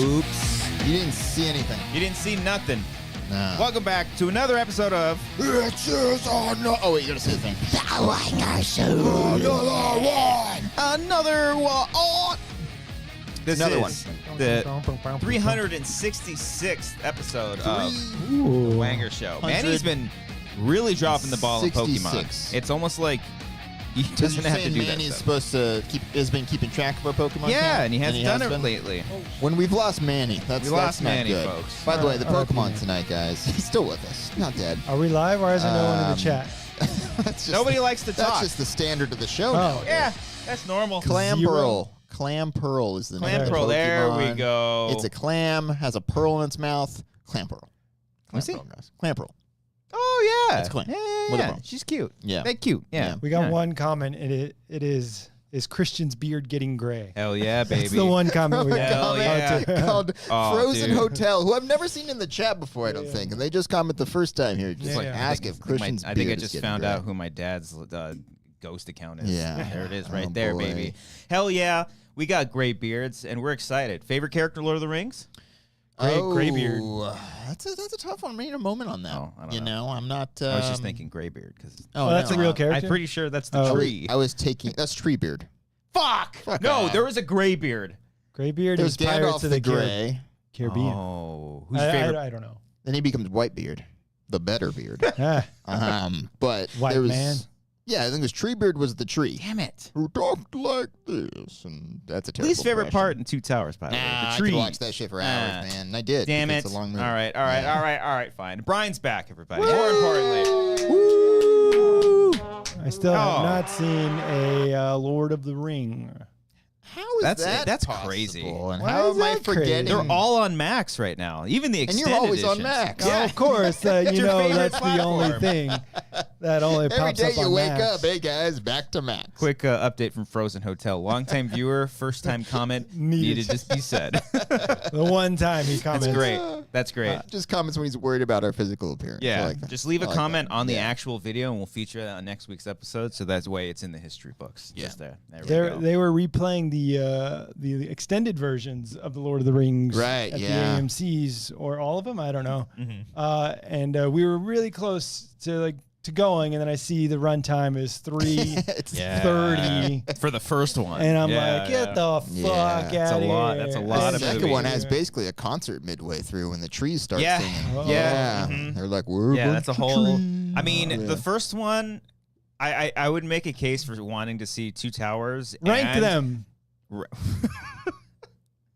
Oops. You didn't see anything. You didn't see nothing. No. Welcome back to another episode of It's no. Oh, wait, you gotta say the thing. The Wanger Show. Another one. This Another is the 366th episode of the Wanger Show. Manny's been really dropping the ball in Pokemon. It's almost like he doesn't have to do that. Manny's supposed to has been keeping track of our Pokemon. Yeah, count, and he hasn't done it lately. When we've lost Manny, that's lost not Manny, good. folks. By the way, the Pokemon okay. tonight, guys, he's still with us. Not dead. Are we live or is there no one in the chat? That's just Nobody likes to That's talk. just the standard of the show Oh. now. Yeah, that's normal. Clamperl. Clamperl is the name of the Clamperl, there we Pokemon. go. It's a clam, has a pearl in its mouth. Clamperl. Let me see. Clamperl. Oh, yeah. It's Clam. Yeah, With a yeah. pearl. She's cute. Yeah. They're cute. Yeah. We got one comment, and it is Christian's beard getting gray? Hell yeah, baby. That's the one comment we Hell got. yeah. Called Oh, Frozen dude. Hotel, who I've never seen in the chat before, I don't think. And they just comment the first time here. Just Yeah, like yeah. ask if Christian's I think I beard is just getting found gray. out who my dad's ghost account is. Yeah. There it is right Oh, there, boy. baby. Hell yeah. We got great beards, and we're excited. Favorite character, Lord of the Rings? Graybeard. That's a tough one. I need a moment on that. Oh, I don't you know, I'm not. I was just thinking Graybeard because Oh, that's no. a real character? I'm pretty sure that's the Oh. tree. I was taking. That's Treebeard. Fuck! No, off. there was a Graybeard. Graybeard There's is Pirates Gandalf of the the Gray. Caribbean. Oh, who's favorite? I don't know. Then he becomes Whitebeard, the better beard. Ah, But White there was, man. Yeah, I think it was Treebeard was the tree. Damn it. Who talked like this, and that's a terrible. Least favorite impression. part in Two Towers, by the way. Nah, The I tree. could watch that shit for hours, man. And I did. Damn it. It's a long movie. All right, fine. Brian's back, everybody. Woo! More importantly. I still Oh. have not seen a Lord of the Ring. How is that That's possible? crazy. And Why how is am I that crazy? forgetting? They're all on Max right now. Even the And extended you're always on editions. Max. Oh, of course. You your know, favorite that's the only platform. thing that only Every pops day up you on wake Max. up, hey guys, back to Max. Quick update from Frozen Hotel. Longtime viewer, first time comment needed to be said. The one time he comments. That's great. That's great. Just comments when he's worried about our physical appearance. I Yeah, like that. just leave a I like comment that. on the Yeah. actual video, and we'll feature that on next week's episode. So that's way it's in the history books. Yeah. Just there. There we go. They were replaying the extended versions of the Lord of the Rings Right, at yeah. the AMC's, or all of them, I don't know. Mhm. And we were really close to going, and then I see the runtime is 3:30, for the first one. and I'm Yeah, like, get yeah. the Yeah. fuck That's out a of lot. here. That's a The lot of second movies. one has basically a concert midway through when the trees start Yeah. singing. Oh. Yeah. Yeah. Mhm. They're like, we're Yeah, that's a bunch of whole. trees. I mean, Yeah. the first one, I would make a case for wanting to see Two Towers. Rank and them.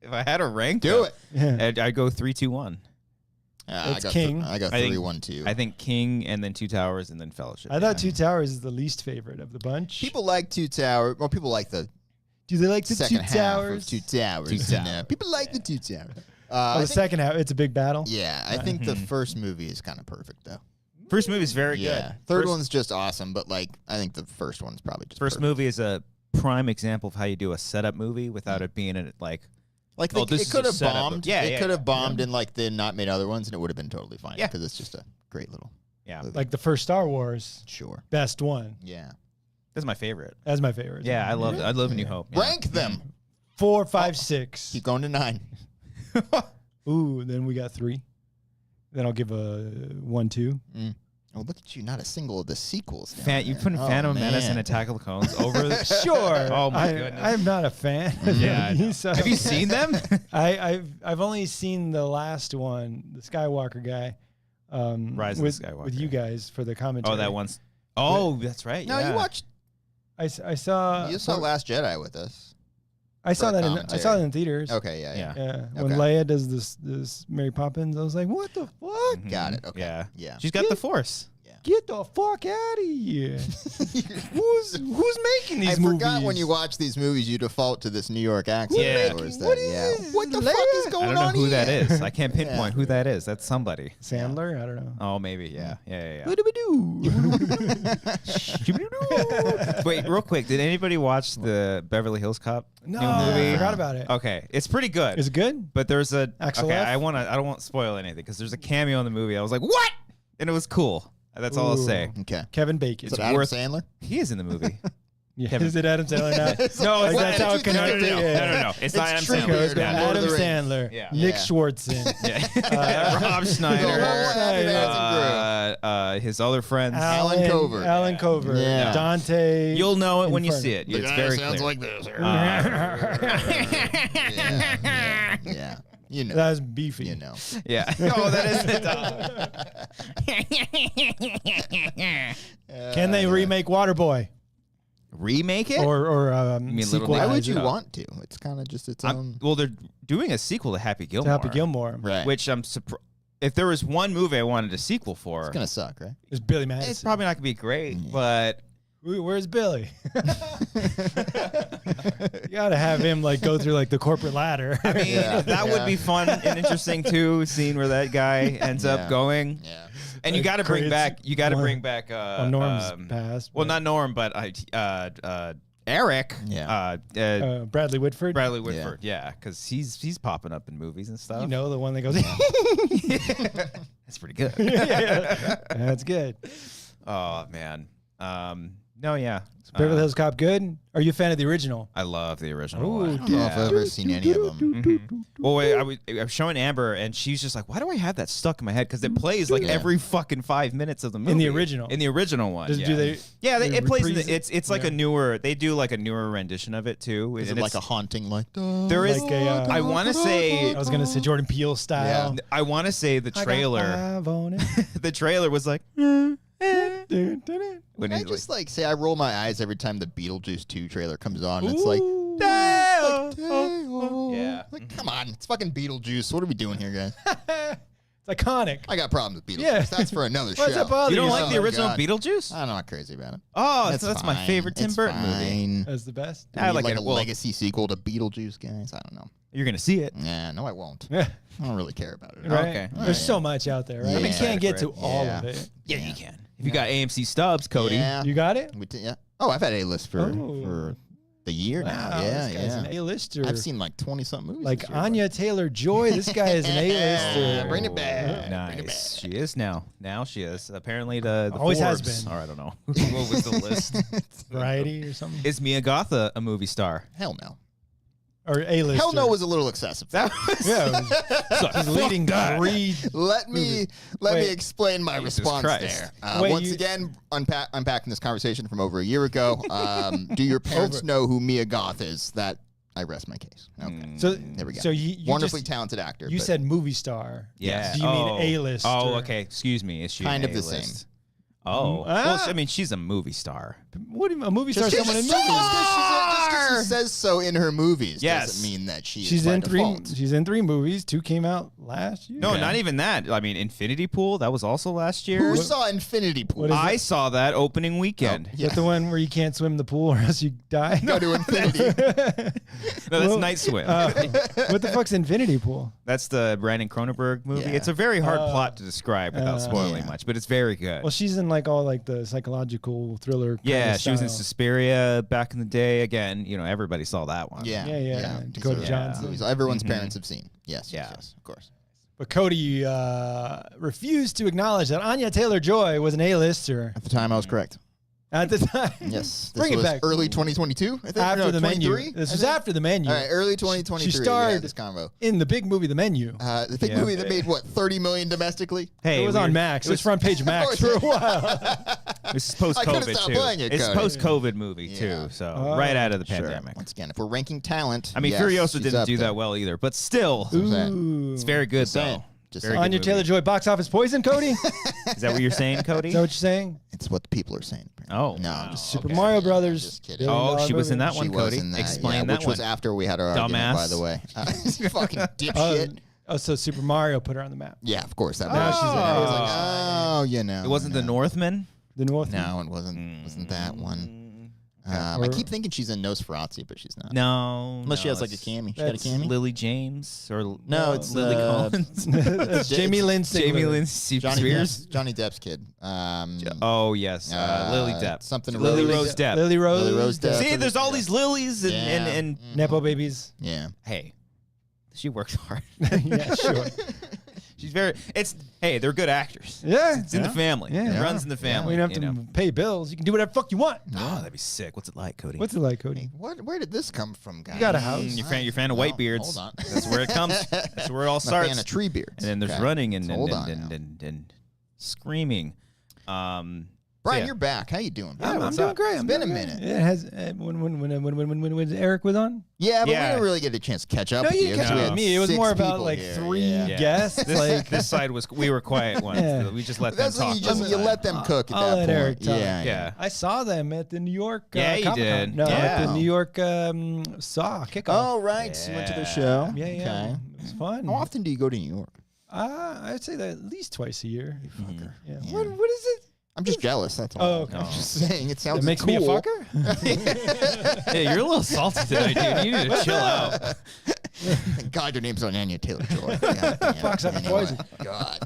If I had to rank, Do them, Yeah. I'd go 3, 2, 1. It's King. I got I think- 3, 1, 2. I think King, and then Two Towers, and then Fellowship. I thought Two Towers is the least favorite of the bunch. People like Two Towers. Well, people like the Do they like the second Two half Towers? of Two Towers. Two you know. Towers. People like the Two Towers. Oh, I the think- second half, it's a big battle. Yeah, I think the first movie is kind of perfect, though. First movie is very Yeah. good. Third First- one's just awesome, but like I think the first one's probably just First perfect. movie is a prime example of how you do a setup movie without it being like. Like Oh, this it is could a have setup. bombed. Yeah, it yeah, could have yeah. bombed in like the not made other ones, and it would have been totally fine. Yeah. because it's just a great little. Yeah, movie. Like the first Star Wars, Sure. best one. Yeah. that's my favorite. That's my favorite. Yeah, I love it. I love A New Hope. Yeah. Rank them. 4, 5, 6. Keep going to 9. Ooh, then we got 3. Then I'll give a 1, 2. Oh, look at you! Not a single of the sequels. down You there. putting Oh, Phantom Menace man. and Attack of the Clones over. Sure. Oh my goodness. I'm not a fan. Yeah, I know. So- Have you seen them? I've only seen the last one, the Skywalker guy. Rise of the with, Skywalker. with you guys for the commentary. Oh, that one's. Oh, that's right. No, yeah. you watched. I saw. You saw Last Jedi with us. I saw for that. commentary. I saw that in theaters. Okay. Yeah. Yeah. Yeah. When Okay. Leia does this Mary Poppins, I was like, what the fuck? Mhm. Got it. Okay. Yeah. Yeah. She's got the Force. Get the fuck out of here! who's making these I movies? forgot when you watch these movies, you default to this New York accent. Yeah. Or is that, What is yeah. this? What the Leia? fuck is I going don't know on who here? that is. I can't pinpoint Yeah. who that is. That's somebody. Sandler. I don't know. Oh, maybe. Yeah. Yeah. Wait, real quick. Did anybody watch the Beverly Hills Cop No, new I movie? forgot about it. Okay, it's pretty good. Is it good? But there's a Axel okay. F? I don't want to spoil anything because there's a cameo in the movie. I was like, what? And it was cool. That's all I'll say. Ooh. Okay. Kevin Bacon. Is it It's Adam worth- Sandler? He is in the movie. Yeah. Is it Adam Sandler now? No, Like, that's how it connected. No. It's not Adam true. Sandler. It's Adam Lord of the Rings. Sandler, Yeah. Nick Yeah. Swartzen, Rob Schneider. Happy His other friends. Alan Covert. Alan Covert. Yeah. Dante. You'll know it when you Inferno. see it. It's very sounds clear. like this. Yeah. You know. That was beefy. You know. Yeah. Oh, that is the Can they remake Waterboy remake it? or mean sequel? Little Why Nicky? would you Yeah. want to? It's kind of just its own. Well, they're doing a sequel to Happy Gilmore. Happy Gilmore. Right. Which I'm surprised. If there was one movie I wanted a sequel for, It's gonna suck, right? It's Billy Madison. it's probably not gonna be great. But Where's Billy? You gotta have him like go through like the corporate ladder. I mean, that would be fun and interesting too. Seeing where that guy ends up going. Yeah. And you got to bring back. You got to bring back. Norm's past. Well, not Norm, but Eric. Yeah. Bradley Whitford. Bradley Whitford. Yeah, because he's popping up in movies and stuff. You know, the one that goes. That's pretty good. Yeah, that's good. Oh man. No, yeah. Beverly Hills Cop, good. Are you a fan of the original? I love the original Ooh, one. I don't know if I've ever seen any of them. Well, wait, I was showing Amber, and she's just like, "Why do I have that stuck in my head?" Because it plays like every fucking 5 minutes of the movie. In the original? In the original one. Does- yeah. do they- Yeah, they it plays. In reprise the, it? it's like a newer. They do like a newer rendition of it too. Is and it like it's- a haunting, like There is. Like a, I want to say. I was gonna say Jordan Peele style. Yeah. I want to say the I got trailer. 5 on it. The trailer was like. When Can I he's just like say I roll my eyes every time the Beetlejuice 2 trailer comes on? It's like, Yeah. Like, come on, it's fucking Beetlejuice. What are we doing here, guys? It's iconic. I got problems with Beetlejuice. Yeah. That's for another Why does show. that bother You don't you? like the Oh, original God. Beetlejuice? I'm not crazy about it. Oh, that's my fine. favorite Tim It's Burton movie. fine. That's the best. I like like it. a Well, legacy sequel to Beetlejuice, guys. I don't know. you're gonna see it. Yeah, no, I won't. Yeah. I don't really care about it. Right. Okay. There's so much out there, right? Yeah. I mean, you can't get to Right. all Yeah. of it. Yeah, you can. If you got AMC stubs, Cody. Yeah. You got it? Yeah. Oh, I've had A-list for Oh. the year Wow, now. Yeah, this guy's an yeah. A-lister. I've seen like 20-something movies. like this year, Anya Taylor-Joy. This guy is an A-lister. Yeah, bring it back. Nice. Bring it back. She is now. Now she is. Apparently the Always has Forbes, been. or I don't know. What was the list? Variety or something. Is Mia Goth a movie star? Hell no. Or A-lister. Hell no was a little excessive. That was Yeah. He's leading 3. Let me Wait. explain my Jesus response Christ. there. Wait, Once again, unpacking this conversation from over a year ago. Do your parents know who Mia Goth is? That I rest my case. Okay. So There we go. So you Wonderfully just, talented actor. you but said movie star. Yeah. Do you mean A-lister? Oh, okay. Excuse me. Is she Kind an of the A-list? same. Oh. Ah. Well, I mean, she's a movie star. What do you, a movie star? Just Someone in because movies. she says so in her movies Yes. doesn't mean that she She's is by in default. She's in 3 movies. 2 came out last year. No, Okay. not even that. I mean, Infinity Pool, that was also last year. Who saw Infinity Pool? What is I saw that opening weekend. Is that the one where you can't swim in the pool or else you die? Go to Infinity. No, that's Well, Night Swim. What the fuck's Infinity Pool? That's the Brandon Cronenberg movie. Yeah. It's a very hard plot to describe without spoiling Yeah. much, but it's very good. Well, she's in like all like the psychological thriller. Yeah, kinda she was in style. Suspiria back in the day. Again, everybody saw that one. Yeah. Yeah. These Dakota are Johnson. movies everyone's parents have seen. Yes, Yeah. yes, of course. But Cody refused to acknowledge that Anya Taylor-Joy was an A-lister At the time, I was correct. at the time. Yes. This Bring it was back. early 2022, I think. After No, the menu. 23, This I was think. after the menu. All right, early 2023. She we starred had this convo. in the big movie, The Menu. The big Yeah. movie that made, what, 30 million domestically? Hey, It was on Max. It was front page Max was for a it? while. This is I couldn't post-COVID stop too. playing it, It's Cody. post-COVID movie Yeah. too. So Oh, right out of the Sure. pandemic. Once again, if we're ranking talent, I mean, yes, Furiosa she's didn't up do there. that well either, but still, Ooh. it's very good Just saying. though. Just Very saying. good Anya movie. Taylor-Joy box office poison, Cody? Is Is that what you're saying, Cody? that what you're saying? It's what the people are saying. Oh, No, wow. I'm just Super Okay. Mario Brothers. Just kidding. $1 Oh, she was in movie. that one, She was Cody. in that, Explain yeah, that which was one. after we had our argument, Dumbass. by the way. Fucking dipshit. Oh, so Super Mario put her on the map. Yeah, of course. That Now was, she's in I was it. like, oh, you know. It wasn't the Northman. The North. No, it wasn't that one. I Or- keep thinking she's in Nosferatu, but she's not. No, Unless she no, has like a it's- cameo. She got a that's cameo? Lily James or No, it's Lily Collins. That's Jamie Lynn Jamie Sigler. Lynn Johnny Spears. Johnny Depp's kid. Oh yes, Lily Depp. Something Lily Rose. Rose Depp. Lily Rose. Lily Rose Depp. See, there's all these lilies and Yeah. and Nepo babies. Yeah. hey, she works hard. Yeah, sure. She's very. Hey, they're good actors. Yeah, It's in the family. Yeah. It runs in the family. We don't have to pay bills. You can do whatever the fuck you want. Oh, that'd be sick. What's it like, Cody? What's it like, Cody? Where did this come from, guys? You got a house. You're a fan of Whitebeards. Hold on. That's where it comes. That's where it all I'm a starts. fan of tree beards. And then there's running and screaming. Brian, you're back. How you doing? I'm doing great. It's been a minute. It has when Eric was on. Yeah, but we didn't really get a chance to catch up. No, with you catch up with me. It was more about like three guests. This side we were quiet ones. Yeah. We just let them talk. You let them cook. At I'll that let point. Eric talk. Yeah. I saw them at the New York. Yeah, you Comic-Con. did. No, Yeah. at the New York Saw kickoff. Oh, right. So you went to their show. Yeah. Okay. It was fun. How often do you go to New York? I'd say that at least twice a year. You fucker. Yeah. Yeah. What is it? I'm just jealous. That's all. Oh, okay. I'm just saying. It sounds That makes cool. me a fucker? Yeah, you're a little salty tonight, dude. You need to chill out. God, your name's on Anya Taylor-Joy. Fuck's up the poison. God.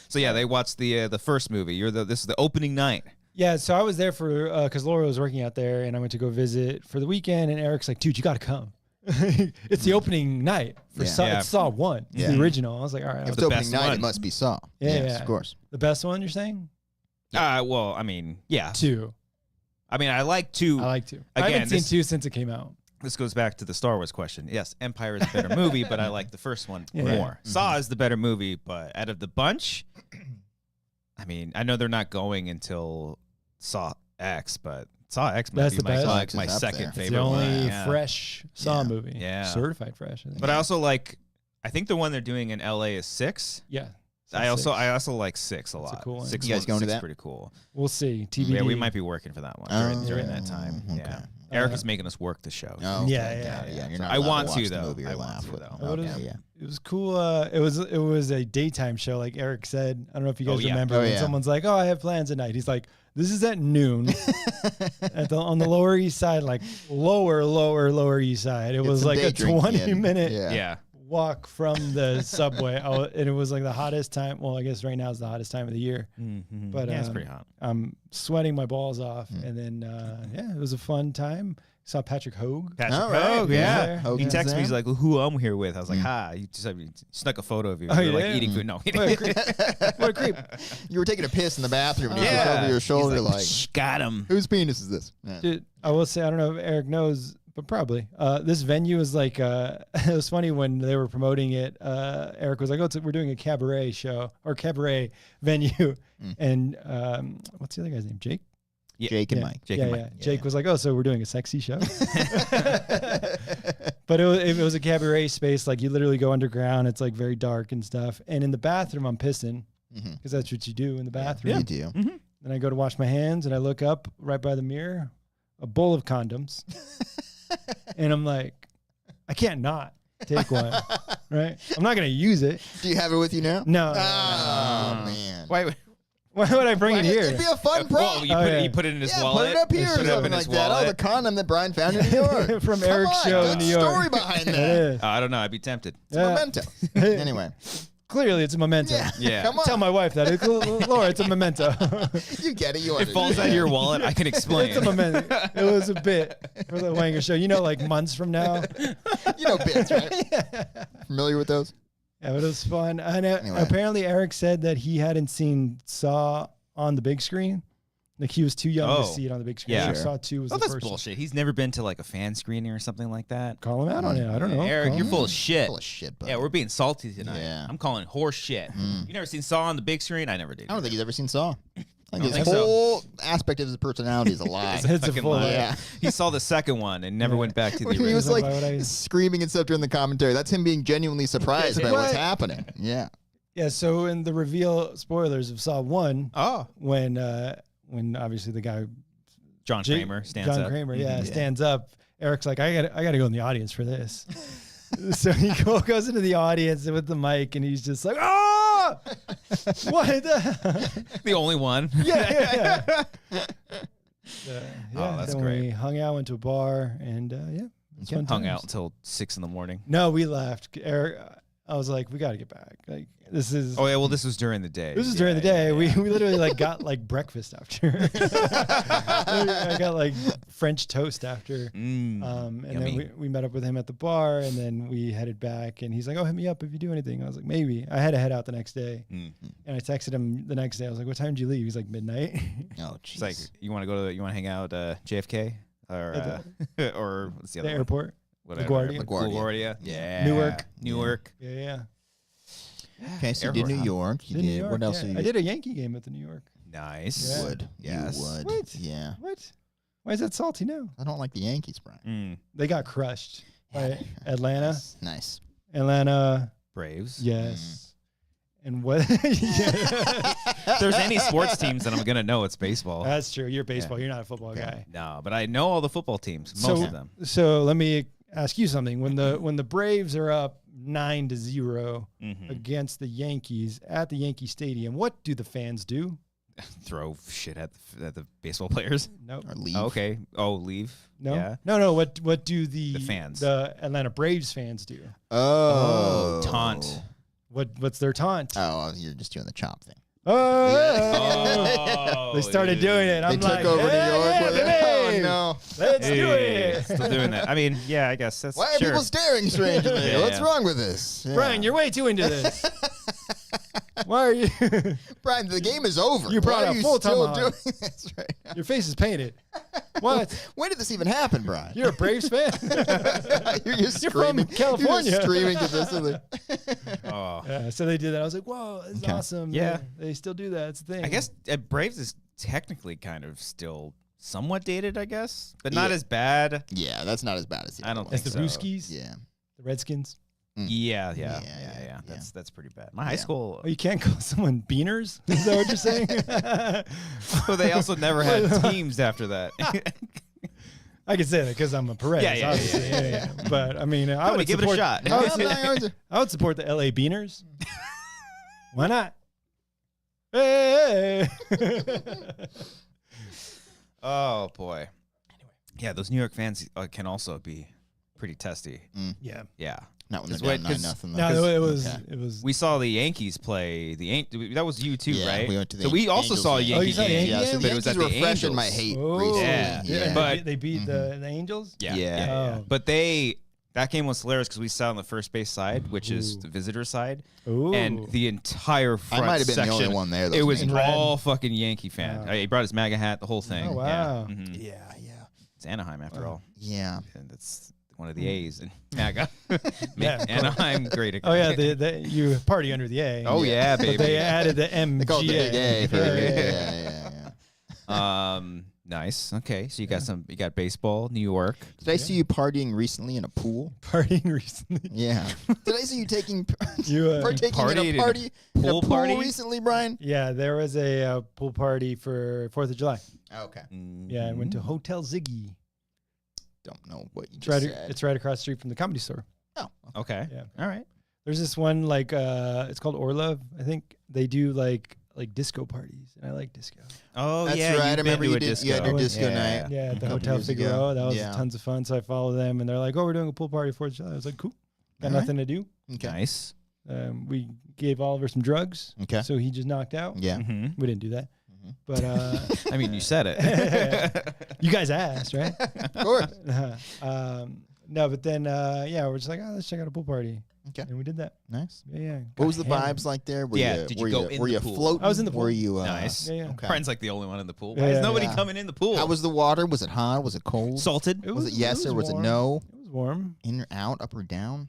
So yeah, they watched the first movie. This is the opening night. Yeah, so I was there for because Laura was working out there, and I went to go visit for the weekend. And Eric's like, "Dude, you got to come. It's the opening night for Saw. Yeah. It's Saw 1. It's the original." I was like, "All right, If it's the opening best night, one. it must be Saw. Yeah, Yes, yeah. of course. the best one." You're saying Well, I mean, yeah. 2. I mean, I like 2. I like 2. I Again, haven't seen 2 since it came out. This goes back to the Star Wars question. Yes, Empire is a better movie, but I like the first one Yeah. more. Mm-hmm. Saw is the better movie, but out of the bunch, I mean, I know they're not going until Saw X, but Saw X might That's be the best. Saw X my is up second there. It's favorite the only one. Yeah. fresh Saw Yeah. movie. Yeah. Certified fresh. I think. But I also like. I think the one they're doing in LA is 6. yeah. I Six. also like 6 a That's a lot. cool one. 6 You guys going to six that? Pretty cool. We'll see. TBD. Yeah, we might be working for that one during that time. okay. Yeah, Eric is making us work the show. Oh, okay. Yeah. You're So not I allowed want watch to, the though. movie or I want laugh to, with though. them. What Okay, is- yeah. It was cool. It was a daytime show, like Eric said. I don't know if you guys yeah. remember Oh, when yeah. someone's like, "Oh, I have plans at night." He's like, "This is at noon on the Lower East Side, like lower East Side." It was some like day a drinking. 20-minute Yeah. walk from the subway, and it was like the hottest time. Well, I guess right now is the hottest time of the year. Mm-hmm. But yeah, it's pretty hot. I'm sweating my balls off, and then it was a fun time. Saw Patrick Hogue. Patrick All right. Hogue, yeah. Yeah. He Hogan's texted me. there. He's like, "Who I'm here with?" I was like, "Hi." He just snuck a photo of you. Oh, You were yeah? like eating food. No, he What a didn't. creep! What a creep! You were taking a piss in the bathroom and you Yeah. looked over your He's shoulder like, "Shh, got him. whose penis is this? Yeah. Dude, I will say, I don't know if Eric knows, but probably. This venue is like, it was funny when they were promoting it. Eric was like, we're doing a cabaret show or cabaret venue. And what's the other guy's name? Jake? Jake and Mike. Jake and Mike. Jake was like, so we're doing a sexy show. But it was a cabaret space. Like you literally go underground. It's like very dark and stuff. And in the bathroom, I'm pissing because that's what you do in the bathroom. You do. Then I go to wash my hands and I look up right by the mirror, a bowl of condoms. And I'm like, I can't not take one, right? I'm not going to use it. Do you have it with you now? No. Oh, man. Why? Why would I bring it here? It'd be a fun prop. Well, you put it in his Yeah, wallet. put it up here or Put it up in something his like that. Oh, wallet. the condom that Brian found in New York. From Come Eric's on, show good in New York. story behind It that. is. I don't know. I'd be tempted. It's a memento. Anyway. Clearly, it's a memento. Yeah. Come on. Tell my wife that. Laura, it's a memento. You get it. You It falls out of your wallet. I can explain. It's a memento. It was a bit for the Wanger show. You know, like months from now. You know bits, right? Familiar with those? Yeah, but it was fun. And Anyway. apparently, Eric said that he hadn't seen Saw on the big screen. Like he was too young to see it on the big screen. Yeah. Like, Saw 2 was Oh, the that's first one. bullshit. He's never been to like a fan screening or something like that. Call him out on it. I don't know. Eric, Call you're him full out. of shit. Full of shit, bud. Yeah, we're being salty tonight. Yeah. I'm calling horse shit. You never seen Saw on the big screen? I never did. I don't think he's ever seen Saw. I think don't his think so. whole aspect of his personality is a lie. It's a Fucking full lie. Yeah. He saw the second one and never went back to the When he original. was Why like would I- screaming and stuff during the commentary. That's him being genuinely surprised about what's What? happening. Yeah. Yeah, so in the reveal spoilers of Saw 1, Oh, when obviously the guy John Kramer stands John up. Mm-hmm. Kramer, stands up. Eric's like, I gotta go in the audience for this. So he goes into the audience with the mic, and he's just like, "Oh, what?" The only one. yeah. that's then great. We hung out, went to a bar, and it was fun Hung times. out until 6 in the morning. No, we left. Eric, I was like, we got to get back. Like, this is. Oh yeah, well, this was during the day. This was during the day. We literally like got like breakfast after. I got like French toast after. And then we met up with him at the bar, and then we headed back. And he's like, "Oh, hit me up if you do anything." I was like, "Maybe." I had to head out the next day, and I texted him the next day. I was like, "What time did you leave?" He's like, "Midnight." Oh, jeez. It's like, you want to go to? You want to hang out JFK or or what's the other one? Airport. Whatever. LaGuardia. Yeah. Newark. Yeah. Yeah. Okay, so you did New York. You did. What else? I did a Yankee game at the New York. Nice. Yeah. Would. Yes. You would. What? Yeah. What? Why is that salty now? I don't like the Yankees, Brian. They got crushed by Atlanta. Nice. Atlanta. Braves. Yes. And what? If there's any sports teams that I'm gonna know, it's baseball. That's true. You're baseball. You're not a football guy. No, but I know all the football teams. Most of them. So let me ask you something. When the Braves are up 9-0 against the Yankees at the Yankee Stadium, what do the fans do? Throw shit at the baseball players. No. Or leave. Oh, okay. Oh, leave. No. Yeah. No. What do the fans? The Atlanta Braves fans do? Oh. Taunt. What's their taunt? Oh, you're just doing the chop thing. Oh, they started doing it. I'm They like, took over New York. With it. Oh, no. Let's do it. Still doing that. I mean, yeah, I guess that's Why are people staring strangely? Yeah, What's yeah. wrong with this? Yeah. Brian, you're way too into this. Why are you? Brian, the game is over. You brought Why a are you full still tomahawk. doing this right now? Your face is painted. What? When did this even happen, Brian? You're a Braves fan? You're just You're from screaming. California. You're just screaming divisive. Oh. So they did that. I was like, whoa, it's awesome. Yeah. They still do that. It's a thing. I guess Braves is technically kind of still somewhat dated, I guess, but not as bad. Yeah, that's not as bad as I don't It's think the so. Brewskis, Yeah. the Redskins. Yeah. Yeah. That's pretty bad. My high school. Oh, you can't call someone beaners? Is that what you're saying? Well, they also never had teams after that. I can say that because I'm a Perez. Yeah. Obviously. But I mean, I would give it a support- shot. I would support the LA Beaners. Why not? Hey. Oh boy. Yeah, those New York fans can also be pretty testy. Yeah. Yeah. Not when It's they're down weird, 9-0. No, it was. Okay. It was. We saw the Yankees play that was you too, Yeah, right? we went to the so we also Angels saw a game. Oh, Yankee you saw the game. Yankee Yeah, so game? the But it was at Yankees the were fresh in Angels. my hate Oh. recently. Yeah. Yeah. But- they beat the Angels. Yeah. Oh. But that game was hilarious because we sat on the first base side, which is the visitor side, Ooh. and the entire front I might have been section, the only one there. It was In red. all fucking Yankee fan. Wow. He brought his MAGA hat, the whole thing. Oh, wow. Yeah. Mhm. Yeah. It's Anaheim after all, Yeah. and it's one of the A's in MAGA. Yeah, of Anaheim, great. Oh yeah, you party under the A. Oh yeah, But baby. they added the MGA. They call it the big A. For Yeah. Nice. Okay, so you got baseball, New York. Did I see you partying recently in a pool? Partying recently. Yeah. Did I see you taking You, partaking partied in a party in a pool pool party? recently, Brian? Yeah, there was a pool party for 4th of July. Okay. Yeah, I went to Hotel Ziggy. Don't know what you It's just right, said. it's right across the street from the Comedy Store. Oh. Okay. Yeah. All right. There's this one it's called Orlov. I think they do like disco parties, and I like disco. Oh That's yeah, right. I you've been remember to you a did. disco. You had your Oh, disco yeah. night. Yeah, at the couple Hotel years ago. Figueroa. That was Yeah. tons of fun. So I followed them, and they're like, "Oh, we're doing a pool party 4th of July." I was like, "Cool." Got All right. nothing to do. Okay. Nice. We gave Oliver some drugs. Okay. So he just knocked out. Yeah. Mm-hmm. We didn't do that. But I mean, you said it. you guys asked, right? Of course. No, but then we're just like, let's check out a pool party. Okay. And we did that. Nice. Yeah. What was the got hammered. vibes like there? Were Yeah, You, did you were go you, in were the you pool? floating? I was in the pool. Were you? Nice. Yeah, yeah. Okay. Brian's like the only one in the pool. Yeah, Why is yeah, nobody yeah. coming in the pool? How was the water? Was it hot? Was it cold? salted? Was it yes or was warm. it no? It was warm. In or out? Up or down?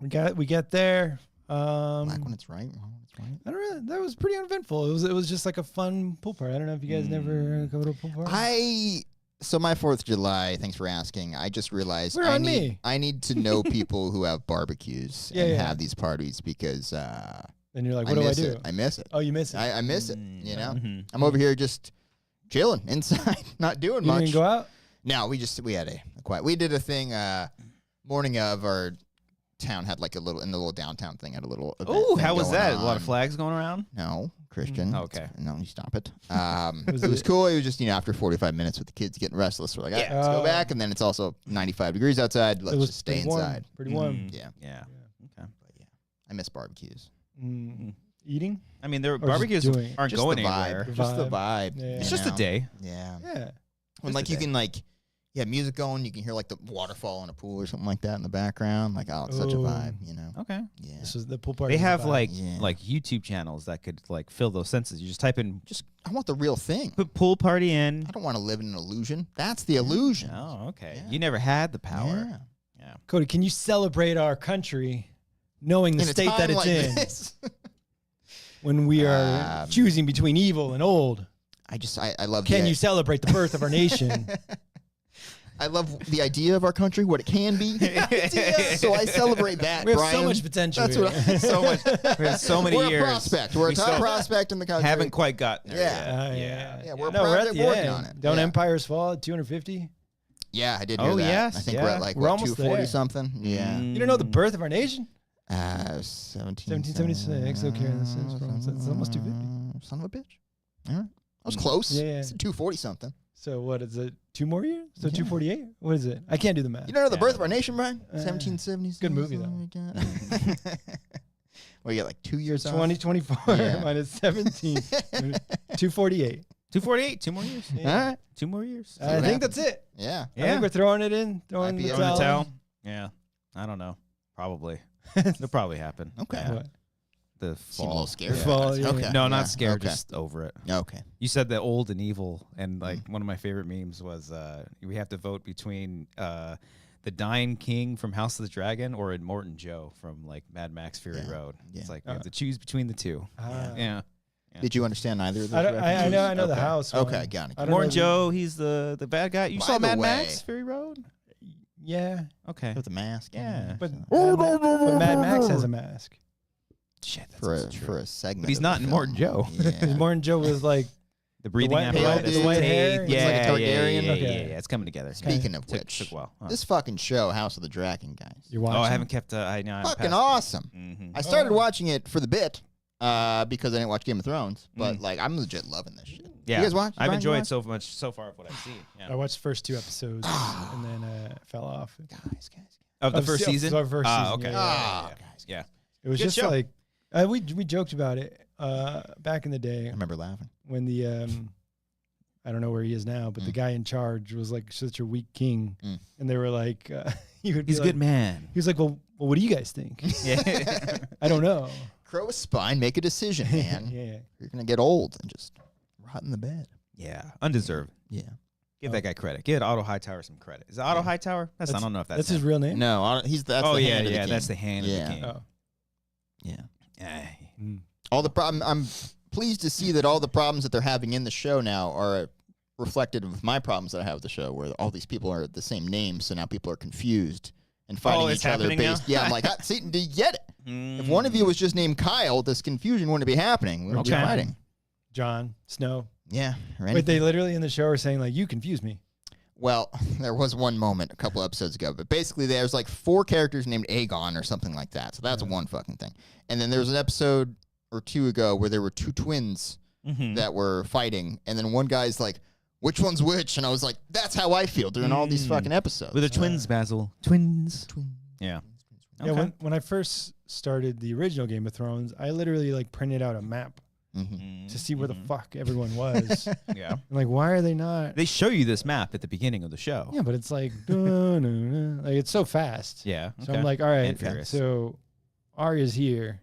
We get there. Black when it's right. Wrong when it's right. I don't know. That was pretty uneventful. It was just like a fun pool party. I don't know if you guys never go to a pool party. So my 4th of July, thanks for asking. I just realized We're I on need me. I need to know people who have barbecues Yeah, and yeah. have these parties because And you're like, what do I miss do? it. I miss it. Oh, you miss it. I miss it. You know, Mhm. I'm over here just chilling inside, not doing You much. didn't go out? No, we had a quiet. We did a thing morning of our town had like a little downtown thing had a little event Oh, thing how was going that? A lot on. of flags going around? No, Christian. Okay. No, you stop it. It was cool. It was just, after 45 minutes with the kids getting restless, we're like, Yeah. let's go back. And then it's also 95 degrees outside. Let's It was just stay pretty warm. inside. Pretty warm. Mm, Yeah. Yeah. Okay. But yeah. I miss barbecues. Eating? I mean, their Or barbecues just doing it? aren't Just going the vibe. anywhere. Just the vibe. Yeah. It's just a day. Yeah. Yeah. When Just like a you day. can like, music going, you can hear like the waterfall in a pool or something like that in the background. Like, oh, it's such a Ooh. vibe, you know? Okay. Yeah. This was the pool party. They have like Yeah. YouTube channels that could like fill those senses. You just type in, just I want the real thing. put pool party in. I don't want to live in an illusion. That's the illusion. Oh, okay. Yeah. You never had the power. Yeah. Yeah. Cody, can you celebrate our country knowing the In a state that time it's like in this. when we are choosing between evil and old? I love Can you celebrate the birth of our nation? I love the idea of our country, what it can be. So I celebrate that, We have Brian. so much potential. That's what here. So much. We have so many We're years. a prospect. We're a We top still prospect in the country. haven't quite gotten there. Yeah. yet. Yeah, we're no, proud we're that at the we're working end. on it. Don't Yeah. empires fall at 250? Yeah, I did hear Oh, that. yes, I think yeah. we're at like, We're what, almost 240 there. something? Yeah. You don't know the birth of our nation? 1776. Okay, that's almost 250. Son of a bitch. All right. I was close. Yeah. It's 240 something. So what is it? 2 more years? So Yeah. 248? What is it? I can't do the math. You don't know the Yeah. birth of our nation, Brian? 1770s. good movie, though. Well, you got like 2 years off? 2024 Yeah. minus 17. 248. 248. 2 more years. All right. 2 more years. I think that's it. Yeah. I think we're throwing it in. Throwing the IPL. Throwing the towel. towel. Yeah. I don't know. Probably. It'll probably happen. Okay. Yeah. What? The Seem a fall. little scared. The fall, yeah. Okay. No, Yeah. not scared. Okay. Just over it. Okay. You said the old and evil, and like one of my favorite memes was we have to vote between the Dying King from House of the Dragon or Immortan Joe from like Mad Max Fury Yeah. Road. Yeah. It's like we have to choose between the two. Ah. Yeah. Did you understand either of those? I know references? the Okay. house. one. Okay, got it. I don't know Immortan the- Joe, he's the bad guy. You By saw the Mad way- Max Fury Road? Yeah. Okay. With the mask. Yeah. But Mad Max has a mask. Shit, that's for also true. a segment. But he's of not the Immortan film. Joe. Yeah. Immortan Joe was like, The breathing white- apparatus. the white hair? It's Yeah, like a yeah, Targaryen? yeah, Okay. yeah. It's coming together. Speaking of Took which, a while. Huh. this fucking show, House of the Dragon, guys, you're watching. Oh, I haven't kept. I know. fucking awesome. Mm-hmm. I started Oh. watching it for the bit because I didn't watch Game of Thrones, but like I'm legit loving this shit. Yeah, You guys watch? I've Brian, you enjoyed watch? so much so far of what I've seen. I Yeah. watched the first 2 episodes and then fell off. Guys. Of the Of first se- season. of first season, Okay. yeah, Ah, yeah. guys. Yeah. It was Good just show. like we joked about it back in the day I remember laughing. when the I don't know where he is now, but the guy in charge was like such a weak king, and they were like he would be He's a like, good man. He was like, well, what do you guys think? Yeah. I don't know. Crow a spine, make a decision, man. Yeah. You're gonna get old and just rot in the bed. Yeah. Undeserved. Yeah. Give that guy credit. Give Otto Hightower some credit. Is it Otto Hightower? I don't know if that's his him. real name. No, that's Oh the yeah, hand of the yeah. king. That's the hand Yeah. of the king. Oh. Yeah. Yeah. All the problem. I'm pleased to see that all the problems that they're having in the show now are reflected of my problems that I have with the show, where all these people are the same name, so now people are confused and fighting it's each other happening now? based. Yeah, I'm like, see, do you get it? Mm. If one of you was just named Kyle, this confusion wouldn't be happening. We would be Okay. fighting. John Snow. Yeah. Or Wait, anything. they literally in the show are saying like, you confuse me. Well, there was one moment a couple episodes ago, but basically there's like 4 characters named Aegon or something like that. So that's one fucking thing. And then there was an episode or 2 ago where there were 2 twins that were fighting, and then one guy's like, which one's which? And I was like, that's how I feel during all these fucking episodes. With the twins, Basil. Twins. Yeah. Yeah, Okay. when I first started the original Game of Thrones, I literally like printed out a map to see where the fuck everyone was. Yeah. I'm like, why are they not? They show you this map at the beginning of the show. Yeah, but it's like, like it's so fast. Yeah. So okay. I'm like, all And right, furious. so Arya's here,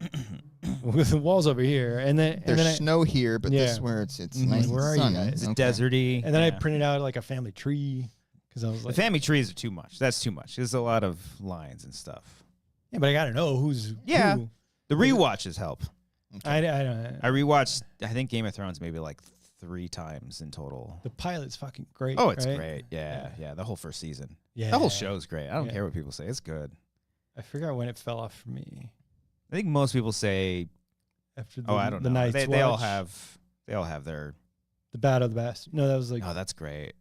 with the walls over here, and then There's snow here, but this Yeah. is where it's Mhm. nice Where are and you sunny. guys? It's Okay. deserty. and then I yeah. printed out like a family tree because I was The like, family trees are too much. That's too much. There's a lot of lines and stuff. yeah, but I gotta know who's Yeah. who. The rewatches help. I don't. I rewatched, I think, Game of Thrones maybe like 3 times in total. The pilot's fucking great. Oh, it's right? great. Yeah. The whole first season. Yeah, The whole show's great. I don't Yeah. care what people say. It's good. I forgot when it fell off for me. I think most people say, After the, I don't the know. Night's They all Watch, have their. the Bad of the Best. No, that was like Oh, that's great.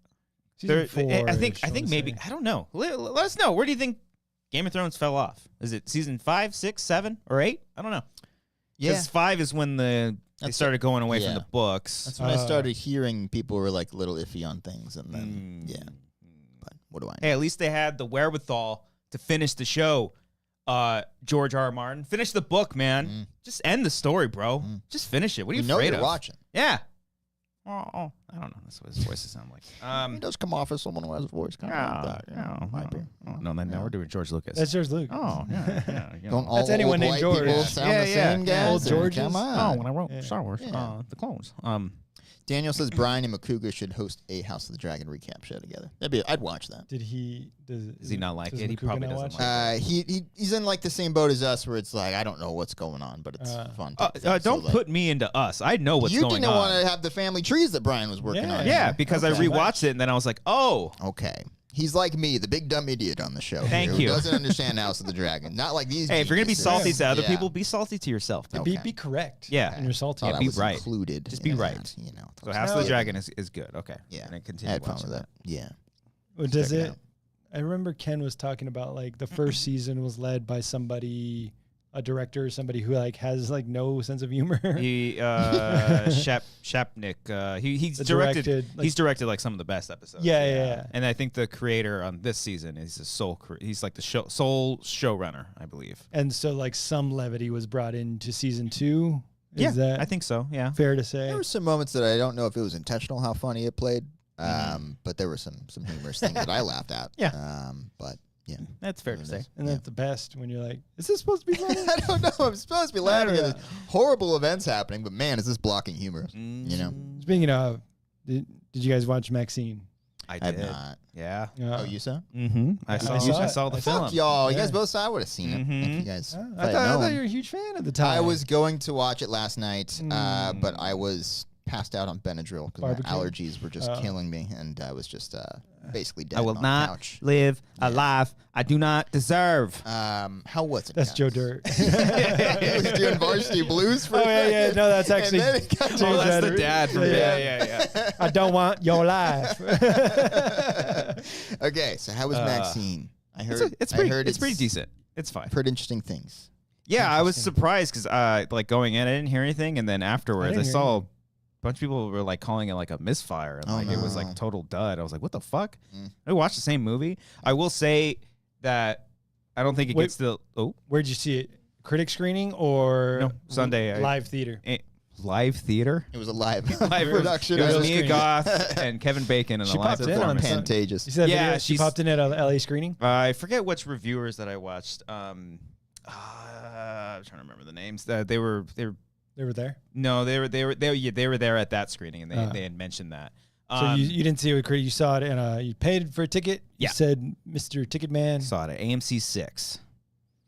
season 4. I think maybe I don't know. Let us know. Where do you think Game of Thrones fell off? Is it season 5, 6, 7, or 8? I don't know. Yeah. Because 5 is when they That's started going away from yeah. the books. That's when I started hearing people were like a little iffy on things, and then yeah. But what do I know? Hey, at least they had the wherewithal to finish the show George R. R. Martin. Finish the book, man. Just end the story, bro. Just finish it. What are you afraid you're of? watching. Yeah. Oh, I don't know. That's what his voice sounds like. He does come off as someone who has a voice kind of like that. Might be. No, now we're doing George Lucas. That's George Lucas. Oh, yeah. Don't all That's anyone old named white George. people sound the same, guys? Old Georges. Come on. when I wrote Star Wars, Yeah. the clones. Daniel says Brian and Makuga should host a House of the Dragon recap show together. I'd watch that. Did he? Does he not like it? He Makuga probably not doesn't watch like it. He's in like the same boat as us, where it's like I don't know what's going on, but it's fun. Don't put me into us. I know what's you going on. You didn't want to have the family trees that Brian was working on. Yeah, because I rewatched it and then I was like, oh. Okay. He's like me, the big dumb idiot on the show. Thank Who you. doesn't understand House of the Dragon. Not like these. Hey, if you're gonna be geniuses. salty to other people, be salty to yourself. Too. Okay. Be correct. Yeah. And you're salty. Thought Yeah, I be was right. included. Just be in right. that, you know. So House of the Dragon is good. Okay. Yeah. And I I continue had fun watching with that. Yeah. Well, does Check it it? out. I remember Ken was talking about like the first season was led by somebody, a director, somebody who like has like no sense of humor. He Shapnick. He's directed. He's directed like some of the best episodes. Yeah. And I think the creator on this season is the he's like the sole showrunner, I believe. And so like some levity was brought into season 2. Is that I think so. Yeah. fair to say? There were some moments that I don't know if it was intentional how funny it played, but there were some humorous things that I laughed at. Yeah. But yeah, That's fair to say. And that's the best when you're like, is this supposed to be funny? I don't know. I'm supposed to be laughing at these horrible events happening, but man, is this blocking humor? You know, Speaking of, did you guys watch Maxxine? I I've did. not. Yeah. Oh, you saw? Mm-hmm. I saw the film. Fuck y'all. You Yeah. guys both saw. I would have seen it if you guys. if I I'd thought known. you were a huge fan at the time. I was going to watch it last night, but I was passed out on Benadryl because my Barbecue? allergies were just killing me, and I was just basically dead I will on the not couch. live a life I do not deserve. How was it? That's guys? Joe Dirt. He was doing Varsity Blues for Oh yeah. No, that's actually. And then it got James Oh, that's the Edward. dad from yeah. I don't want your life. Okay, so how was Maxxine? I heard It's I heard pretty decent. It's fine. Heard interesting things. Yeah, I was surprised because like going in, I didn't hear anything, and then afterwards, I didn't hear saw a bunch of people were like calling it like a misfire, and Oh, like it was no. like total dud. I was like, what the fuck? I watched the same movie. I will say that I don't think it gets the Where'd you see it? Critic screening or No, Sunday, live theater? live theater. It was a live Live production. It was Real Mia screen. Goth and Kevin Bacon in She the live popped in on performance. Sun- Pantages. You said Yeah, video? She she's- popped in at a LA screening. I forget which reviewers that I watched. I'm trying to remember the names. They were They were there. no, they were there at that screening, and they had mentioned that. So you didn't see it with critic. You saw it and you paid for a ticket. Yeah. You said, Mr. Ticketman. saw it at AMC 6.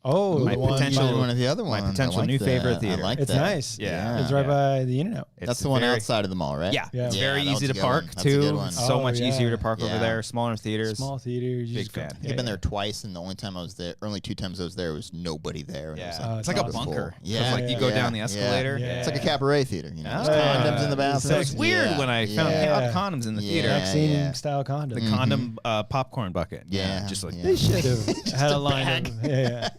Oh, My the one potential- by- one of the other ones. my potential I like new that. favorite I theater. like It's that. nice. Yeah. It's right Yeah. by the In-N-Out. That's the one outside of the mall, right? Yeah, Yeah. it's Yeah, very that was easy a to good park one. That's a good too. one. So Oh, much yeah. easier to park over Yeah. there. Smaller theaters. Small theaters. you Big just go- fan. I've been there twice, and the only time I was there, only 2 times I was there, was nobody there. and it was Yeah, Oh, it's like a awesome. bunker. 'Cause, Yeah, like you go down the escalator. Yeah. It's like a cabaret theater. You know, Ah. there's condoms in the Yeah. bathroom. So it's weird Yeah. when I found Yeah. condoms in the Yeah. theater. Maxxine style condom. The condom popcorn bucket. Yeah. just like Yeah. They should have had a line of yeah.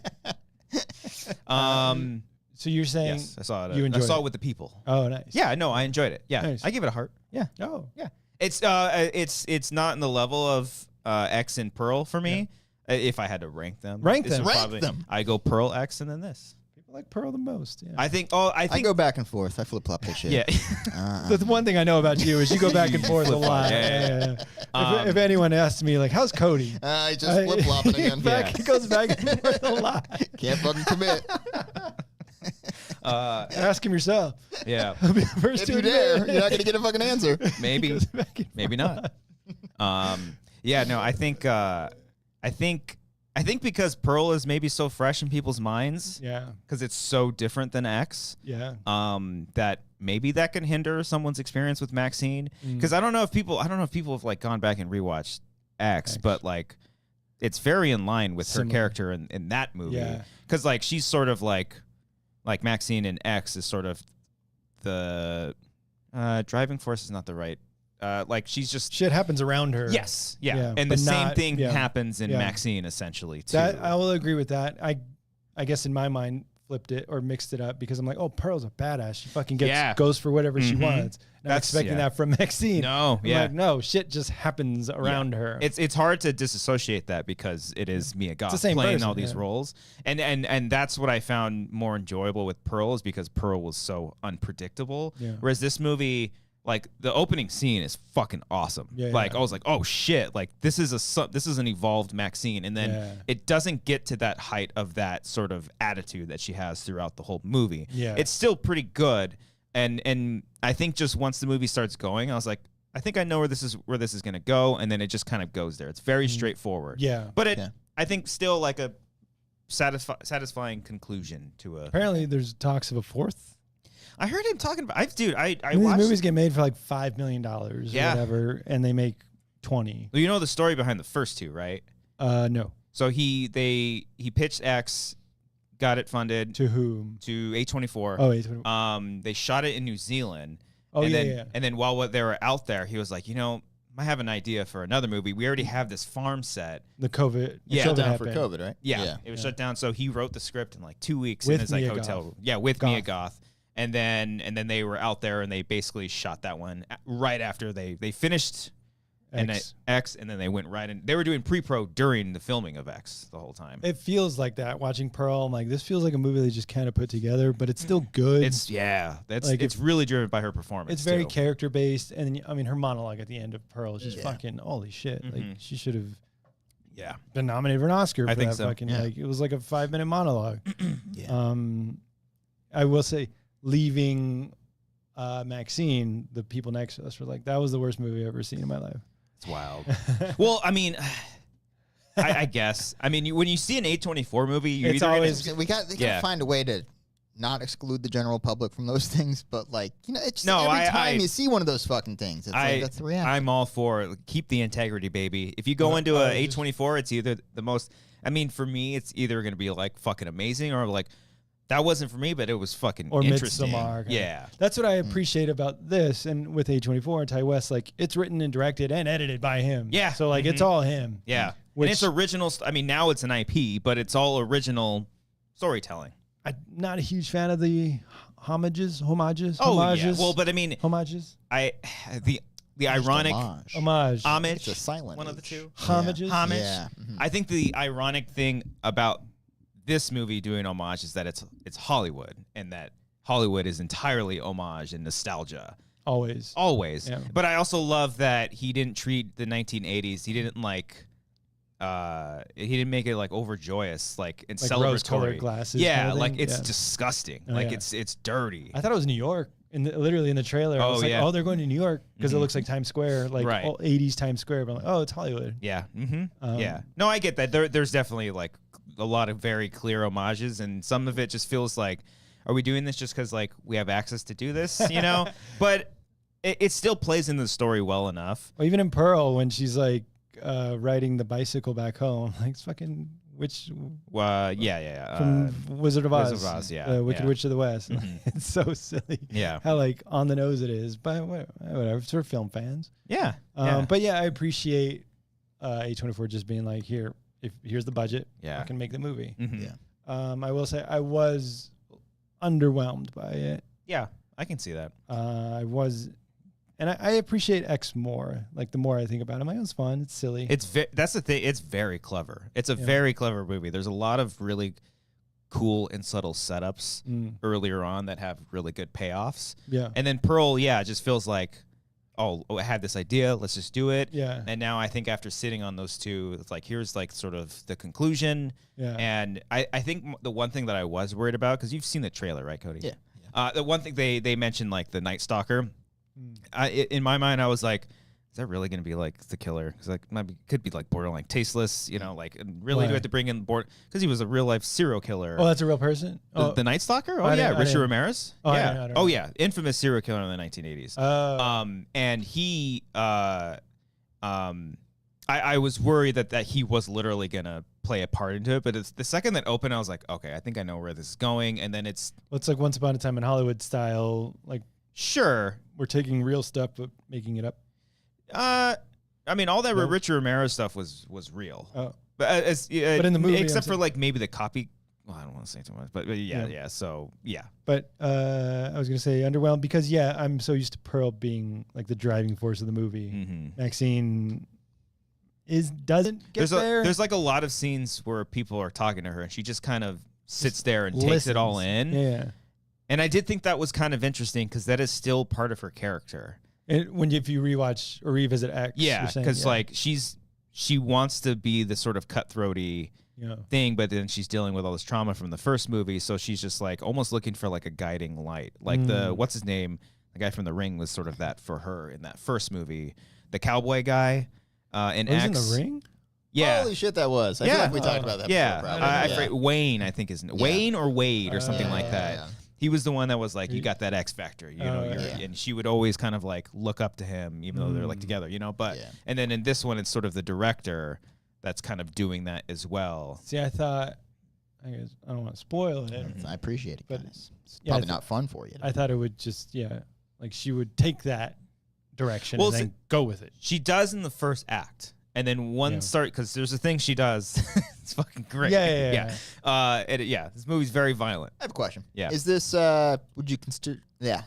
So you're saying yes, I saw it. you I enjoyed saw it. it with the people. Oh, nice. Yeah, no, I enjoyed it. Yeah, Nice. I give it a heart. Yeah, Oh, yeah. It's not in the level of X and Pearl for me. If I had to rank them, Rank this them. would Rank probably- them. I go Pearl, X, and then this. people like Pearl the most. Yeah. I think. Oh, I I think. go back and forth. I flip flop that shit. Yeah. The one thing I know about you is you go back and forth a Flip-flop. lot. Yeah. If anyone asks me like, "How's Cody?" I just flip flopping again. He goes back and forth a lot. Can't fucking commit. Ask him yourself. Yeah. He'll be the first If to you admit dare, it. you're not gonna get a fucking answer. Maybe. Goes back and Maybe not. Yeah. No. I think because Pearl is maybe so fresh in people's minds. Yeah. Because it's so different than X. Yeah. That maybe that can hinder someone's experience with Maxxine. Because I don't know if people have like gone back and rewatched X, but like it's very in line with her Similar. character in that movie. Yeah. Because like she's sort of like Maxxine in X is sort of the driving force is not the right. Like she's just Shit happens around her. yes, yeah, Yeah, and the but same not- thing yeah. happens in Yeah. Maxxine essentially too. That I will agree with that. I guess in my mind, flipped it or mixed it up because I'm like, oh, Pearl's a badass. She fucking goes for whatever she wants. And I'm expecting that from Maxxxine. No, I'm like, no, shit just happens around her. It's hard to disassociate that because it is Mia Goth playing person, all these roles. And that's what I found more enjoyable with Pearl is because Pearl was so unpredictable. Yeah. Whereas this movie, like the opening scene is fucking awesome. I was like, oh shit, like this is an evolved Maxxxine, and then it doesn't get to that height of that sort of attitude that she has throughout the whole movie. It's still pretty good, and I think just once the movie starts going, I was like, I think I know where this is gonna go, and then it just kind of goes there. It's very straightforward. But I think still like a satisfying conclusion to a. Apparently, there's talks of a fourth. I heard him talking about. I watched these movies get made for like $5 million or whatever, and they make 20. Well, you know the story behind the first two, right? No. So he pitched X, got it funded To whom? to A24. Oh, A24. They shot it in New Zealand. Oh, And then while they were out there, he was like, I have an idea for another movie. We already have this farm set. The COVID. Shut down happened. for COVID, right? Yeah. It was shut down. So he wrote the script in like 2 weeks With in his like Mia hotel Goth. room. Yeah, with Mia Goth. And then they were out there and they basically shot that one right after they finished X, and then they went right in. They were doing pre-pro during the filming of X the whole time. It feels like that watching Pearl. I'm like, this feels like a movie they just kind of put together, but it's still good. It's really driven by her performance. It's very character based, and I mean her monologue at the end of Pearl is just fucking holy shit. Like she should have been nominated for an Oscar for that fucking like it was like a 5-minute monologue. I will say, leaving Maxxxine, the people next to us were like, that was the worst movie I've ever seen in my life. It's wild. Well, I mean, I guess. I mean, when you see an A24 movie, you it's always they gotta find a way to not exclude the general public from those things, but like it's no, every time you see one of those fucking things, it's like that's the reality. I'm all for keep the integrity, baby. If you go into a A24, it's either the most. I mean, for me, it's either gonna be like fucking amazing or like. That wasn't for me, but it was fucking interesting. Midsommar. Yeah. That's what I appreciate about this. And with A24 and Ty West, like it's written and directed and edited by him. Yeah. So like it's all him. Yeah. And it's original. I mean, now it's an IP, but it's all original storytelling. I'm not a huge fan of the homages. Oh, yeah. Well, but I mean. Homages? The ironic. Homage. It's a silent one of the two. Homages? Homage. Yeah. I think the ironic thing about this movie doing homage is that it's Hollywood, and that Hollywood is entirely homage and nostalgia. Always. Yeah. But I also love that he didn't treat the 1980s. He didn't he didn't make it like overjoyous, like and like celebratory. Rose-colored glasses. Yeah, kind of like it's disgusting. Like it's dirty. I thought it was New York. Literally in the trailer, I was like, oh, they're going to New York because it looks like Times Square, like all 80s Times Square. But I'm like, oh, it's Hollywood. Yeah. Yeah. No, I get that. There's definitely like a lot of very clear homages, and some of it just feels like, are we doing this just because like we have access to do this, But it still plays into the story well enough. Well, even in Pearl, when she's like riding the bicycle back home, like it's fucking from Wizard of Oz. Wizard of Oz, Wicked Witch of the West. It's so silly. Yeah. How like on the nose it is, but whatever. It's for film fans. Yeah. But yeah, I appreciate A24 just being like, here's the budget. I can make the movie. I will say I was underwhelmed by it. Yeah, I can see that. I was. And I appreciate X more. Like the more I think about it, I'm like, it's fun. It's silly. That's the thing. It's very clever. It's a very clever movie. There's a lot of really cool and subtle setups earlier on that have really good payoffs. Yeah. And then Pearl, it just feels like, oh, I had this idea. Let's just do it. Yeah. And now I think after sitting on those two, it's like, here's like sort of the conclusion. Yeah. And I think the one thing that I was worried about, because you've seen the trailer, right, Cody? Yeah. The one thing they mentioned, like the Night Stalker. In my mind, I was like, is that really going to be like the killer? Because like could be like borderline tasteless, like and really do have to bring in because he was a real life serial killer. Oh, that's a real person. The Night Stalker. Oh yeah, Richard Ramirez. Oh yeah. Yeah, infamous serial killer in the 1980s. And he, I was worried that he was literally gonna play a part into it, but it's the second that opened, I was like, okay, I think I know where this is going, and then it's like Once Upon a Time in Hollywood style, like. Sure. We're taking real stuff but making it up. I mean, all that Richard Ramirez stuff was real. Oh. But but in the movie, except for like maybe the Well, I don't want to say too much, but yeah. So yeah. But I was gonna say underwhelmed because I'm so used to Pearl being like the driving force of the movie. Mm-hmm. Maxxine doesn't get there. There's like a lot of scenes where people are talking to her and she just kind of sits there and takes listens. it all in. Yeah. And I did think that was kind of interesting because that is still part of her character. And if you rewatch or revisit X, yeah, because like she wants to be the sort of cutthroaty thing, but then she's dealing with all this trauma from the first movie, so she's just like almost looking for like a guiding light. Like the what's his name, the guy from The Ring was sort of that for her in that first movie. The cowboy guy in X. In The Ring. Yeah. Holy shit, that was. I feel like we talked about that. Yeah, before, I Wayne, I think is Wayne or Wade or something like that. Yeah. He was the one that was like, you got that X factor, you know, and she would always kind of like look up to him, even though they're like together, you know. But and then in this one, it's sort of the director that's kind of doing that as well. See, I thought, I don't want to spoil it. I appreciate it, but guys. It's probably not fun for you. I thought it would just, like she would take that direction and then go with it. She does in the first act. And then because there's a thing she does. It's fucking great. Yeah. This movie's very violent. I have a question. Yeah. Is this, would you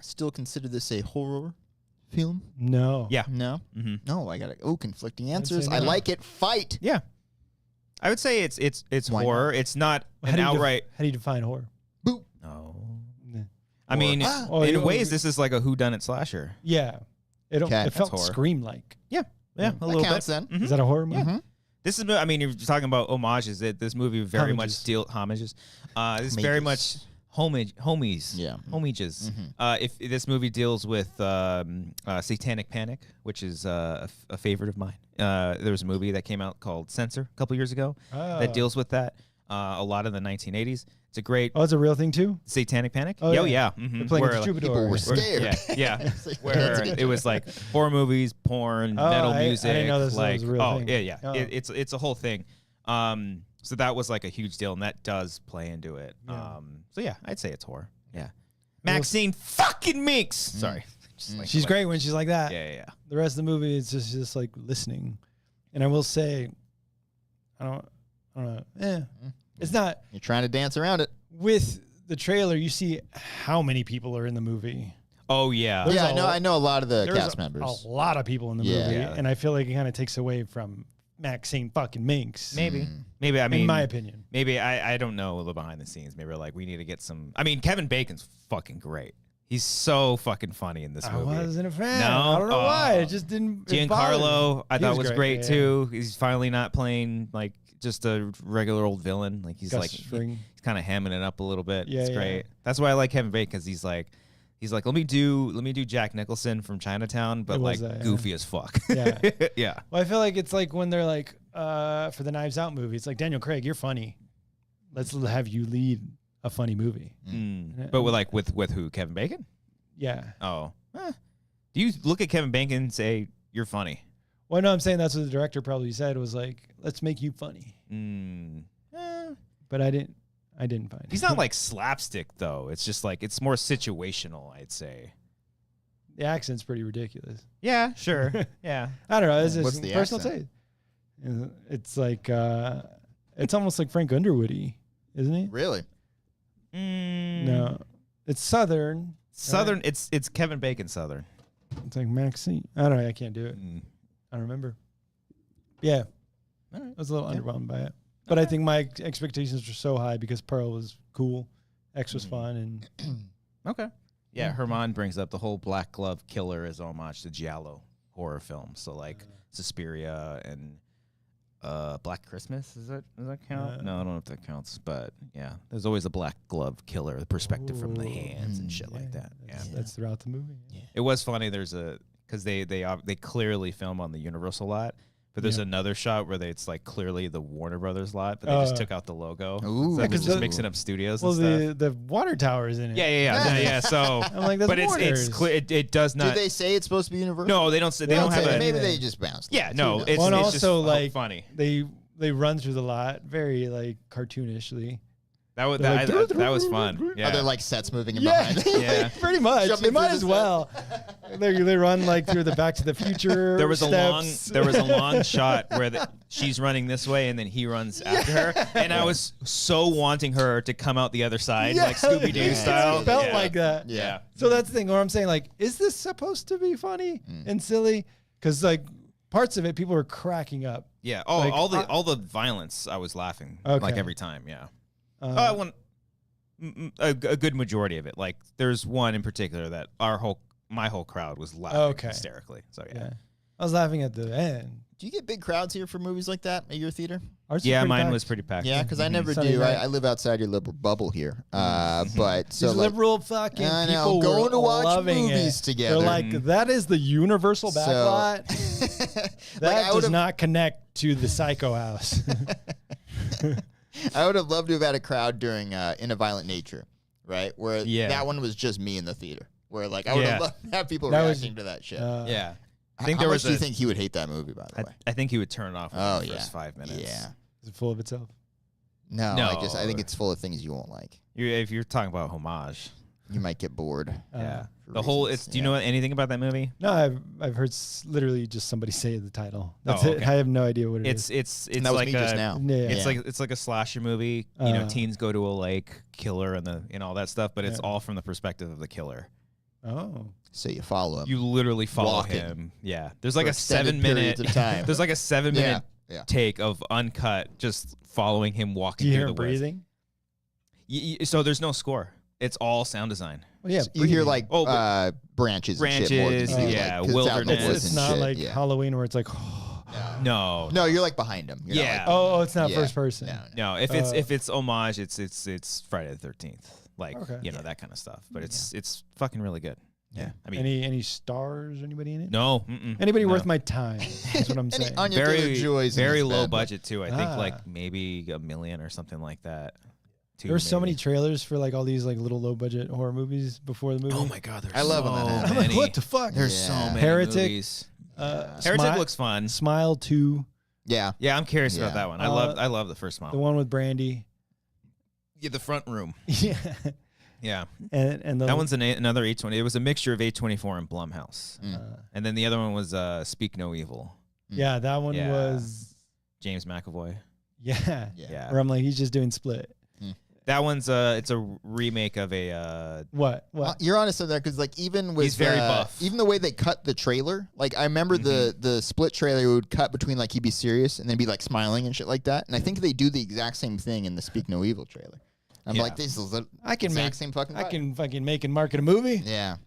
still consider this a horror film? No. Yeah. No? Mm-hmm. No, I got conflicting answers. no. I like it. Fight. Yeah. I would say it's Why horror. not? It's not How an do you outright. How do you define horror? Boop. No. Yeah. I mean, in ways, this is like a whodunit slasher. Yeah. It felt horror. Scream-like. Yeah. Yeah, a that little counts bit. then. Mm-hmm. Is that a horror movie? Mm-hmm. This is, I mean, you're talking about homages. This movie very much homages. This is very much homies. Yeah. Homages. Mm-hmm. If this movie deals with Satanic Panic, which is a favorite of mine. There was a movie that came out called Censor a couple years ago that deals with that. A lot in the 1980s. It's a great. Oh, it's a real thing too. Satanic Panic. Oh yeah. They're Mm-hmm. playing Where, with like, People were scared. Yeah. Where it was like horror movies, porn, metal music. I didn't know this like, was a real thing. Yeah. Oh. It's a whole thing. So that was like a huge deal, and that does play into it. Yeah. So yeah, I'd say it's horror. Yeah. Maxxine fucking Minx. Sorry. Just like, She's great when she's like that. Yeah. The rest of the movie is just like listening. And I will say, I don't know. It's not. You're trying to dance around it. With the trailer, you see how many people are in the movie. Oh yeah. I know a lot of the cast members. A lot of people in the movie, and I feel like it kind of takes away from Maxxine fucking Minx. Maybe. I mean, in my opinion. Maybe I don't know the behind the scenes. Maybe we're like, we need to get some. I mean, Kevin Bacon's fucking great. He's so fucking funny in this movie. I wasn't a fan. No? I don't know why. It just didn't. Giancarlo, I thought was great yeah. too. He's finally not playing like just a regular old villain. Like he's Gus Fring. He's kind of hamming it up a little bit. Yeah, it's great. That's why I like Kevin Bacon because he's like, let me do Jack Nicholson from Chinatown, but like goofy as fuck. Yeah. Yeah. Well, I feel like it's like when they're like for the Knives Out movie, it's like Daniel Craig, you're funny. Let's have you lead a funny movie. But with who? Kevin Bacon? Yeah. Oh. Do you look at Kevin Bacon and say you're funny? Well, no, I'm saying that's what the director probably said was like, let's make you funny. But I didn't find it. He's not like slapstick though. It's just like it's more situational, I'd say. The accent's pretty ridiculous. Yeah, sure. Yeah. I don't know. It's What's just the personal accent? taste. It's like it's almost like Frank Underwoody, isn't he? Really? No. It's Southern. Southern. Right? It's Kevin Bacon Southern. It's like Maxxine. I don't know. I can't do it. I don't remember. Yeah. All right. I was a little underwhelmed by it. But I think my expectations were so high because Pearl was cool. X was fun. And okay. Yeah, Herman brings up the whole Black Glove Killer as homage to Giallo horror films. So like Suspiria and Black Christmas. Does that count? No, I don't know if that counts. But yeah, there's always a Black Glove Killer, the perspective from the hands and shit like that. Yeah, that's throughout the movie. Yeah. It was funny. There's because they clearly film on the Universal lot. But there's another shot where it's like clearly the Warner Brothers lot, but they just took out the logo. Ooh. So they're just mixing up studios Well, and stuff. the water tower is in it. Yeah. So, I'm like, that's but it's Warner's. clear. It does not. Do they say it's supposed to be Universal? No, they don't say. They don't have a. Maybe they just bounced. Yeah, no. It's, Well, and it's also just like funny. They run through the lot very like cartoonishly. That was fun. Yeah. Are there like sets moving in behind? Yeah. Pretty much. Jumping They might through as the well. They run like through the Back to the Future. There was steps. a long shot where she's running this way and then he runs after her, and I was so wanting her to come out the other side, like Scooby Doo style. It felt like that. Yeah. So that's the thing where I'm saying, like, is this supposed to be funny and silly? Because like parts of it, people were cracking up. Yeah. Oh, Like, all the violence, I was laughing Okay. like every time. Yeah. A good majority of it. Like there's one in particular that my whole crowd was laughing hysterically. So yeah. I was laughing at the end. Do you get big crowds here for movies like that at your theater? Ours Yeah, mine packed. was pretty packed. Yeah, because I never Sunday do. night. I live outside your liberal bubble here. But so These like, liberal fucking I know, people going were to watch loving movies it. together. They're like, that is the universal backlot. That I does not connect to the Psycho House. I would have loved to have had a crowd during In a Violent Nature, right? Where that one was just me in the theater. Where like I would have loved to have people reacting to that shit. Yeah. I think How much do you think he would hate that movie, by the way? I think he would turn it off in the first 5 minutes. Yeah. Is it full of itself? No, I think it's full of things you won't like. If you're talking about homage. You might get bored. Yeah. The whole do you know anything about that movie? No, I've heard literally just somebody say the title. That's it. Okay. I have no idea what it is. It's that was like me just now. Yeah. It's like a slasher movie. You know, teens go to a lake, killer, and all that stuff. But it's all from the perspective of the killer. Oh. So you follow him. You literally follow Walking. him. Yeah. There's like For a 7 minute of time. There's like a 7 minute Yeah. take of uncut, just following him walking Do you through hear the him woods. breathing? So there's no score. It's all sound design. Well, yeah, You hear like Oh, branches and shit more than branches, you do, yeah, like, 'cause it's out in the wilderness. woods it's and not shit, like yeah. Halloween where it's like, No. No, you're like behind him. You're not, Yeah. like, oh, it's not Yeah. first person. No. No, if it's homage, it's Friday the 13th. Like, Okay. that kind of stuff. But it's fucking really good. Yeah. I mean, Any stars? Anybody in it? no. Anybody no. worth my time? That's what I'm saying. Anya Taylor-Joy's in Very this low bad boy. budget too. I think like maybe $1 million or something like that. There were so many trailers for like all these like little low budget horror movies before the movie. Oh my god, there's I love when that so happens. I'm like, many. what the fuck? There's so many Heretic. movies. Heretic looks fun. Smile 2. Yeah. Yeah, I'm curious about Yeah. that one. I love the first Smile. The one with Brandy. Yeah, the front room. Yeah. Yeah, And the, that one's another A20. It was a mixture of A24 and Blumhouse, and then the other one was Speak No Evil. Yeah, that one Yeah. was. James McAvoy. Yeah. Yeah. Where I'm like, he's just doing Split. That one's it's a remake of a What? You're honest on that because like even with He's very buff. even the way they cut the trailer, like I remember the Split trailer would cut between like he'd be serious and then be like smiling and shit like that, and I think they do the exact same thing in the Speak No Evil trailer. I'm like, this is the exact same fucking. I vibe. can fucking make and market a movie. Yeah.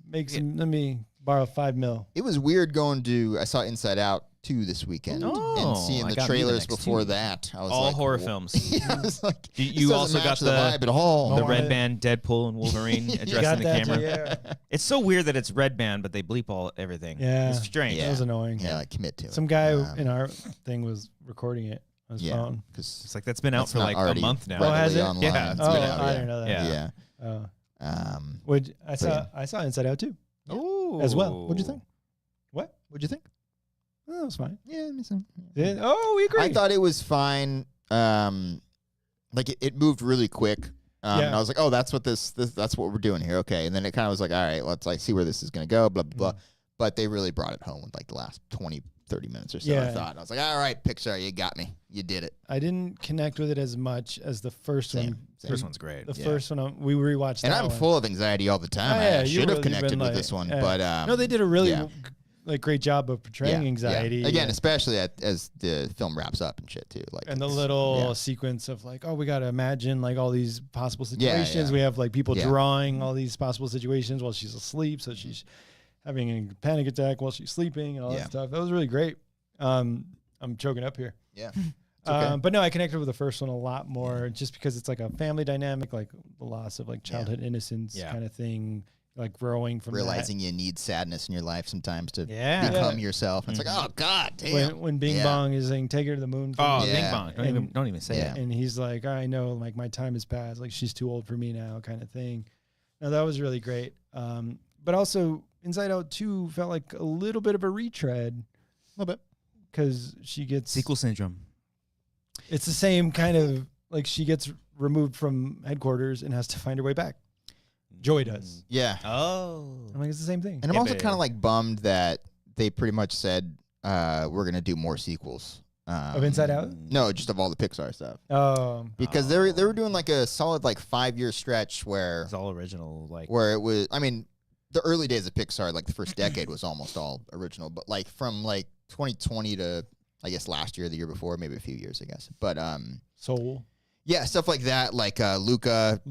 Make some. Let me borrow $5 million. It was weird going to. I saw Inside Out 2 this weekend and seeing I the got me the trailers next before two. that. I was all like, horror "Whoa." films. Yeah, I was like, You this also doesn't match got the vibe at all. the Oh, Red I- Band Deadpool and Wolverine addressing the that camera. too, yeah. It's so weird that it's Red Band, but they bleep everything. Yeah. It's strange. That was annoying. Yeah, like commit to it. Some guy in our thing was recording it on his Yeah, phone. because It's like that's been out That's for not like a already month now. Oh, has it? online. Yeah. It's Oh, been out, I yeah. didn't know that. Yeah. Yeah. I saw Inside Out too. Ooh. As well. What'd you think? What? What'd you think? Oh, that was fine. Yeah, We agree. I thought it was fine. Like it moved really quick. And I was like, oh, that's what that's what we're doing here. Okay. And then it kind of was like, all right, let's like see where this is going to go, blah, blah, blah. But they really brought it home with like the last 20, 30 minutes or so, I thought. I was like, all right, Pixar, you got me. You did it. I didn't connect with it as much as the first one. First one's great. The first one, we rewatched And that I'm one. full of anxiety all the time. Oh, yeah, I should have you've connected been with like- this one. yeah. But no, they did a really yeah. great job of portraying anxiety. Again, especially as the film wraps up and shit too. Like and the it's- little sequence of like, oh, we got to imagine like all these possible situations. yeah. We have like people Yeah. drawing all these possible situations while she's asleep. So she's having a panic attack while she's sleeping and all that stuff. That was really great. I'm choking up here. Yeah. Okay. But no, I connected with the first one a lot more just because it's like a family dynamic, like the loss of like childhood innocence kind of thing, like growing from realizing you need sadness in your life sometimes to Yeah. become yourself. And it's like, oh God, that. damn. When Bing Bong is saying, take her to the moon. For Oh, me. Bing Bong. Don't even say Yeah. it. And he's like, I know, like my time has passed. Like she's too old for me now, kind of thing. Now that was really great. But also Inside Out 2 felt like a little bit of a retread. A little bit. Because she gets Sequel syndrome. It's the same kind of like she gets removed from headquarters and has to find her way back. Joey does. Yeah. Oh. I'm like, it's the same thing. And I'm also kind of like bummed that they pretty much said we're gonna do more sequels. Of Inside Out? No, just of all the Pixar stuff. Because they were doing like a solid like 5-year stretch where it's all original, like where it was. I mean, the early days of Pixar, like the first decade, was almost all original. But like from like 2020 to I guess last year, the year before, maybe a few years, I guess. But Soul. Yeah, stuff like that, like Luca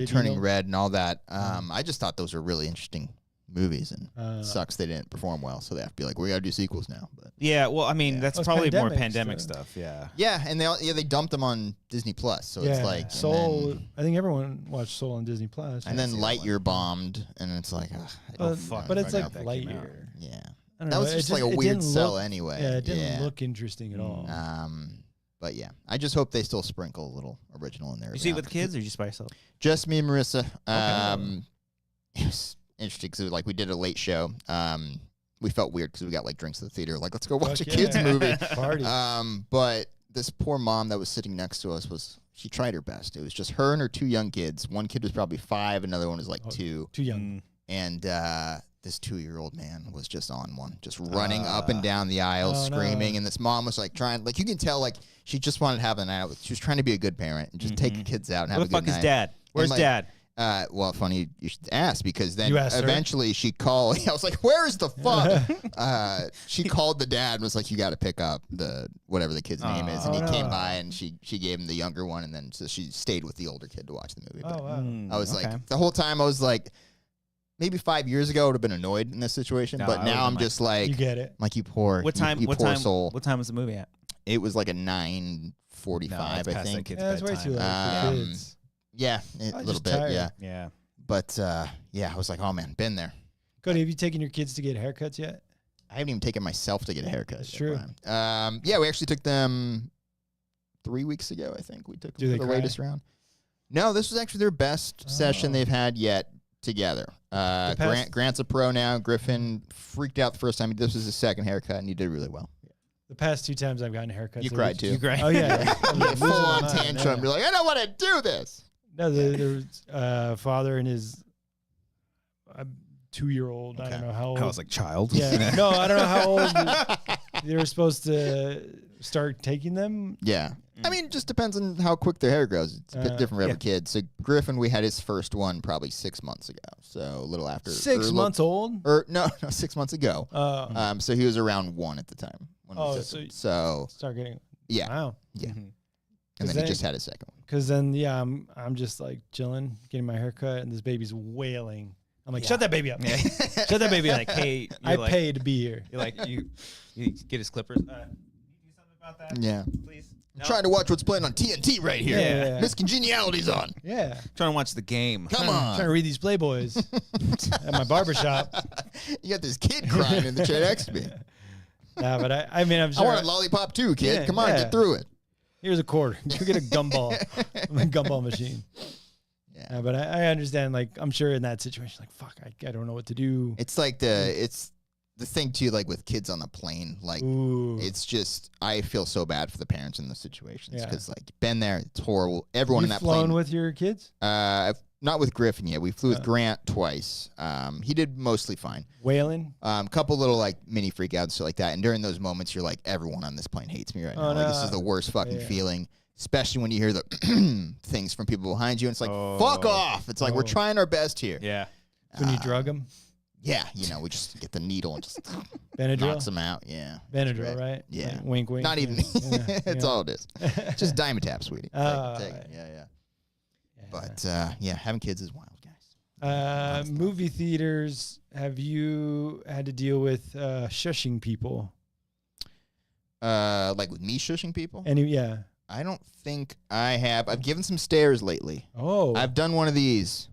Turning Red and all that. I just thought those were really interesting movies, and sucks they didn't perform well, so they have to be like, we got to do sequels now. But yeah, well, I mean, that's probably more pandemic stuff. Yeah, yeah, and they dumped them on Disney Plus, so it's like Soul. Then, I think everyone watched Soul on Disney Plus, and then Lightyear bombed, and it's like, but it's like Lightyear. Yeah, that was just like a weird sell anyway. Yeah, it didn't look interesting at all. But yeah, I just hope they still sprinkle a little original in there. You see it with kids or just by yourself? Just me and Marissa. It was interesting because like we did a late show. We felt weird because we got like drinks at the theater. Like, let's go watch a kids movie. Party. But this poor mom that was sitting next to us she tried her best. It was just her and her 2 young kids. One kid was probably 5, another one was like 2. Too young. And this 2-year-old man was just on one, just running up and down the aisle, screaming. And this mom was like trying, like you can tell, like she just wanted to have a night out. She was trying to be a good parent and just take the kids out and have a good night. Where the fuck is Dad? Where's Dad? Well, funny you should ask, because then eventually she called. I was like, "Where is the fuck?" She called the dad and was like, "You got to pick up the whatever the kid's name is." And he came by and she gave him the younger one, and then so she stayed with the older kid to watch the movie. But I was like, the whole time I was like, maybe 5 years ago I would have been annoyed in this situation, but now I'm just like, you get it. Like, you poor, you poor soul. What time was the movie at? It was like a 9:45, I think. That's way too late for kids. Yeah, a little bit. Tired. Yeah. But yeah, I was like, oh man, been there. Cody, have you taken your kids to get haircuts yet? I haven't even taken myself to get a haircut. That's true. Yeah, we actually took them 3 weeks ago, I think. We took them for the latest round. No, this was actually their best session they've had yet together. Grant's a pro now. Griffin freaked out the first time. This was his second haircut, and he did really well. The past 2 times I've gotten haircuts. You cried too. You cried. Oh, yeah. Full on tantrum. You're like, I don't want to do this. No, the father and his 2-year-old. Okay. I don't know how old. I was like, child. Yeah. No, I don't know how old they were supposed to start taking them. Yeah. I mean, it just depends on how quick their hair grows. It's a bit different for every kid. So Griffin, we had his first one probably 6 months ago. So a little after. 6 months old? Or no, 6 months ago. So he was around 1 at the time. So start getting. Yeah. Wow. Yeah. And then he just had his second one. Because then, I'm just like chilling, getting my hair cut, and this baby's wailing. I'm like, shut that baby up. Yeah. Shut that baby. Like, hey, I paid to be here. You're like, you get his clippers. You do something about that? Yeah. Please. I'm trying to watch what's playing on TNT right here. Yeah. Miss Congeniality's on. Yeah. Trying to watch the game. Come on. Trying to read these Playboys at my barbershop. You got this kid crying in the chair next to me. Yeah, but I mean, I'm sure. I want a lollipop too, kid. Yeah, Come on, get through it. Here's a quarter. You get a gumball, gumball machine. Yeah, but I understand. Like, I'm sure in that situation, like, fuck, I don't know what to do. It's like it's the thing too, like with kids on the plane. Like, it's just, I feel so bad for the parents in those situations because like been there, it's horrible. Everyone in that plane. You've flown with your kids? Not with Griffin yet. We flew with Grant twice. He did mostly fine. Wailing? Couple little like mini freakouts, so like that. And during those moments, you're like, everyone on this plane hates me right now. Like, this is the worst fucking feeling, especially when you hear the things from people behind you. And it's like, fuck off. It's like, we're trying our best here. Yeah. When you drug them? Yeah, we just get the needle and just Benadryl? knocks them out. Yeah. Benadryl, right? Yeah. Like, wink, wink. Not even. That's all it is. Just Dimetapp, sweetie. Take it. Yeah. But yeah, having kids is wild, guys. Movie theaters, have you had to deal with shushing people? Like with me shushing people? Yeah. I don't think I have. I've given some stares lately. Oh. I've done one of these.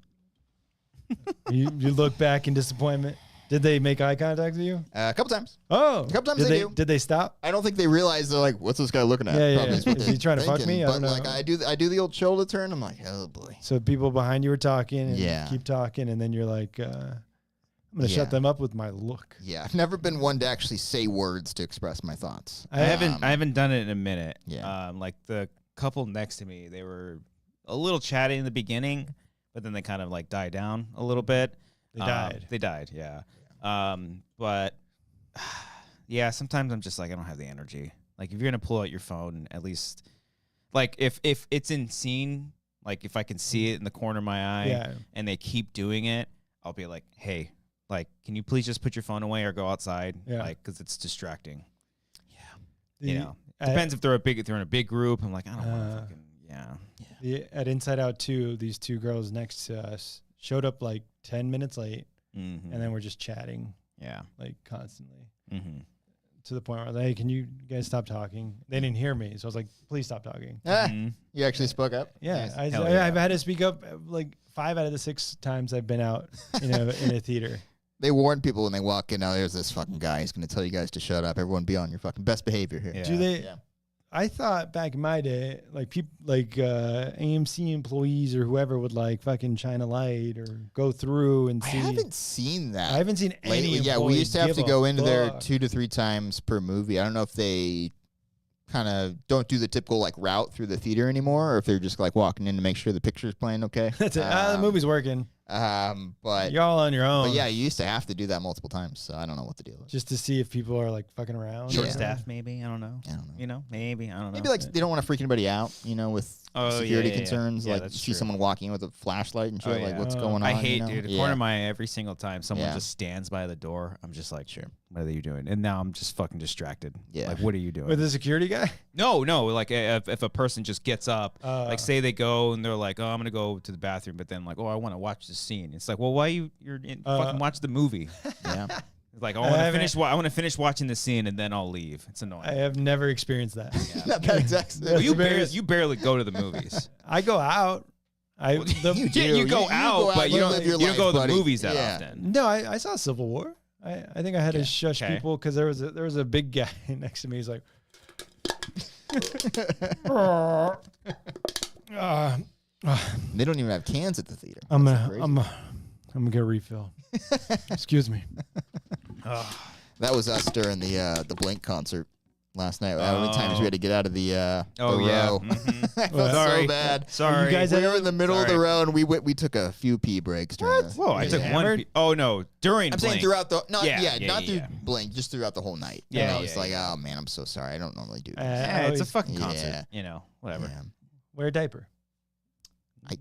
You look back in disappointment. Did they make eye contact with you? A couple times. Oh. A couple times they do. Did they stop? I don't think they realize. They're like, what's this guy looking at? Yeah. Is he trying to fuck me? I don't know. Like, I do the old shoulder turn. I'm like, oh boy. So people behind you were talking and keep talking, and then you're like, I'm going to shut them up with my look. Yeah. I've never been one to actually say words to express my thoughts. I haven't done it in a minute. Yeah. Like the couple next to me, they were a little chatty in the beginning, but then they kind of like die down a little bit. They died, yeah. But yeah, sometimes I'm just like, I don't have the energy. Like, if you're gonna pull out your phone, at least, like, if it's in scene, like if I can see it in the corner of my eye, and they keep doing it, I'll be like, hey, like, can you please just put your phone away or go outside? Like, because it's distracting. You know, depends if they're in a big group. I'm like, I don't want to fucking, At Inside Out 2, these two girls next to us showed up like 10 minutes late, and then we're just chatting. Like constantly. To the point where I was like, hey, can you guys stop talking? They didn't hear me, so I was like, please stop talking. You actually spoke up? Yeah, nice. I've had to speak up like 5 out of the 6 times I've been out, in a theater. They warn people when they walk in. Oh, there's this fucking guy. He's going to tell you guys to shut up. Everyone be on your fucking best behavior here. Do they? I thought back in my day, like people, like AMC employees or whoever would like fucking shine a light or go through and see. I haven't seen that. I haven't seen any. Yeah, we used to have to go into there 2 to 3 times per movie. I don't know if they kind of don't do the typical like route through the theater anymore, or if they're just like walking in to make sure the picture's playing okay. That's it. The movie's working. But you're all on your own. But yeah, you used to have to do that multiple times, so I don't know what the deal is. Just to see if people are like fucking around. Short staff, maybe. I don't know. You know, maybe. I don't know. Maybe like they don't want to freak anybody out, with security concerns. Like see someone walking in with a flashlight and shit. Like what's going on? I hate, dude. A corner of my eye, every single time someone just stands by the door, I'm just like, sure, what are you doing? And now I'm just fucking distracted. Yeah. Like, what are you doing? With the security guy? No. Like if a person just gets up, like say they go and they're like, oh, I'm gonna go to the bathroom, but then like, oh, I want to watch the scene. It's like, well, why you're in fucking watch the movie? Like I want to finish watching the scene and then I'll leave. It's annoying. I have never experienced that. Not that exact. Well, you barely go to the movies. I go out. You go out, but you don't go to the movies that often. No, I saw Civil War. I think I had to shush people because there was a big guy next to me. He's like, they don't even have cans at the theater. I'm gonna get a refill. Excuse me. That was us during the Blink concert last night. How many times we had to get out of the row? I felt so bad. Sorry, you guys we were in the middle of the row and we took a few pee breaks. Whoa, I took one. Oh no, during. I'm Blink. saying throughout the not through Blink, just throughohout the whole night. It's like, oh man, I'm so sorry. I don't normally do this. It's a fucking concert. Whatever. Wear a diaper. Do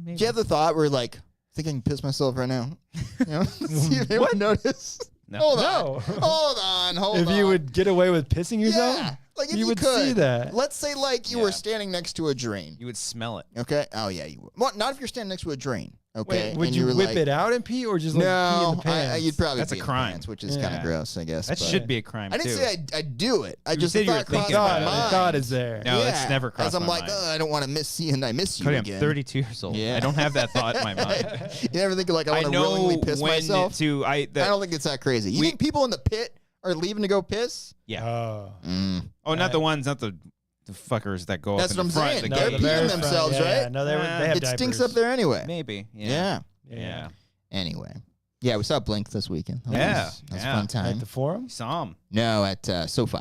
you have the thought where like, I think I can piss myself right now? See if anyone notice. No. Hold on. If you would get away with pissing yourself, like if you would could see that. Let's say like you were standing next to a drain. You would smell it. Okay. Oh yeah, you would. Well, not if you're standing next to a drain. Okay. Wait, would you whip it out and pee, or just like pee in the pants? You'd probably. That's a crime, which is kind of gross, I guess. That should be a crime. I didn't say I'd do it. I just thought crossed my mind. The thought is there. No, it's never crossed my mind. As I'm like, I don't want to miss you, and I miss you again. I'm 32 years old. Yeah. I don't have that thought in my mind. You never think like I want to willingly piss myself? I don't think it's that crazy. You think people in the pit are leaving to go piss? Yeah. Not the ones, not the fuckers that go up in the front. That's what I'm saying. They're peeing themselves, right? No, they have it stinks up there anyway. Maybe. Yeah. Anyway. Yeah, we saw Blink this weekend. That was a fun time. At the Forum? Saw him. No, at SoFi.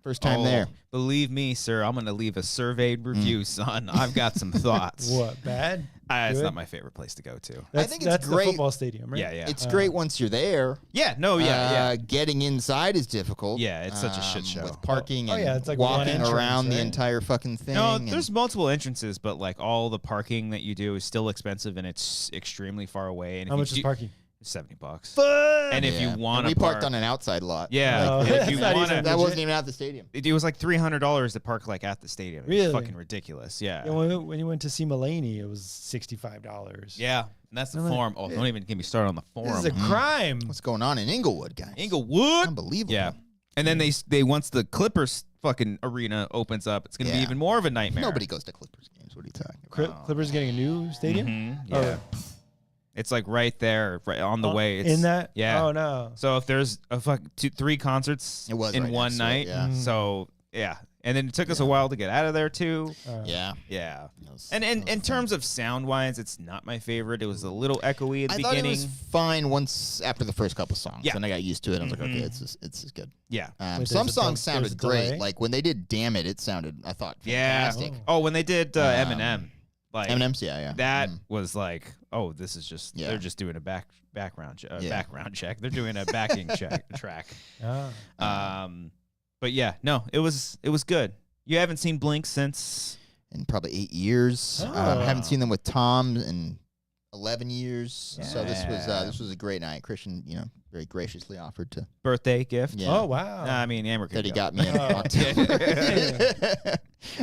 First time there. Believe me, sir, I'm going to leave a surveyed review, son. I've got some thoughts. What, bad? It's not my favorite place to go to. I think it's great. The football stadium, right? Yeah. It's great once you're there. Yeah. Getting inside is difficult. Yeah, it's such a shit show. With parking and it's like walking around the entire fucking thing. No, there's multiple entrances, but like all the parking that you do is still expensive and it's extremely far away. And how much is parking? $70. Fuck! And if you want to we parked on an outside lot. Yeah. If you that wasn't even at the stadium. It was like $300 to park like at the stadium. Really? It's fucking ridiculous. Yeah. When you went to see Mulaney, it was $65. Yeah. And that's the Forum. Oh, don't even get me started on the Forum. This is a crime. What's going on in Inglewood, guys? Inglewood? Unbelievable. Yeah. And then they once the Clippers fucking arena opens up, it's going to be even more of a nightmare. Nobody goes to Clippers games. What are you talking about? Clippers getting a new stadium? Mm-hmm. Yeah. It's like right there, right on the way. It's, in that? Yeah. Oh, no. So if there's 3 concerts in one night, so yeah, And then it took us a while to get out of there too. Yeah. And in terms of sound wise, it's not my favorite. It was a little echoey at the beginning. I thought it was fine once after the first couple songs. Yeah. Then I got used to it. I was like, okay, it's good. Yeah. Some songs sounded great. Like when they did "Damn It," it sounded, I thought, fantastic. Oh, when they did Eminem. Like Eminem's, That was like, oh, this is just they're just doing a background check. They're doing a backing track. But yeah, no, it was good. You haven't seen Blink since in probably 8 years. Haven't seen them with Tom in 11 years. Yeah. So this was a great night. Christian, very graciously offered to birthday gift. Yeah. Oh wow! I mean, Amber that he got me in October.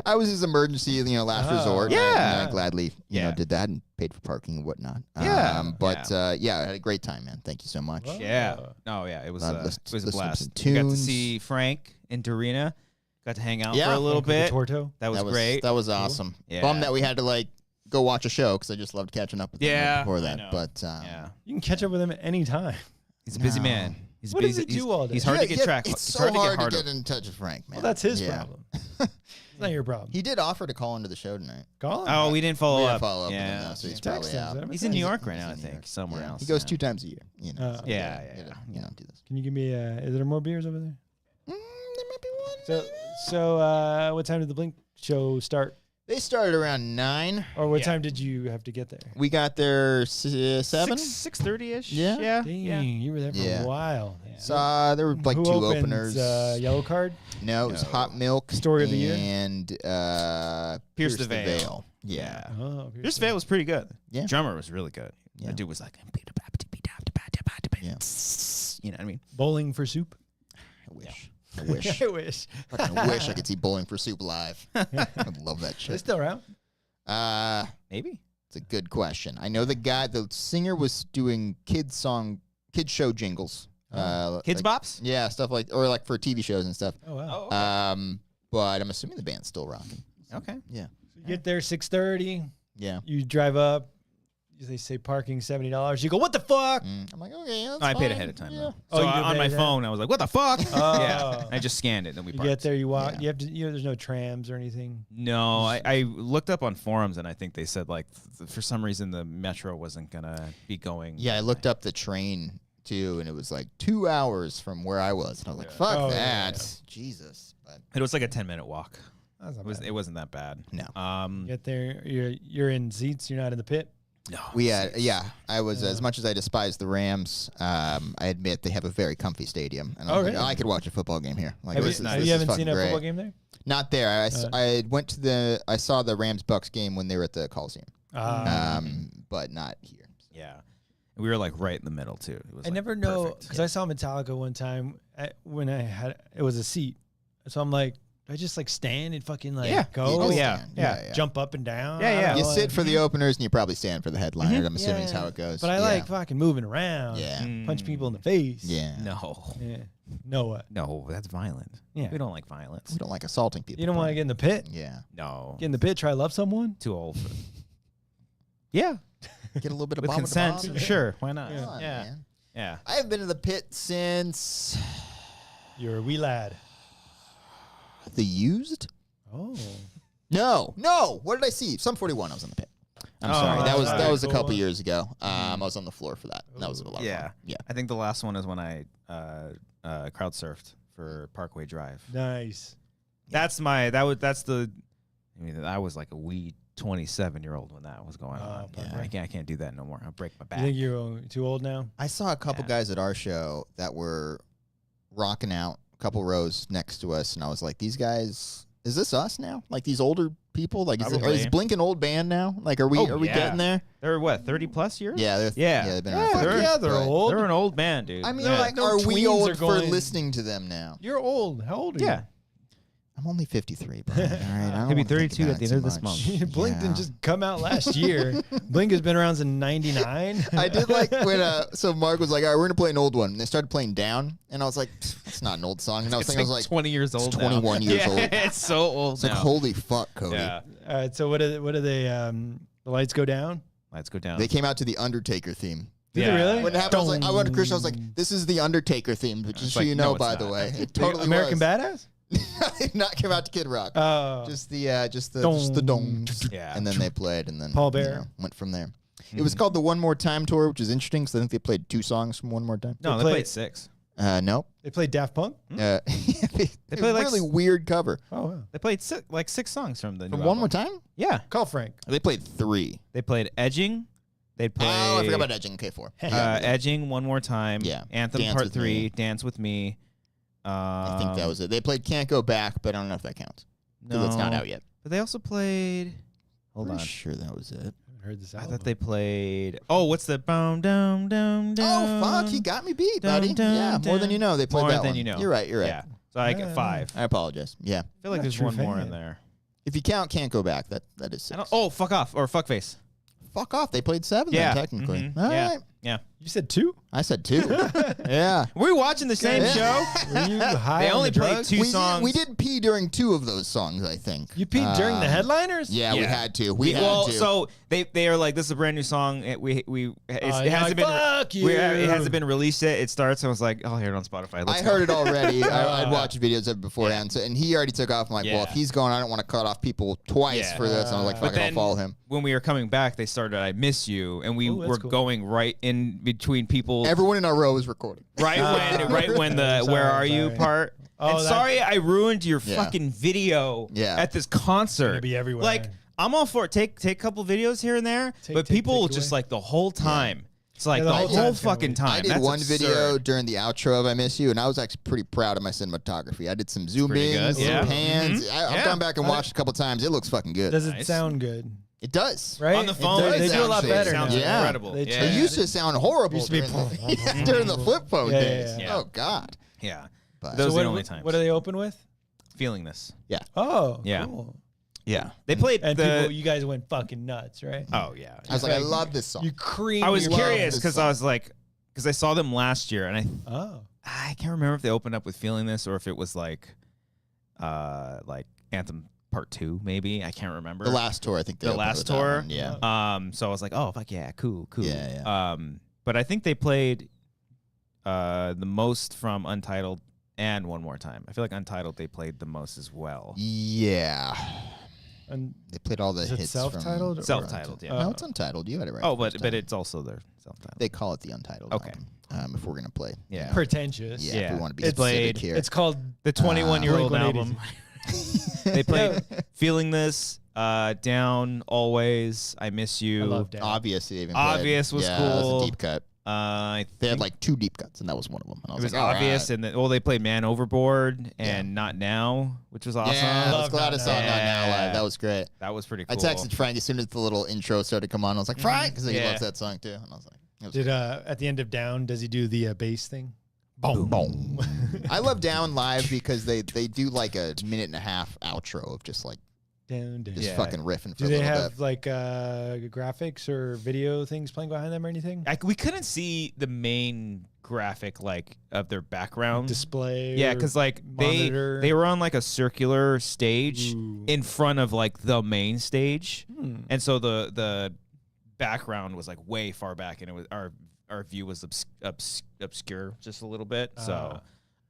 I was his emergency, last resort. Yeah, I gladly, did that and paid for parking and whatnot. I had a great time, man. Thank you so much. Whoa. Yeah. Oh yeah, it was a blast. We got to see Frank and Dorina. Got to hang out for a little bit. That was great. That was awesome. Yeah. Bummed that we had to go watch a show because I just loved catching up with him before that. But you can catch up with him at any time. He's a busy man. He's what busy. does he do all day? He's hard to get track. It's so hard to get in touch with Frank, man. Well, that's his problem. It's not your problem. He did offer to call into the show tonight. Call him? Oh, we didn't follow up. With him, though, so he's probably out. He's in New York right now, I think, somewhere else. He goes 2 times a year. Do this. Can you give me? Is there more beers over there? There might be one. So, what time did the Blink show start? They started around 9. Or what time did you have to get there? We got there 7. 6:30ish. Yeah. Dang, you were there for a while. Yeah. So there were Who 2 openers. Yellow Card? No, it was Hot Milk. Story of the Year? And Pierce the Veil. Yeah. Oh, Pierce the Veil was pretty good. Yeah. Drummer was really good. Yeah. That dude was like, yeah. You know what I mean? Bowling for Soup? I wish. I wish. I wish. I wish I could see Bowling for Soup live. I'd love that shit. They still around? Maybe. It's a good question. I know the singer was doing kid show jingles. Kids Bops? Yeah, stuff or for TV shows and stuff. Oh, wow. Okay. But I'm assuming the band's still rocking. Okay. Yeah. So you get there 6:30. Yeah. You drive up. They say parking $70. You go, what the fuck? I'm like, okay, that's I fine. paid ahead of time. Yeah. So on my phone, I was like, what the fuck? Yeah. I just scanned it, and then we You parked. get there, you walk. Yeah. You have to. There's no trams or anything. No, I looked up on forums, and I think they said for some reason the metro wasn't gonna be going. Yeah, I looked up the train too, and it was 2 hours from where I was, and I was like, fuck that, Jesus. But it was like a 10-minute walk. It wasn't that bad. No. Get there, you're in seats. You're not in the pit. No, I was as much as I despise the Rams. I admit they have a very comfy stadium, and I could watch a football game here. You haven't seen a football game there? Not there. I went to I saw the Rams-Bucks game when they were at the Coliseum, but not here. Yeah, we were right in the middle too. It was I never know because I saw Metallica one time when it was a seat, so I'm like. I just stand and fucking go. Yeah. Jump up and down. Yeah. You sit for the openers and you probably stand for the headliner. I'm assuming is how it goes. But I like fucking moving around. Yeah. Punch people in the face. Yeah. No. Yeah. No what? No, that's violent. Yeah. We don't like violence. We don't like assaulting people. You don't want to get in the pit? Yeah. No. Get in the pit, try to love someone? Too old for Yeah. Get a little bit of with consent. Sure. Why not? Yeah. I haven't been in the pit since You're a wee lad. The Used? Oh. No. What did I see? Sum 41 I was in the pit. I'm sorry. That was a couple years ago. I was on the floor for that. That was a lot of fun. Yeah. I think the last one is when I crowd surfed for Parkway Drive. Nice. That's I was like a wee 27-year-old when that was going on. I can't do that no more. I'll break my back. You think you're too old now? I saw a couple guys at our show that were rocking out a couple rows next to us, and I was like, these guys, is this us now? These older people? Is Blink an old band now? Are we getting there? They're what, 30+ years? Yeah, they've been around. They're old. They're an old band, dude. I mean, are we old for listening to them now? You're old. How old are you? I'm only 53, Brian. All right, He'll be 32 at the end of this month. Blink didn't just come out last year. Blink has been around since '99. I did when so Mark was like, all right, we're gonna play an old one. And they started playing Down, and I was like, it's not an old song. And I was thinking, I was 20 years old. 21 years old. It's so old. It's holy fuck, Cody. Yeah. All right. So what are they? The lights go down. Lights go down. They came out to the Undertaker theme. Did they really? When it happened, I went to Christian. I was like, this is the Undertaker theme, but just so you know, by the way, it totally American Badass. Not Come Out to Kid Rock. Oh. Just the dong. Yeah. And then they played, and then Paul Bear. went from there. It was called the One More Time tour, which is interesting because I think they played 2 songs from One More Time. No, they played 6. Nope. They played Daft Punk? They played like really weird cover. Oh, wow. They played 6 songs from the new From album. One More Time? Yeah. Call Frank. They played 3. They played Edging. They played. Oh, I forgot about Edging. Okay, 4. Edging, One More Time. Yeah. Anthem Dance Part with 3, Me. Dance with Me. I think that was it. They played Can't Go Back, but I don't know if that counts. Because it's not out yet. But they also played. Hold on. Pretty sure that was it. I haven't heard this I album. thought they played. Oh, what's the boom, dum, dum, dum? Oh, fuck. You got me beat, Dun, buddy. dun, Yeah, More Than dun. You Know. They played More that Than one. You Know. You're right. Yeah. So I get 5. I apologize. Yeah. I feel like Not there's true one more fan. in there. If you count Can't Go Back, that is 6. Oh, fuck off or fuck face. Fuck off. They played 7 Yeah. then, technically. Mhm. All Yeah. right. Yeah. You said 2? I said 2. Yeah. Were we watching the same Yeah. show? Were you high They on only the played drugs? 2 songs. We did pee during 2 of those songs, I think. You peed during the headliners? Yeah, we Yeah. had to. We had Well, to. so they are like, this is a brand new song. It you're hasn't like, been "Fuck you." it hasn't been released yet. It starts. I was like, I'll hear it on Spotify. I heard it already. I'd watched videos of it beforehand, Yeah. and he already took off. I'm like, well, if Yeah. he's going, I don't want to cut off people twice Yeah. for this. And I was like, But fuck it, I'll then follow him. when we were coming back, they started I Miss You, and we Ooh, that's were cool. going right in between people. Everyone in our row was recording. right when the Sorry, Where Are You sorry. part. Oh, and that- sorry I ruined your Yeah. fucking video Yeah. at this concert. Gonna be everywhere. Like, I'm all for it. Take a couple videos here and there, but people take just away. like the whole time. It's like Yeah, the the whole whole time's kinda fucking weird. time. I did That's one video absurd. during the outro of I Miss You, and I was actually pretty proud of my cinematography. I did some zoom pretty ins, good, some yeah. pans. Mhm. I've Yeah. gone back and watched a couple times. It looks fucking good. Does it Nice. sound good? It does. Right? On the phone, They does do a lot actually. better. It sounds now. Yeah. incredible. They Yeah. It used to sound horrible Used to be during the flip phone Yeah, days. yeah, yeah. Oh, God. Yeah. But Those So are what, the only times. what do they open with? Feeling this. Oh, Yeah. cool. Yeah. They played And the. people, you guys went fucking nuts, right? Oh yeah. I was like, I love this song. You cream. I was your- love curious this because song. I was like, because I saw them last year, and Oh, I can't remember if they opened up with Feeling This or if it was like Anthem Part 2, maybe. I can't remember. The last tour, I think. They The opened last with that tour? one, Yeah. So I was like, oh fuck yeah, cool. Yeah, But I think they played the most from Untitled and One More Time. I feel like Untitled they played the most as well. Yeah. and They played all the Is it hits. self-titled From or- Self-titled, yeah. No, it's Untitled. You had it right. Oh, the first but time. it's also their self-titled. They call it the Untitled. Okay. Album, if we're gonna play. Yeah. pretentious. Yeah. If Yeah. we want to be It's specific played- here. It's called The 21-year-old Blink-182's. album. They played Feeling This, Down, Always, I Miss You. I love that. Obvious. They even Obvious played. was yeah, That was cool. a deep cut. I They had think like 2 deep cuts, and that was one of them. And I it was like, all obvious, right. and then they played Man Overboard and Not Now, which was awesome. Yeah, I was Love glad I Not saw Now. Not Now Yeah. live. That was great. That was pretty I cool. texted Frank as soon as the little intro started to come on. I was like, Frank, because he Yeah. loves that song too. And I was like, it was Did at the end of Down, does he do the bass thing? boom, boom. I love Down live because they do like a 1.5-minute outro of just like Down. just Yeah. fucking riffing for Do a they little have bit. like graphics or video things playing behind them or anything? We couldn't see the main graphic like of their background. Display. Yeah, or because like monitor? they were on like a circular stage Ooh. in front of like the main stage, Hmm. and so the background was like way far back, and it was our view was obscure just a little bit. So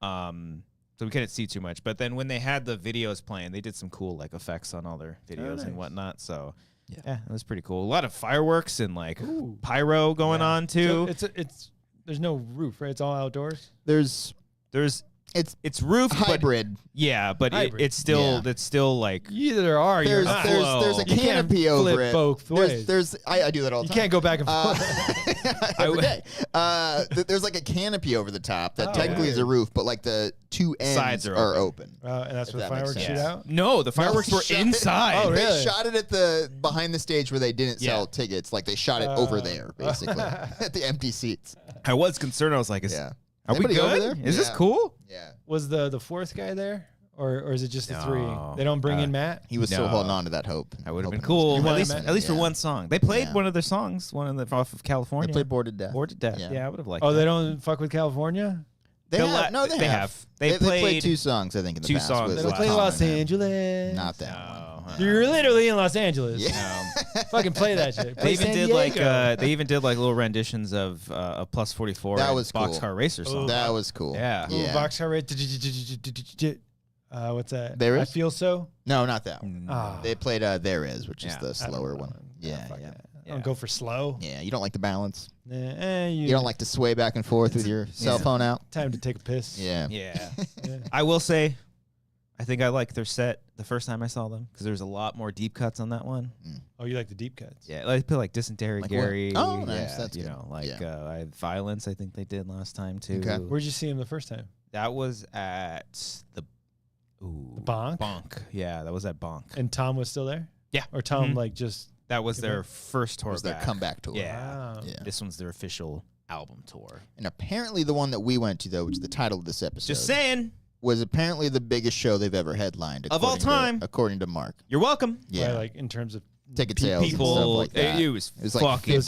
we couldn't see too much. But then when they had the videos playing, they did some cool like effects on all their videos nice. and whatnot. So yeah, it was pretty cool. A lot of fireworks and like Ooh. pyro going on too. So it's there's no roof, right? It's all outdoors. There's It's roofed, but hybrid. yeah, but Hybrid. it's still like You either are. Or you're There's not. there's a You can't canopy over flip it. both ways. There's I do that all the You time. can't go back and forth. Every day. There's like a canopy over the top that Oh, technically is a roof, but like the 2 ends Sides are are open. And that's If where that makes fireworks sense. shoot Yeah. out. no, the fireworks were shot it- inside. Oh, They really? shot it at the behind the stage where they didn't Yeah. sell tickets. Like they shot it over there, basically, at the empty seats. I was concerned. I was like, Yeah. are we Anybody over good? there? Is this Yeah. cool? Yeah. Was the fourth guy there, or is it just the No. three? They don't bring in Matt. He was still No. holding on to that hope. That would have been Hoping it was cool. gonna You At want least, them in? at least for Yeah. one song. They played Yeah. one of their songs, one of the off of California. They played Bored to Death. Bored to Death. Yeah. Yeah, I would have liked. Oh, that. they don't fuck with California. They The have. la- No, they they have. have. They They played played 2 songs, I think, in the 2 past. songs with- They They don't play Colin Los and them. Angeles. Not that No, one. huh. You're literally in Los Angeles. Yeah. Fucking play that shit. They Play even San did like Diego. they even did like little renditions of Plus 44. That and was cool. Boxcar Racer song. That was cool. Yeah. Ooh, Yeah. Boxcar Racer. What's that? There Is? I Feel So? No, not that one. Ah. They played There Is, which is the slower one. Yeah, yeah. Don't go for slow. Yeah, you don't like the balance. You You don't like to sway back and forth with your cell phone out. time to take a piss. Yeah. Yeah. I will say, I think I liked their set the first time I saw them because there's a lot more deep cuts on that one. Oh, you like the deep cuts? Yeah, like put like Dysentery Like Gary. what? Oh, nice. Yeah, That's you good. know, like Yeah. Violence. I think they did last time too. Okay. Where'd you see him the first time? That was at the Bonk? Bonk. Yeah, that was at Bonk. And Tom was still there? Yeah. Or Tom Mhm. like just That was Good their night. first tour Was their back. comeback tour. Yeah. Wow. Yeah. This one's their official album tour. And apparently the one that we went to, though, which is the title of this episode, Just saying. was apparently the biggest show they've ever headlined. Of all according to- time. according to Mark. You're welcome. Yeah. like in terms of Ticket sales and stuff People, like that. it was It was like fucking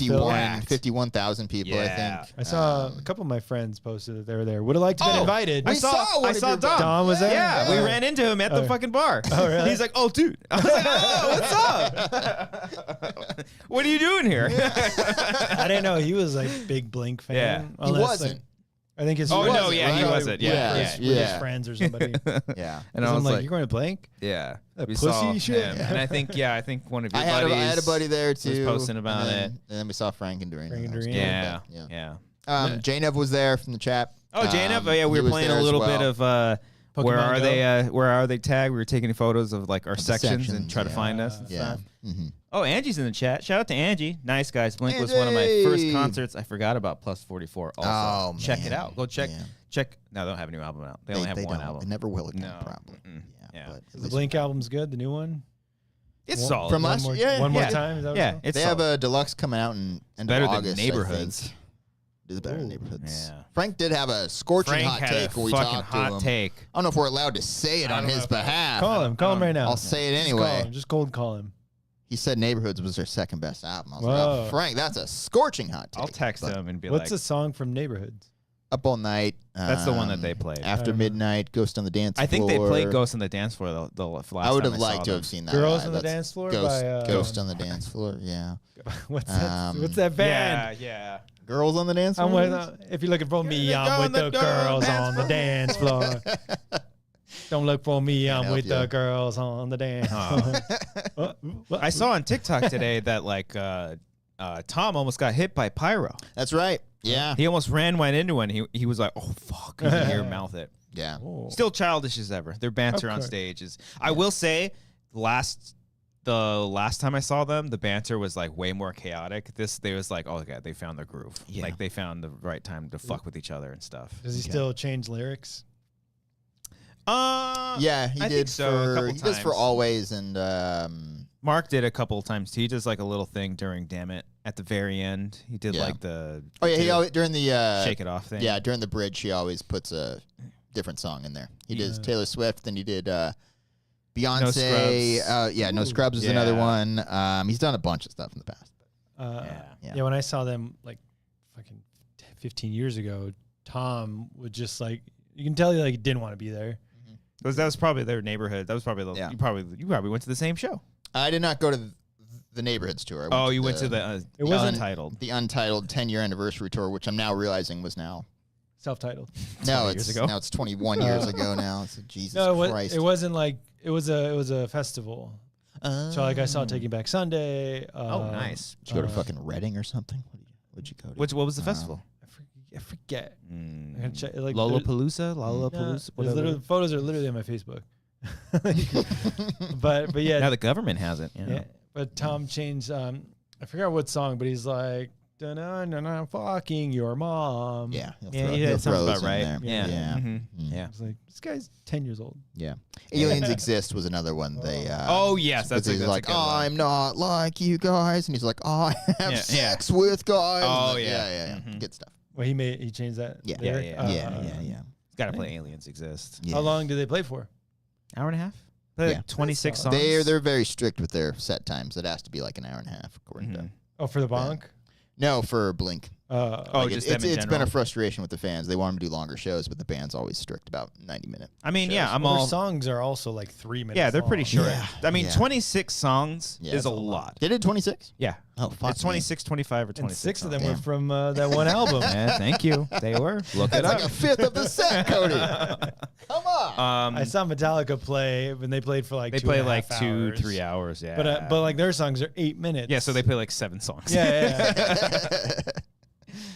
51,000 people, I Yeah. think. I saw a couple of my friends posted that they were there. Would have liked to have been invited. We saw one I of saw your Dom. buddies. Dom was there? Yeah, we ran into him at the Oh. fucking bar. Oh, really? He's like, "Oh, dude." I was like, "Oh, what's up? What are you doing here?" I didn't know he was like big Blink fan. Yeah. He Unless, wasn't. Like, I think his Oh, friends- no, yeah, he probably wasn't. Yeah, with yeah. his- with his friends or somebody. Yeah. And I I'm was like, like, "You're going to Blink?" "Yeah." That We pussy saw shit? him. And I think one of your I had buddies a buddy there, too. posting about and it. then, And then we saw Frank and Doreen. Frank and That was Doreen. cool, Yeah, but, yeah. J-Nev was there from the chat. Oh, J-Nev. Oh, yeah, we he were was playing there a as little well. bit of where Pokemon are Go? they? Where are they tag? We were taking photos of like our the sections and sections, try to yeah. find us and Yeah. stuff. Mm-hmm. Oh, Angie's in the chat. Shout out to Angie. Nice guys. Blink was one of my first Angie! concerts. I forgot about Plus 44 also. Oh, check man. it out. Go check. Yeah. Check. No, they don't have a new album out. They only have one don't. album. They never will again, No. probably. Mm-mm. Yeah. But at The least- Blink album's good. The new one. It's One- solid. From One last more, year, yeah, one more yeah. time. Is that what Yeah, it's it's they have solid. a deluxe coming out in end better of than August. Neighborhoods. I think. It is better than Ooh. Neighborhoods. Yeah. Frank did have a scorching Frank hot had take a when we fucking talked to hot him. take. I don't know if we're allowed to say it I on don't know his if- behalf. Call him right now. I'll say it Just anyway. call him. Just cold call him. He said Neighborhoods was their second best album. I was like, Whoa. oh, Frank, that's a scorching hot take. I'll text But him and be What's like, the song from Neighborhoods? Up All Night. That's the one that they played. After Midnight, Ghost on the Dance Floor. I think they played Ghost on the Dance Floor the last I would time have saw liked to them. have seen that. Girls live. on the That's Dance Floor Ghost, by Ghost on the Dance Floor, yeah. What's that? Um, What's that band? Yeah. Girls on the Dance Floor? I'm with, if you're looking for me, I'm with the girls on the dance floor. Don't look for me, I'm help with you. the girls on the dance floor. I saw on TikTok today that like Tom almost got hit by pyro. That's right. Yeah. He almost went into one. He was like, "Oh fuck!" You can hear him mouth it. Yeah. Oh. Still childish as ever. Their banter Of on course. stage is. I will say, the last time I saw them, the banter was like way more chaotic. They was like, oh okay, they found their groove. Yeah. Like they found the right time to fuck with each other and stuff. Does he still change lyrics? Yeah, he I did think so, a for couple he does for times. Always and Mark did a couple of times. He does like a little thing during Damn It at the very end. He did Yeah. like the oh yeah, he always during the shake it off thing. yeah, during the bridge he always puts a different song in there. He did Yeah. Taylor Swift, then he did Beyonce. Scrubs. No Scrubs is another Yeah. one. He's done a bunch of stuff in the past. Yeah. Yeah, when I saw them like fucking 15 years ago, Tom would just like, you can tell he like didn't want to be there. Because that was probably their neighborhood. That was probably the, Yeah. you probably went to the same show. I did not go to the Neighborhoods tour. You went to the It wasn't- Untitled. the Untitled 10-year anniversary tour, which I'm now realizing was now. Self-titled. No, 20 years ago. now it's 21 years ago now. It's Jesus No, Christ. it wasn't like it was a festival. So like I saw Taking Back Sunday. Oh, nice. Did you go to fucking Reading or something? What'd you go to? What was the festival? I forget. Mm. I gotta check, like, Lollapalooza? No, Lollapalooza? there's Whatever. literally, photos are literally on my Facebook. but yeah, Now the government has it. yeah. But Tom changed. I forgot what song, but he's like, "Da-na-na-na, fucking your mom." Yeah. Yeah, sounds throw about those in right. there. Yeah. Yeah. Mhm. Mm. Yeah. I was like, this guy's 10 years old. Yeah. Aliens Exist was another one. They. Oh, yes, that's he's a like, good one. I'm not like you guys, and he's like, I have Yeah, sex with guys. Oh, And yeah. yeah. Mhm. Good stuff. Well, he changed that. Yeah. lyric? Yeah, Yeah. It's got to play Aliens Exist. Yeah. How long did they play for? Hour and a half? Play like Yeah. 26 That's songs. They're very strict with their set times. It has to be like an hour and a half, according to. Oh, for the Yeah. bonk. No, for Blink. Like just them in it's been general. a frustration with the fans. They want them to do longer shows, but the band's always strict about 90-minute. I mean, shows. yeah, I'm Their all. songs are also like 3 minutes. Yeah, they're pretty long. short. Yeah, I mean, yeah. 26 songs Yeah, is it's a a lot. They did 26? Yeah. Oh, fuck. It's 26, 25, or And 26. 6 of them songs. were from that one album. Yeah, thank you. They were. Look it That's up. like a fifth of the set, Cody. Come on. I saw Metallica play when they played for like They 2.5 play like 2, hours. 3 hours. Yeah. But like their songs are 8 minutes. yeah, so they play like 7 songs. Yeah.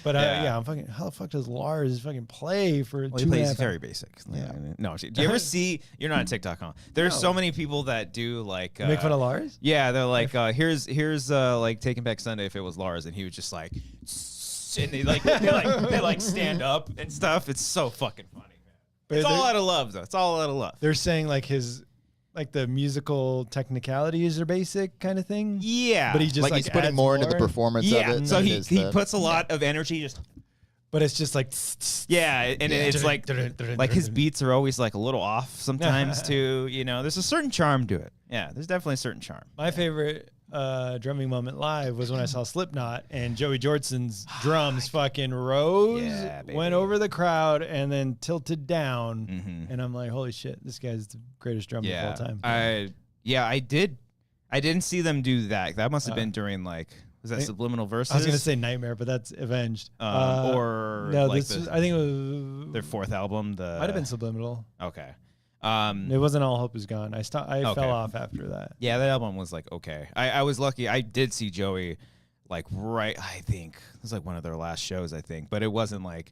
But Yeah. I'm fucking. How the fuck does Lars fucking play for Well, 2.5 he plays hours? very basic. Yeah. No, do you ever see? You're not on TikTok, huh? There's No. so many people that do like Make fun of Lars? Yeah, they're like, here's like Taking Back Sunday if it was Lars, and he was just like, and they like stand up and stuff. It's so fucking funny, man. But It's all they're- out of love, though. It's all out of love. They're saying like the musical technicalities are basic kind of thing. Yeah, But he just like like he's putting adds more into the performance yeah. of it. So than it he is he the- puts a lot of energy just. But it's just like Yeah, and it's like his beats are always like a little off sometimes too. You know, there's a certain charm to it. Yeah, there's definitely a certain charm. My favorite drumming moment live was when I saw Slipknot and Joey Jordison's drums fucking rose, Yeah, baby. went over the crowd, and then tilted down. Mhm. And I'm like, holy shit, this guy's the greatest drummer of all time. I didn't see them do that. That must have been during like was that Subliminal Verses? I was gonna say Nightmare, but that's Avenged. Or no, like this was, I think it was their 4th album. The might have been Subliminal. okay. It wasn't All Hope Is Gone. I Okay. fell off after that. Yeah, that album was like okay. I was lucky. I did see Joey like right. I think it was like one of their last shows. I think, but it wasn't like.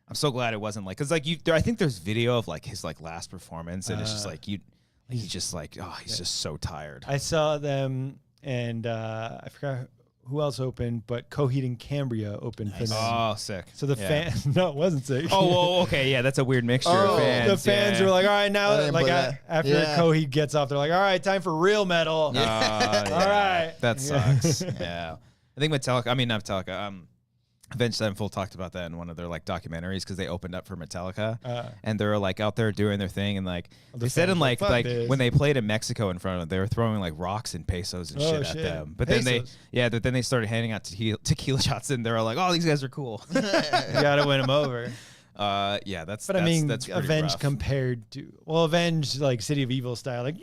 I'm so glad it wasn't like because like I think there's video of like his like last performance and it's just like he's just like he's just so tired. I saw them, and I forgot who else opened, but Coheed and Cambria opened for them. Oh, sick. So the fans, no, it wasn't sick. Oh, well, okay, yeah, that's a weird mixture of fans. The fans yeah. were like, all right, now, I didn't like play that. after Yeah. Coheed gets off, they're like, all right, time for real metal. Yeah. All right. That sucks. Yeah. I think not Metallica. Avenged Sevenfold talked about that in one of their like documentaries because they opened up for Metallica and they're like out there doing their thing and like they said in like when they played in Mexico in front of them, they were throwing like rocks and pesos and shit at them. But then they started handing out tequila shots and they're all like, oh, these guys are cool. You gotta win them over. Yeah, that's But I mean, that's pretty Avenged rough. compared to Avenged like City of Evil style, like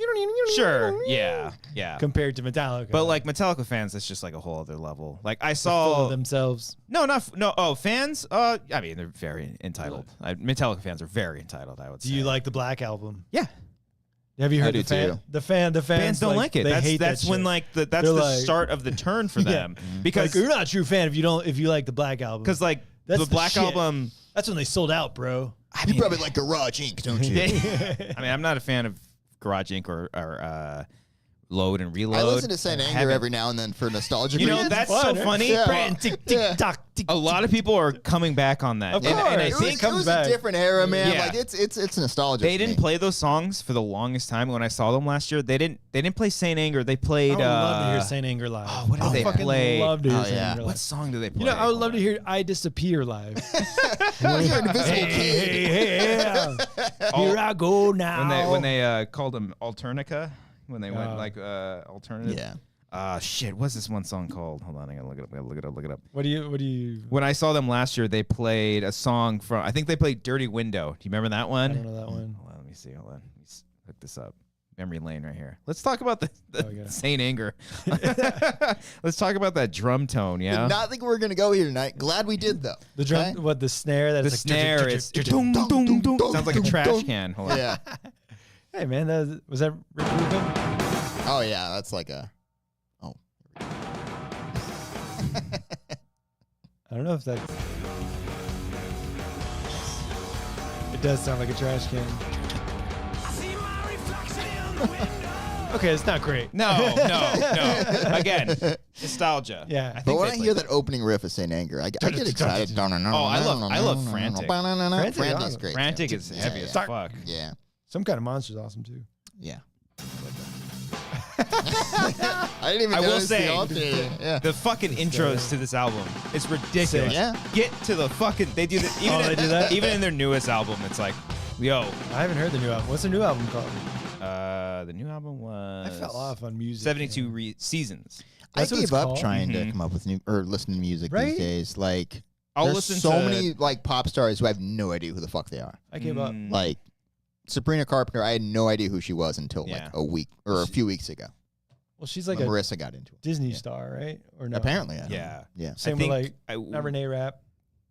Sure, yeah. compared to Metallica, But like Metallica fans, it's just like a whole other level. Like I full saw of themselves. fans. I mean, they're very entitled. Metallica fans are very entitled. I would say. Do you like the Black Album? Yeah. Have you heard do the fans Fans don't like it. They hate That's that when shit. like that's They're the like- start of the turn for them because Like, you're not a true fan if you like the Black Album. because like That's the Black shit. Album. That's when they sold out, bro. You probably like Garage Inc., don't you? I mean, I'm not a fan of Garage Inc. or Load and Reload. I listen to Saint Anger haven't- every now and then for nostalgia. You know, reasons. that's fun, so eh? funny. Yeah. Brand, tick, tick, Yeah. tock, tick, A lot of people are coming back on that. Of And I course. think it was back. a different era, man. Yeah. Like it's nostalgia. they for didn't me. play those songs for the longest time. When I saw them last year, they didn't play Saint Anger. They I played. would love to hear Saint Anger live. Oh, what did I they fucking play? love to hear Oh, Saint yeah. Anger What live. song do they play? You know, I would Hold love to on. hear I Disappear live. You're an invisible kid. Hey, here I go now. when they called them Alternica, when they went like alternative. Yeah. Shit. What's this one song called? Hold on, I gotta look it up. What do you? When I saw them last year, they played a song from. I think they played "Dirty Window." Do you remember that I one? don't know that one. Hold on, let me see. Hold on, let me look this up. Memory lane right here. Let's talk about the yeah. Saint Anger. Let's talk about that drum tone. Yeah. Did not think we were gonna go here tonight. Glad we did though. The drum, Okay? what the snare? The That's like snare is dum, dum, dum, dum. Sounds like a trash can. Hold on. Yeah. Hey man, was that Rick Rubin? Oh yeah, that's like a. Oh. I don't know if that. It does sound like a trash can. Okay, it's not great. No. Again, nostalgia. Yeah. I think But when they I hear played- that opening riff of Saint Anger, I get excited. Oh, I love Frantic. Frantic's awesome. great. Frantic is heavy as yeah. fuck. Yeah. Some Kind of Monster's awesome too. Yeah. I didn't even I will notice say, the alternator. Yeah. the fucking intros to this album is ridiculous. Yeah. Get to the fucking. They do that. Even, they do that? Even in their newest album, it's like, yo. I haven't heard the new album. What's the new album called? The new album was. I fell off on music. 72 seasons. I That's what gave it's up called? trying to Mhm. come up with new or listen to music Right? these days. Like There's so many like pop stars who I have no idea who the fuck they are. I gave up. Like Sabrina Carpenter, I had no idea who she was until like a week or a few weeks ago. Well, she's like Marissa got into it. Disney star, right? Or no? Apparently, yeah. Same with like not Renee Rapp.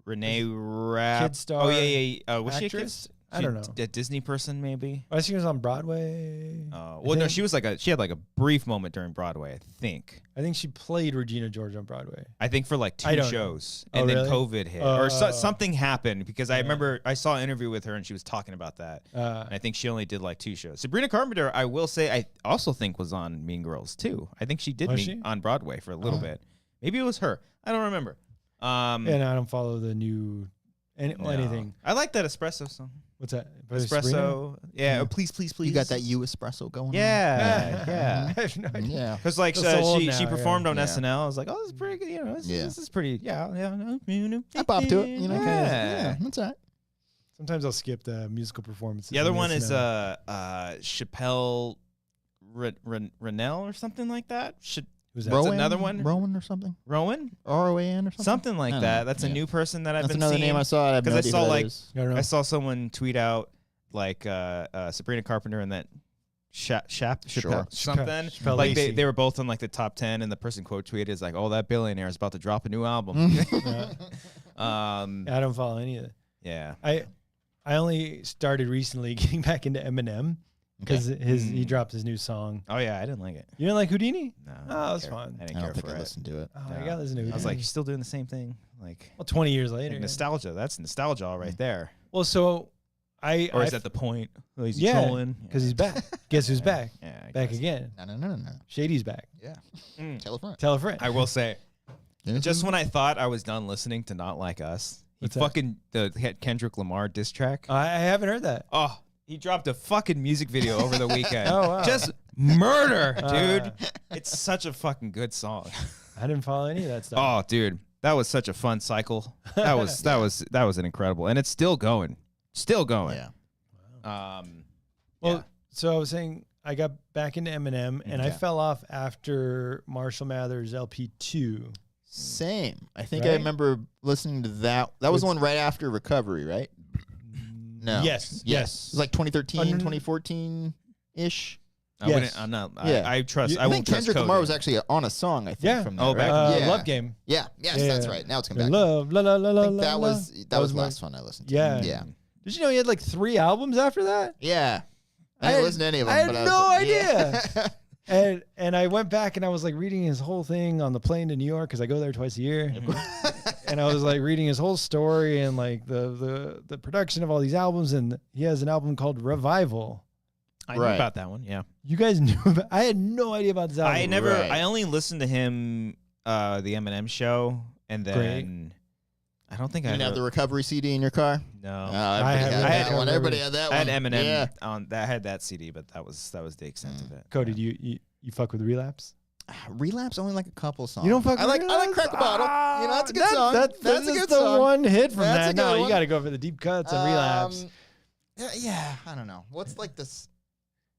Renee Rapp. Kid star. Oh yeah. Was she a kid? I don't know. A Disney person, maybe. I think she was on Broadway. Well, no, she was she had like a brief moment during Broadway, I think. I think she played Regina George on Broadway. I think for like 2 shows, and then COVID hit, or something happened because I remember I saw an interview with her and she was talking about that. And I think she only did like 2 shows. Sabrina Carpenter, I will say, I also think was on Mean Girls too. I think she did on Broadway for a little bit. Maybe it was her. I don't remember. And I don't follow the new anything. I like that espresso song. What's that? Espresso. Sabrina? Yeah. Oh, please. You got that U espresso going on? Yeah. I have no idea. Yeah. Because like she performed on SNL. I was like, oh, this is pretty good. You know, Yeah. this is pretty. Yeah. I bop to it. You know. Yeah. That's all right. Sometimes I'll skip the musical performances. The other one is Chappelle Renell or something like that. Who's that? That's another one. Rowan or something. Rowan? ROAN or something. Something like that. That's a new person that I've been seeing. That's another name I saw. Because I saw like I saw someone tweet out like Sabrina Carpenter and that Chappelle something. Like they were both on like the top 10, and the person quote tweeted is like, "Oh, that billionaire is about to drop a new album." I don't follow any of it. Yeah. I only started recently getting back into Eminem. Because he dropped his new song. Oh yeah, I didn't like it. You didn't like Houdini? No. Oh, that's fun. I didn't care for it. I listened to it. Oh, I gotta listen to Houdini. I was like, you're still doing the same thing. Like, well, 20 years later. Like nostalgia. That's nostalgia all right there. Well, so or is that the point? Oh, he's trolling? Because he's back. Guess who's back? Yeah, back again. No. Shady's back. Yeah. Tell a friend. Tell a friend. I will say, just when I thought I was done listening to Not Like Us, the Kendrick Lamar diss track. I haven't heard that. Oh. He dropped a fucking music video over the weekend. Oh, wow. Just murder, dude. It's such a fucking good song. I didn't follow any of that stuff. Oh, dude. That was such a fun cycle. That was an incredible. And it's still going. Still going. Yeah. Well, so I was saying I got back into Eminem and I fell off after Marshall Mathers LP2. Same. I think I remember listening to that. That was the one right after Recovery, right? No. Yes. It was like 2013, 2014-ish. I trust. I think Kendrick Lamar was actually on a song, I think, from that, right? Love Game. Yes, that's right. Now it's coming back. Love, la la la la. That was the last one I listened to. Yeah. Did you know he had like 3 albums after that? Yeah. I didn't listen to any of them. I had no idea. And I went back and I was like reading his whole thing on the plane to New York because I go there twice a year. And I was like reading his whole story and like the production of all these albums. And he has an album called Revival. I knew about that one. Yeah. You guys knew about, I had no idea about this album. I only listened to him, the Eminem show. And then I don't think you didn't have the Recovery CD in your car? No. I had one. Everybody had that one. I had Eminem on that. I had that CD, but that was the extent of it. Cody, do you fuck with Relapse? Relapse only like a couple songs. You don't fuck with Relapse? I like Crack a Bottle. That's a good song. That's a good song. The one hit from that. No, you got to go for the deep cuts and Relapse. Yeah, I don't know. What's like this?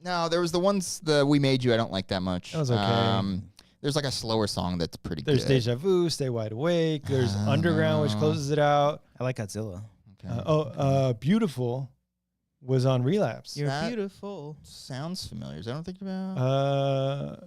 No, there was the ones We Made You. I don't like that much. That was okay. There's like a slower song that's pretty good. There's Deja Vu, Stay Wide Awake. There's Underground, which closes it out. I like Godzilla. Okay. Beautiful was on Relapse. You're beautiful. Sounds familiar. Is that what I'm thinking about?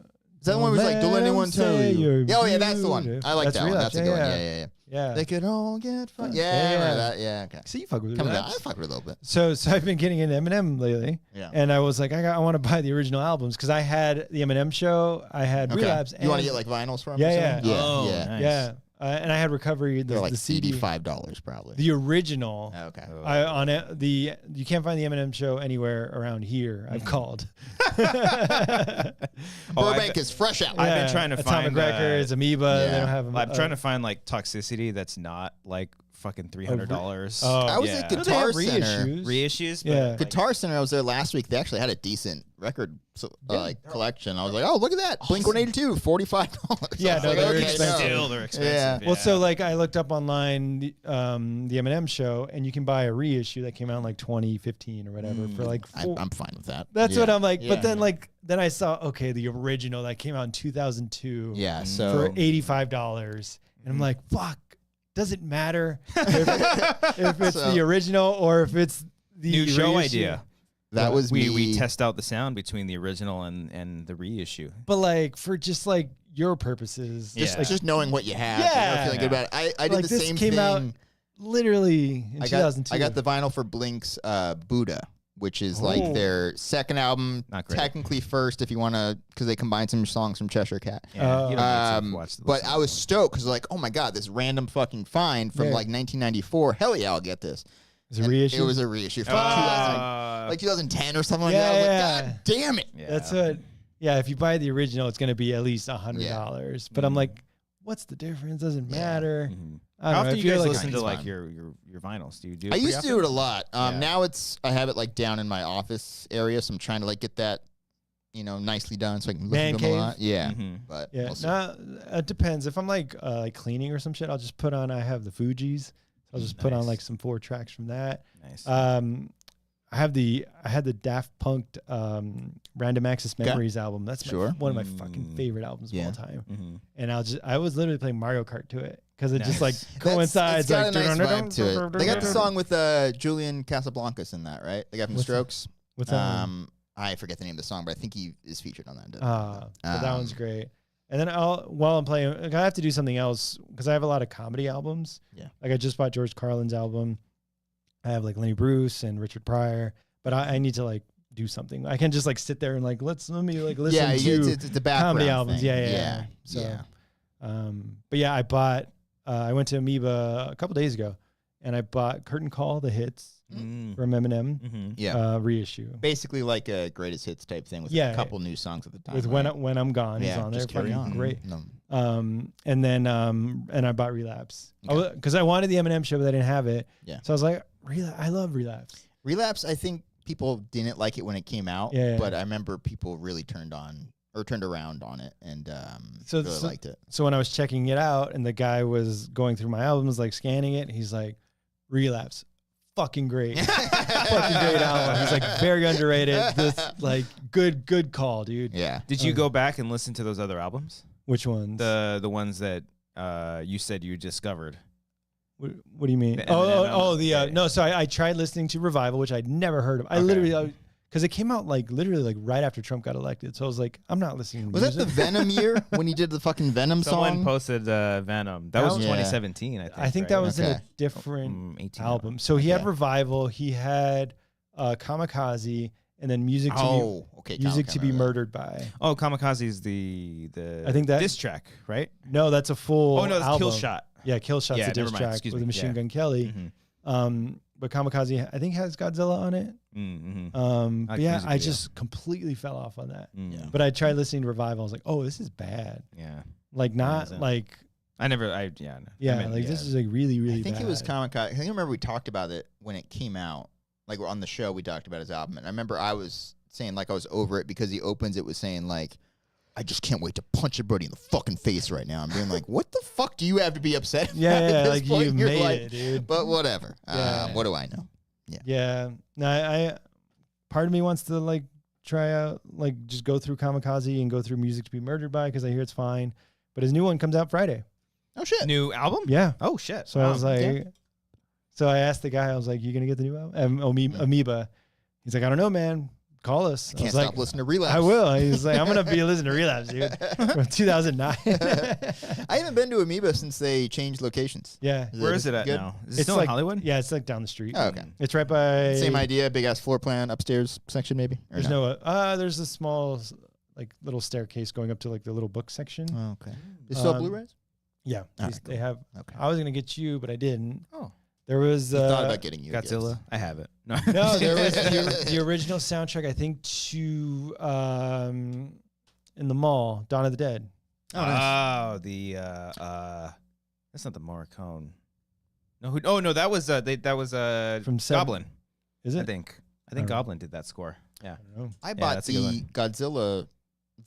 Is that the one where it's like, don't let anyone tell you? Oh, yeah, that's the one. I like that one. That's a good one. Yeah. They could all get fun. Yeah, okay. See, you fuck with Relapse. I fuck with it a little bit. So I've been getting into Eminem lately. Yeah. And I was like, I want to buy the original albums because I had the Eminem show, I had Relapse. You want to get like vinyls from? Yeah. Nice. Yeah. And I had Recovery. They're like the CD, $85 probably. The original. Okay. You can't find the Eminem show anywhere around here. I've called. Burbank is fresh out. I've been trying to find Atomic Records, Amoeba. They don't have them. I'm trying to find like Toxicity that's not like fucking $300. I was at Guitar Center. Reissues? Yeah. Guitar Center, I was there last week. They actually had a decent record collection. I was like, oh, look at that. Blink-182, $45. Yeah, no, they're expensive. Still, they're expensive. Yeah. Well, so like I looked up online the Eminem show, and you can buy a reissue that came out in like 2015 or whatever for like I'm fine with that. That's what I'm like. But then then I saw, the original that came out in 2002 for $85. And I'm like, fuck. doesn't matter if it's the original or if it's the new show reissue. idea. That was we test out the sound between the original and the reissue. But like for just like your purposes, just knowing what you have, feeling good about it. I did like the same came thing. Out literally in 2002. I got the vinyl for Blink's Buddha, which is like their second album, technically first if you want to, because they combined some songs from Cheshire Cat. Yeah, you don't need to watch but I was stoked because like, oh my god, this random fucking find from like 1994. Hell yeah, I'll get this. It was a reissue. It was a reissue from 2010 or something like that. I was like, god damn it. Yeah. That's what. Yeah, if you buy the original, it's going to be at least $100. But I'm like, what's the difference? Doesn't matter. How often do you guys listen to like your vinyls? Do you do? I used to do it a lot. Now I have it like down in my office area, so I'm trying to like get that, nicely done so I can listen to them a lot. Yeah, but it depends. If I'm like cleaning or some shit, I'll just put on. I have the Fugees. I'll just put on like some 4 tracks from that. Nice. I had the Daft Punk Random Access Memories album. That's one of my fucking favorite albums of all time. And I was literally playing Mario Kart to it because it just like coincides. It's got a nice vibe to it. They got the song with Julian Casablancas in that, right? The guy from Strokes. What's that? I forget the name of the song, but I think he is featured on that. But that one's great. And then while I'm playing, like, I have to do something else because I have a lot of comedy albums. Yeah. Like I just bought George Carlin's album. I have like Lenny Bruce and Richard Pryor, but I need to like do something. I can't just like sit there and like let me like listen to it's the background comedy albums. Thing. Yeah. So, but yeah, I went to Amoeba a couple days ago, and I bought Curtain Call, the hits from Eminem, reissue. Basically like a greatest hits type thing with a couple new songs at the time. With When I'm Gone, is on there. Carry on. Great. And then and I bought Relapse because I wanted the Eminem show, but I didn't have it. Yeah. So I was like, I love Relapse. Relapse, I think people didn't like it when it came out, but I remember people really turned around on it and really liked it. So when I was checking it out and the guy was going through my albums, like scanning it, he's like, Relapse, fucking great. Fucking great album. He's like, very underrated. This like good call, dude. Yeah. Did you go back and listen to those other albums? Which ones? The ones that you said you discovered. What do you mean? No. So I tried listening to Revival, which I'd never heard of. I literally, because it came out like literally like right after Trump got elected. So I was like, I'm not listening to music. Was that the Venom year when he did the fucking Venom song? Someone posted Venom. That was 2017, I think. I think that was in a different album. So he had Revival, he had Kamikaze, and then Music to Be Murdered By. Oh, Kamikaze is the I think that diss track, right? No, that's a full Oh, no, that's album. Kill Shot. Yeah, Kill Shot's a diss track with Machine Gun Kelly. But Kamikaze, I think, has Godzilla on it. But yeah, I just completely fell off on that. But I tried listening to Revival. I was like, oh, this is bad. Yeah. Like, not like... This is like really, really bad. I think it was Kamikaze. I think I remember we talked about it when it came out. Like, on the show, we talked about his album. And I remember I was saying, like, I was over it because he opens it with saying, like, I just can't wait to punch everybody in the fucking face right now. I'm being like, what the fuck do you have to be upset about at this like point you in your made life? it, dude. But whatever. What do I know? Yeah. No, I part of me wants to like try out, like just go through Kamikaze and go through Music to Be Murdered By because I hear it's fine. But his new one comes out Friday. Oh shit. New album? Yeah. Oh shit. So I was like, so I asked the guy, I was like, you gonna get the new album? Amoeba. He's like, I don't know, man. Call us. I can't stop listening to Relapse. I will. He's like, I'm going to be listening to Relapse, dude. From 2009. I haven't been to Amoeba since they changed locations. Yeah. Where is it at now? Is it still in Hollywood? Yeah, it's like down the street. Oh, okay. It's right by... Same idea, big-ass floor plan, upstairs section maybe? There's there's a small, like, little staircase going up to, like, the little book section. Oh, okay. They still have Blu-rays? Yeah. They have... Okay. I was going to get you, but I didn't. Oh. There was... thought about getting you Godzilla. I have it. No, there was the original soundtrack, I think, to In the Mall, Dawn of the Dead. Oh, nice. That's not the Morricone. No, no, that was from Goblin. Is it? I think Goblin did that score. Yeah. I bought the Godzilla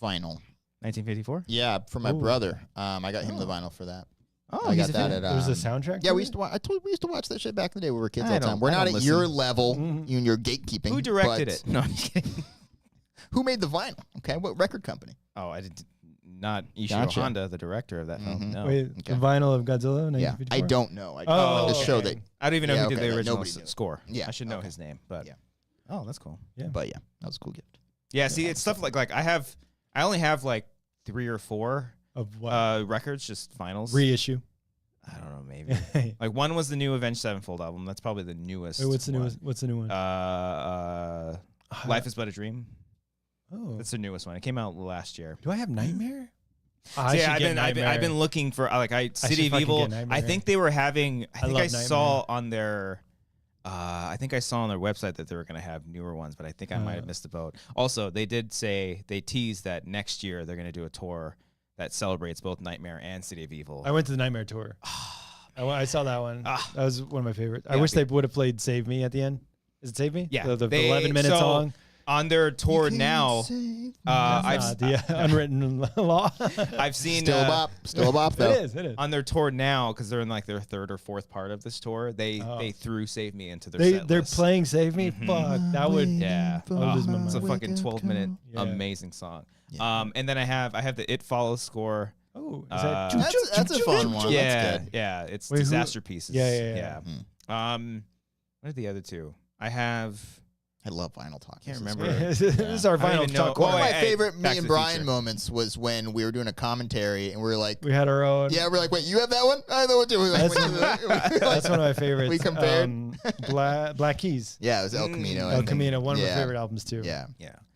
vinyl. 1954? Yeah, for my brother. I got him the vinyl for that. Oh, I got that at. There was a soundtrack. Yeah, we used to watch. We used to watch that shit back in the day when we were kids. All the time. We're not at your level, you and your gatekeeping. Who directed it? No, I'm just kidding. Who made the vinyl? Okay, what record company? Oh, I didn't. Not Ishiro Honda, the director of that film. No. Wait, the vinyl of Godzilla? Yeah, I don't know. I just show that. I don't even know who did the original score. Yeah, I should know his name, but oh, that's cool. Yeah, but yeah, that was a cool gift. Yeah, see, it's stuff like I only have like 3 or 4 of records, just vinyls. Reissue. I don't know, maybe. Like one was the new Avenged Sevenfold album. That's probably the newest. Wait, what's the newest? What's the new one? Life is But a Dream. Oh, that's the newest one. It came out last year. Do I have Nightmare? I've been looking for City of Evil. I think they were having. I think I saw on their. I think I saw on their website that they were going to have newer ones, but I think I might have missed the boat. Also, they did say they teased that next year they're going to do a tour that celebrates both Nightmare and City of Evil. I went to the Nightmare tour. I saw that one. That was one of my favorites. I wish they would have played "Save Me" at the end. Is it "Save Me"? Yeah, the 11-minute song. On their tour now, the unwritten law. I've seen still a bop though. It is. On their tour now, because they're in like their 3rd or 4th part of this tour, they threw "Save Me" into their set They're list. playing "Save Me." Fuck, that would It's a fucking 12-minute amazing song. And then I have the "It Follows" score. Oh, is that's a fun one. Yeah, that's yeah, it's Disaster Pieces. Yeah. What are the other 2? I love Vinyl Talk. Can't remember. This is our Vinyl Talk. One of my favorite me and Brian moments was when we were doing a commentary and we were like, we had our own. Yeah, we're like, wait, you have that one? I know what too. That's one of my favorites. We compared Black Keys. Yeah, it was El Camino. El Camino, one of my favorite albums too. Yeah.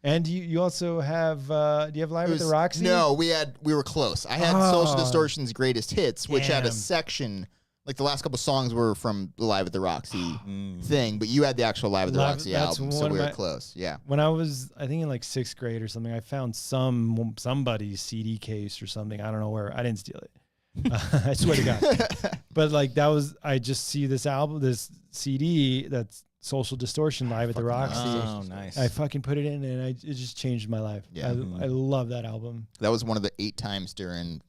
And you also have do you have Live at the Roxy? No, we were close. I had Social Distortion's Greatest Hits, which had a section. Like the last couple songs were from the Live at the Roxy thing, but you had the actual Live at the Roxy album, so we were close. Yeah. When I was, I think in like 6th grade or something, I found somebody's CD case or something. I don't know where. I didn't steal it. I swear to God. But like I just see this album, this CD that's Social Distortion Live at the Roxy. Oh, nice. I fucking put it in and it just changed my life. Yeah. I love that album. That was one of the 8 times during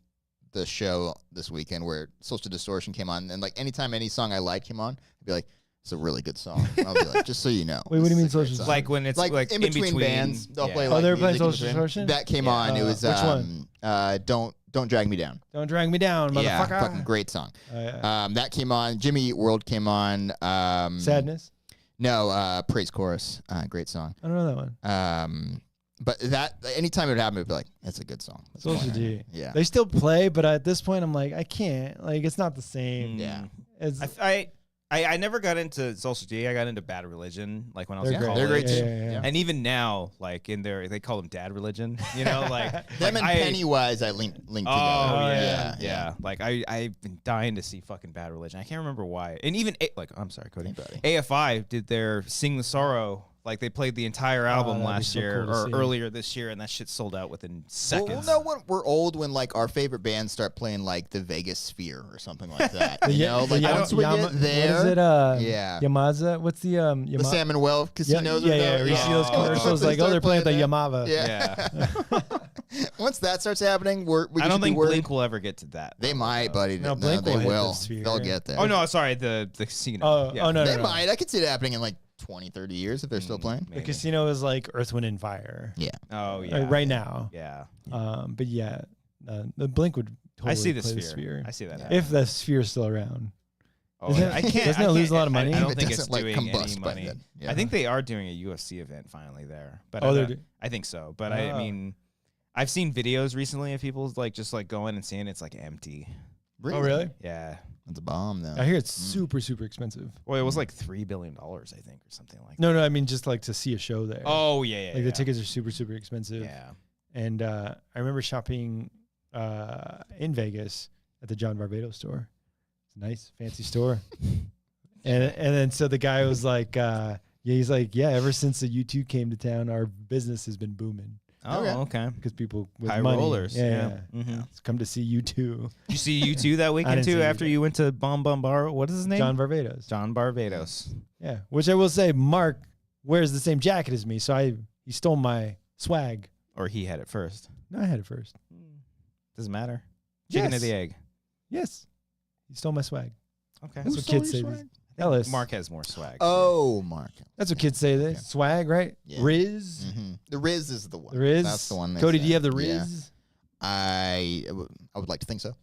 the show this weekend where Social Distortion came on, and like anytime any song I like came on, I'd be like, "It's a really good song." I'll be like, "Just so you know." Wait, what do you mean Social Distortion? Like when it's like in between bands, they'll play. Like, they were playing Social Distortion. That came on. It was which one? Don't Drag Me Down. Don't Drag Me Down, motherfucker. Yeah, fucking great song. That came on. Jimmy Eat World came on. Sadness. No, Praise Chorus. Great song. I don't know that one. But that anytime it would happen, it'd be like, "That's a good song." Social D. Yeah. They still play, but at this point, I'm like, I can't. Like, it's not the same. Yeah. I never got into Social D. I got into Bad Religion, like when I was in college. They're great too. Yeah. And even now, like in they call them Dad Religion. You know, like them and Pennywise. I linked together. Oh yeah. Like I've been dying to see fucking Bad Religion. I can't remember why. And even I'm sorry, Cody. AFI did their Sing the Sorrow. Like they played the entire album last year or earlier this year, and that shit sold out within seconds. Well, no, we're old when like our favorite bands start playing like the Vegas Sphere or something like that. You know, like once we get there, what is it? Yamaza. What's the the San Manuel casinos? Yeah. You see those commercials like, they're playing the Yamava. Yeah. Once that starts happening, I don't think Blink will ever get to that. They might, buddy. No, Blink they will. The They'll get there. Oh no, sorry, the casino. Oh no, they might. I could see it happening in like 20, 30 years if they're still playing. The casino is like Earth, Wind, and Fire. Yeah. Oh yeah. Right now. Yeah. But yeah, the Blink would totally I see play the Sphere. I see that. If the Sphere's still around. Oh, I can't. Doesn't it lose a lot of money? I don't think it's doing any combust money. I think they are doing a UFC event finally there. But I think so. But I mean, I've seen videos recently of people like just like going and seeing it's like empty. Really? Oh really? Yeah. It's a bomb though. I hear it's super expensive. Well, it was like $3 billion, I think, or something like that. No, I mean just like to see a show there. Oh yeah. Like the tickets are super expensive. Yeah. And I remember shopping in Vegas at the John Barbados store. It's a nice, fancy store. and then so the guy was like, he's like, ever since the U2 came to town, our business has been booming. Oh, okay. Because people with high money, rollers, come to see U2. Did you see U2 that weekend too? After you went to Bar, what is his name? John Barbados. John Barbados. Yeah, which I will say, Mark wears the same jacket as me, so he stole my swag. Or he had it first. No, I had it first. Doesn't matter. Chicken or the egg? Yes, he stole my swag. Okay, that's what kids say. Ellis. Mark has more swag. Oh, Mark. That's what kids say. They swag, right? Yeah. Rizz. The Rizz is the one. The Rizz. That's the one. Cody, do you have the Rizz? I would like to think so.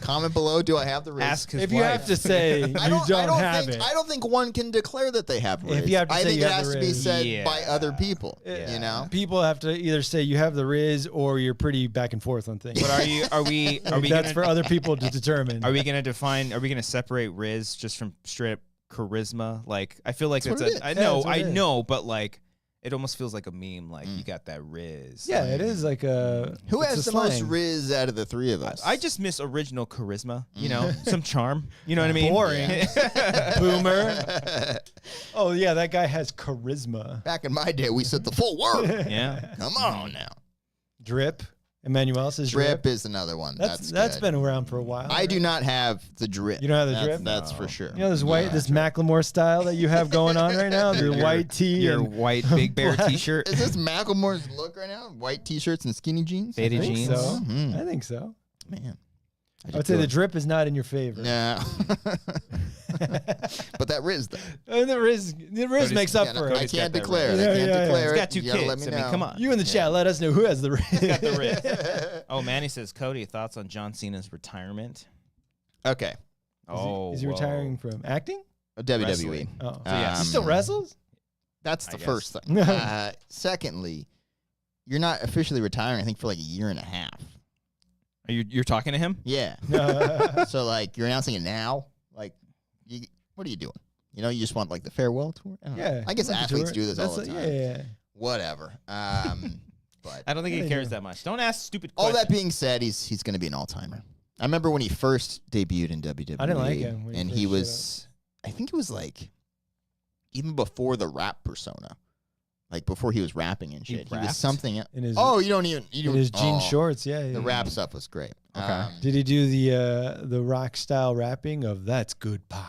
Comment below. Do I have the Rizz? Ask his If wife. you have to say you don't have it. I don't think one can declare that they have Rizz. If you have to I say think you it have has the to be Rizz. said by other people. You know, People have to either say you have the Rizz or you're pretty back and forth on things. But are we That's gonna, for other people to determine. Are we going to separate Rizz just from straight up charisma? Like, I feel like That's it's what it I is. know, Yeah, that's what I it is. know, but like, it almost feels like a meme. Like, you got that Rizz. Yeah, Like, it is like a. who it's has a the most slang. Rizz out of the three of us? I just miss original charisma, you know, some charm. You know what I mean? Boring. Boomer. Oh yeah, that guy has charisma. Back in my day, we said the full word. Yeah. Come on now. Drip. Emmanuel says Drip drip. is another one. That's good. been around for a while. I do not have the drip. You don't have the That's- drip? That's for sure. You know this this Macklemore style that you have going on right now, your white tee, Your and white Big Bear t-shirt. Is this Macklemore's look right now? White t-shirts and skinny jeans? Faded I think jeans. so. Mhm. I think so. Man. I would say the drip is not in your favor. No. But that Rizz, though. And the Rizz makes up for I it. Cody's can't got that declare it. Rizz. I can't Yeah, yeah, declare yeah. it. He's got two You gotta kids. let me I mean, know. come on. You in the chat, let us know who has the Rizz. Got the Rizz. Oh, Manny says, Cody, thoughts on John Cena's retirement? Okay. Is he retiring from acting? WWE. Wrestling. Oh, so yes. he still wrestles? That's I the guess. first thing. Secondly, you're not officially retiring, I think, for like a year and a half. Are you're talking to him? Yeah. So, like, you're announcing it now? Like, what are you doing? You know, you just want, like, the farewell tour? I don't know. Yeah. I guess like the athletes tour. do this all the That's time. Yeah. Whatever. But I don't think he Yeah, cares yeah. that much. Don't ask stupid all questions. that being said, he's going to be an all-timer. I remember when he first debuted in WWE. I didn't like him when he And first he showed was, I think it was like, even before the rap persona, like before he was rapping and shit. He rapped? was something. In his, Oh, you don't even. You in his jean oh, shorts, yeah. The rap stuff was great. Okay. Did he do the rock style rapping of "That's Good Pie"?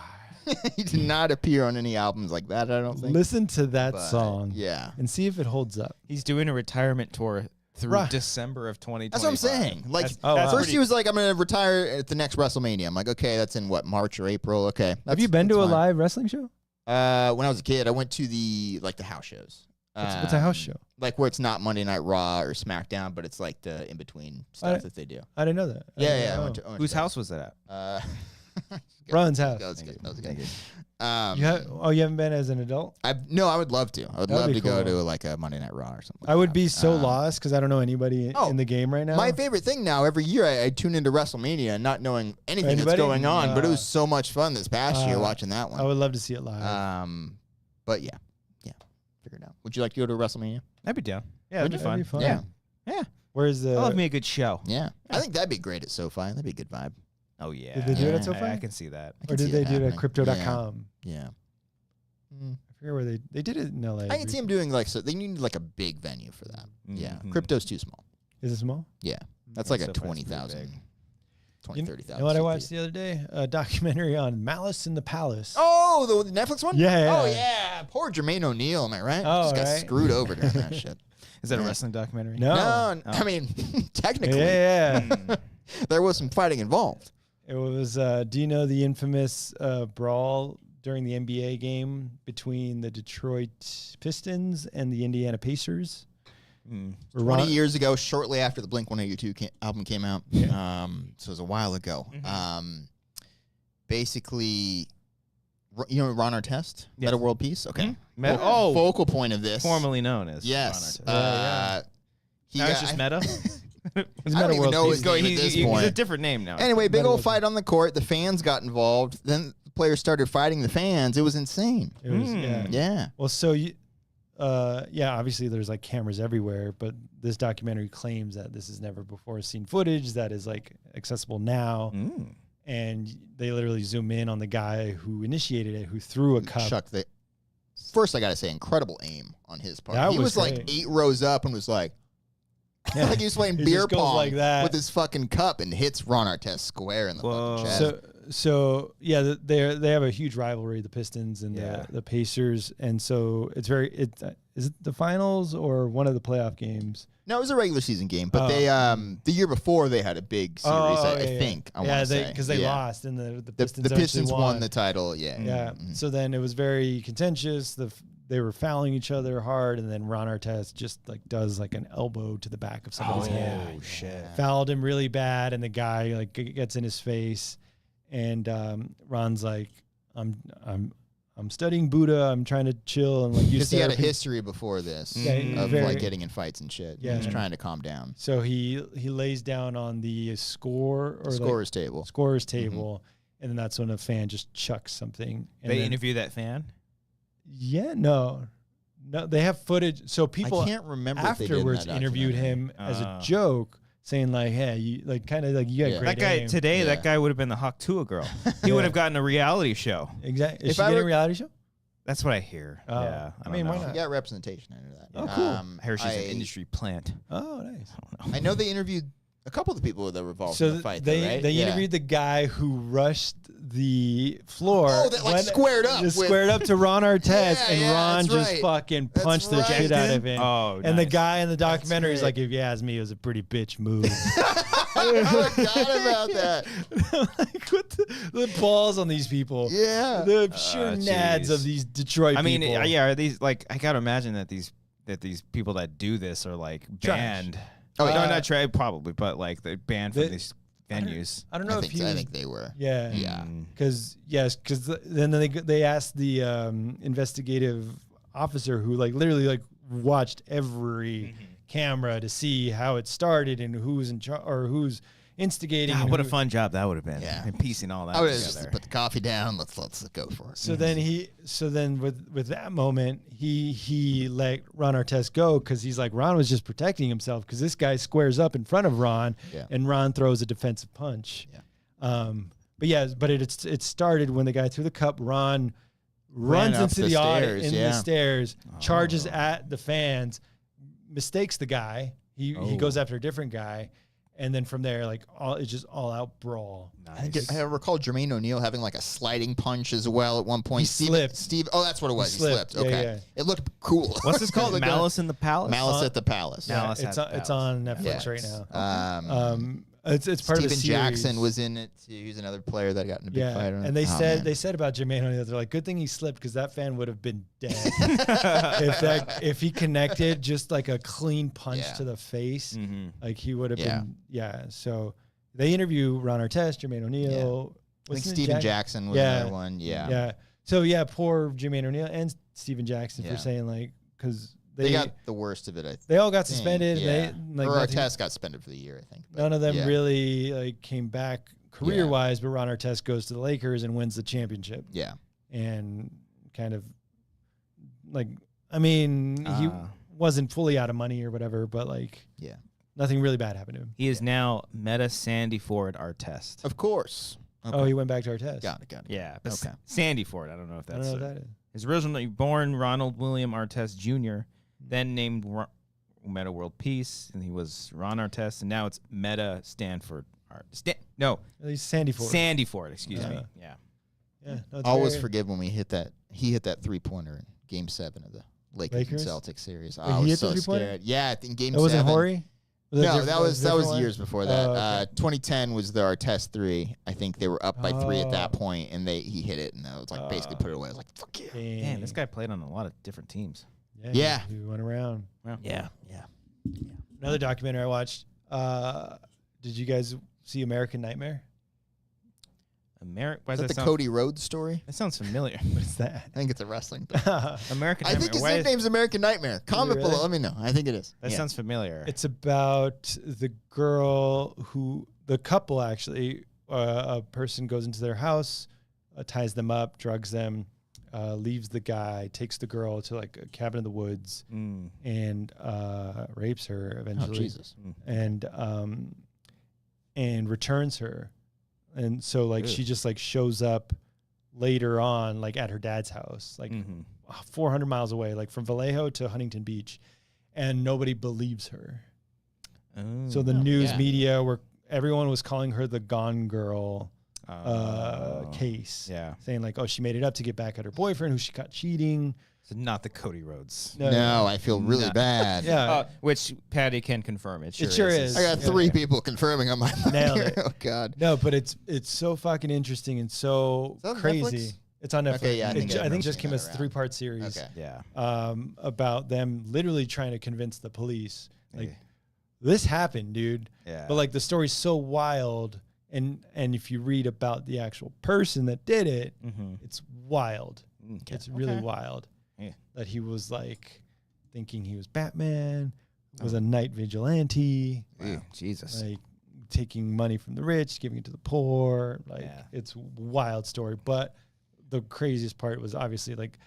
He did not appear on any albums like that, I don't think. Listen to that But, song, Yeah. and see if it holds up. He's doing a retirement tour through Right. December of 2020. That's what I'm saying. Like, That's first pretty- he was like, I'm going to retire at the next WrestleMania. I'm like, okay, that's in what, March or April? Okay. Have you been to a fine. live wrestling show? When I was a kid, I went to the house shows. What's a house show? Like where it's not Monday Night Raw or SmackDown, but it's like the in between stuff that they do. I didn't know that. I Yeah, didn't yeah. I know. went to Whose house was that at? Ron's house. That was good. That was good. You haven't been as an adult? No, I would love to. I would That'd love be to go cool. to like a Monday Night Raw or something. I would be so lost because I don't know anybody Oh, in the game right now. My favorite thing now, every year I tune into WrestleMania not knowing anything that's Anybody? going on, but it was so much fun this past year watching that I one. would love to see it live. But yeah, figure it out. Would you like to go to WrestleMania? I'd be down. Yeah, that'd be fun. Yeah, Yeah. Where's the? I love me a good show. yeah. I think that'd be great at SoFi. That'd be a good vibe. Oh, yeah. Did they do it at Yeah. SoFi? I can see that. I can Or did see they that do it at happening. Crypto.com? Yeah. I forget where they did it in LA. I can see them doing like so. They need like a big venue for that. Yeah, Mhm. crypto's too small. Is it small? Yeah, that's Yeah, like a SoFi's pretty 20,000, big. 20, 30,000. You know what I seat watched theater. the other day? A documentary on Malice in the Palace. Oh, the Netflix one? Yeah. Oh yeah. Poor Jermaine O'Neal. Am I right? Oh, Just got right. screwed over during that shit. Is that a Yeah. wrestling documentary? No. No, I mean technically, Yeah. there was some fighting involved. It was, do you know the infamous brawl during the NBA game between the Detroit Pistons and the Indiana Pacers? Mm. 20 years ago, shortly after the Blink-182 album came out. So it was a while ago. Basically, you know Ron Artest? Yes. Meta World Peace? Okay. Oh, Focal point of this. formerly known as Yes. Ron Artest. He Now it's got- just Meta. It's I don't Meta even World know his Peace. name at this He's point. a different name now. Anyway, big Meta old World fight on the court. The fans got involved. Then the players started fighting the fans. It was insane. It was, Mm. Yeah. Well, so you, obviously there's like cameras everywhere, but this documentary claims that this is never before seen footage that is like accessible now. Mm. And they literally zoom in on the guy who initiated it, who threw a cup. Chuck, first I got to say, incredible aim on his part. That He was was like great. 8 rows up and was like, Yeah. like he was playing He beer just goes pong like that. with his fucking cup and hits Ron Artest square in the Whoa. fucking chest. So yeah, they have a huge rivalry, the Pistons and Yeah. the Pacers, and so it's is it the finals or one of the playoff games? No, it was a regular season game, but Oh. they the year before they had a big series. I think. I want to say because they lost and the Pistons The eventually Pistons won won the title. Yeah. Yeah. Mhm. So then it was very contentious. they were fouling each other hard, and then Ron Artest just like does like an elbow to the back of somebody's head. Oh shit! Fouled him really bad, and the guy like gets in his face, and Ron's like, I'm studying Buddha. I'm trying to chill and like use because he had a therapy." history before this of very- like getting in fights and shit. Yeah. He's trying to calm down. So he lays down on the Scorer's table. scorer's table, and then that's when a fan just chucks something. And They then- interview that fan. Yeah, no, they have footage. So people I can't remember if they did in afterwards that interviewed documentary. him as a joke, saying like, "Hey, you like kind of like you got Yeah. great That guy aim." today, Yeah. that guy would have been the Hawk Tua girl. He would have gotten a reality show. Exactly. Is If she I getting a were- reality show? That's what I hear. Oh. Yeah, I mean, don't why know. not? He got representation under that. Oh, cool. I hear she's I- an industry plant. Oh, nice. I know they interviewed a couple of the people that were involved So in the fight. they though, right? they Yeah. interviewed the guy who rushed the floor. Oh, that, like, went- squared up just with- squared up to Ron Artest, Yeah, and yeah, Ron that's just right. fucking That's punched the right, shit out of dude. him. Oh, and the nice. guy in the documentary is great. like, if you ask me, it was a pretty bitch move. I forgot about that. Like, what the balls on these people? Yeah. The sheer nads jeez. of these Detroit I mean, people. yeah, are these like I gotta imagine that these people that do this are like Trash. banned. Oh, no, yeah. not trash, probably, but like they're banned from They- these venues. I don't know I if he I was, think they were. yeah. Yeah. Because then they asked the investigative officer who like literally like watched every camera to see how it started and who's in charge or who's instigating. God, and what a who- fun job that would have been. Yeah. And piecing all that I would have together. just put the coffee down. Let's go for it. So then with that moment he let Ron Artest go because he's like Ron was just protecting himself because this guy squares up in front of Ron and Ron throws a defensive punch. Yeah. But it started when the guy threw the cup. Ron runs up into the the audience stairs, in yeah. the stairs, charges at the fans, mistakes the guy. He goes after a different guy, and then from there it's just all out brawl. I recall Jermaine O'Neal having like a sliding punch as well at one point. He slipped. Steve. Oh, that's what it was. He slipped. Yeah, Okay. yeah. It looked cool. What's this called? Malice in the Palace? Malice at the Palace. Yeah. Malice It's at the it's Palace. on Netflix right now. Um, It's part of the Steven series. Jackson was in it. He's another player that got in a big fight. And they said about Jermaine O'Neal, they're like, good thing he slipped because that fan would have been dead if he connected just like a clean punch to the face, like he would have been. Yeah. So they interview Ron Artest, Jermaine O'Neal. I think Steven Jackson was another one. Yeah. Yeah. So yeah, poor Jermaine O'Neal and Steven Jackson for saying like because they got the worst of it. I think. they all got suspended. Yeah. They like or nothing- Artest got suspended for the year. I think. But None of them really like came back career-wise, but Ron Artest goes to the Lakers and wins the championship. Yeah. And kind of like, I mean, he wasn't fully out of money or whatever, but like, nothing really bad happened to him. He is now Meta Sandy Ford Artest. Of course. Okay. Oh, he went back to Artest. Got it. Yeah. But Okay. Sandy Ford. I don't know if I that's don't know what that is. His originally born Ronald William Artest Jr., then named Meta World Peace, and he was Ron Artest, and now it's Meta Stanford At least Sandy Ford. Sandy Ford, excuse me. Yeah. Yeah. No, it's Always very- forgive when we hit that. He hit that 3-pointer in Game 7 of the Lakers and Lakers? Celtics series. Wait, I he was hit the so three-pointer? scared. Yeah, in Game That wasn't 7. Horry? No, that was different years one? before that. Oh, okay. 2010 was the Artest 3. I think they were up by 3 at that point, and he hit it, and I was like basically put it away. I was like, fuck yeah. Damn, this guy played on a lot of different teams. Yeah. He went around. Yeah. Another documentary I watched. Did you guys see American Nightmare? Is that the Cody Rhodes story? That sounds familiar. What is that? I think it's a wrestling thing. American I Nightmare. think his Why is- nickname's American Nightmare. Comment really? below. Let me know. I think it is. That sounds familiar. It's about the girl the couple actually, a person goes into their house, ties them up, drugs them, leaves the guy, takes the girl to like a cabin in the woods, and rapes her eventually. Oh, Jesus. And returns her. And so like she just like shows up later on like at her dad's house, like 400 miles away, like from Vallejo to Huntington Beach, and nobody believes her. So the news media everyone was calling her the Gone Girl case. Yeah. Saying like, oh, she made it up to get back at her boyfriend who she caught cheating. So not the Cody Rhodes. No, I feel really bad. Yeah. Which Patty can confirm. It sure is. I got 3 people confirming on my mind. Nailed it. Oh, God. No, but it's so fucking interesting and so Is that on crazy. Netflix? It's on Netflix. Okay, yeah, I think it just came that as a 3-part series. Okay. Yeah. About them literally trying to convince the police, like, this happened, dude. Yeah. But like the story's so wild, and if you read about the actual person that did it, it's wild. Okay. It's really wild. Yeah. That he was like thinking he was Batman, was a night vigilante. Wow. Jesus. Like taking money from the rich, giving it to the poor. Like it's a wild story. But the craziest part was obviously like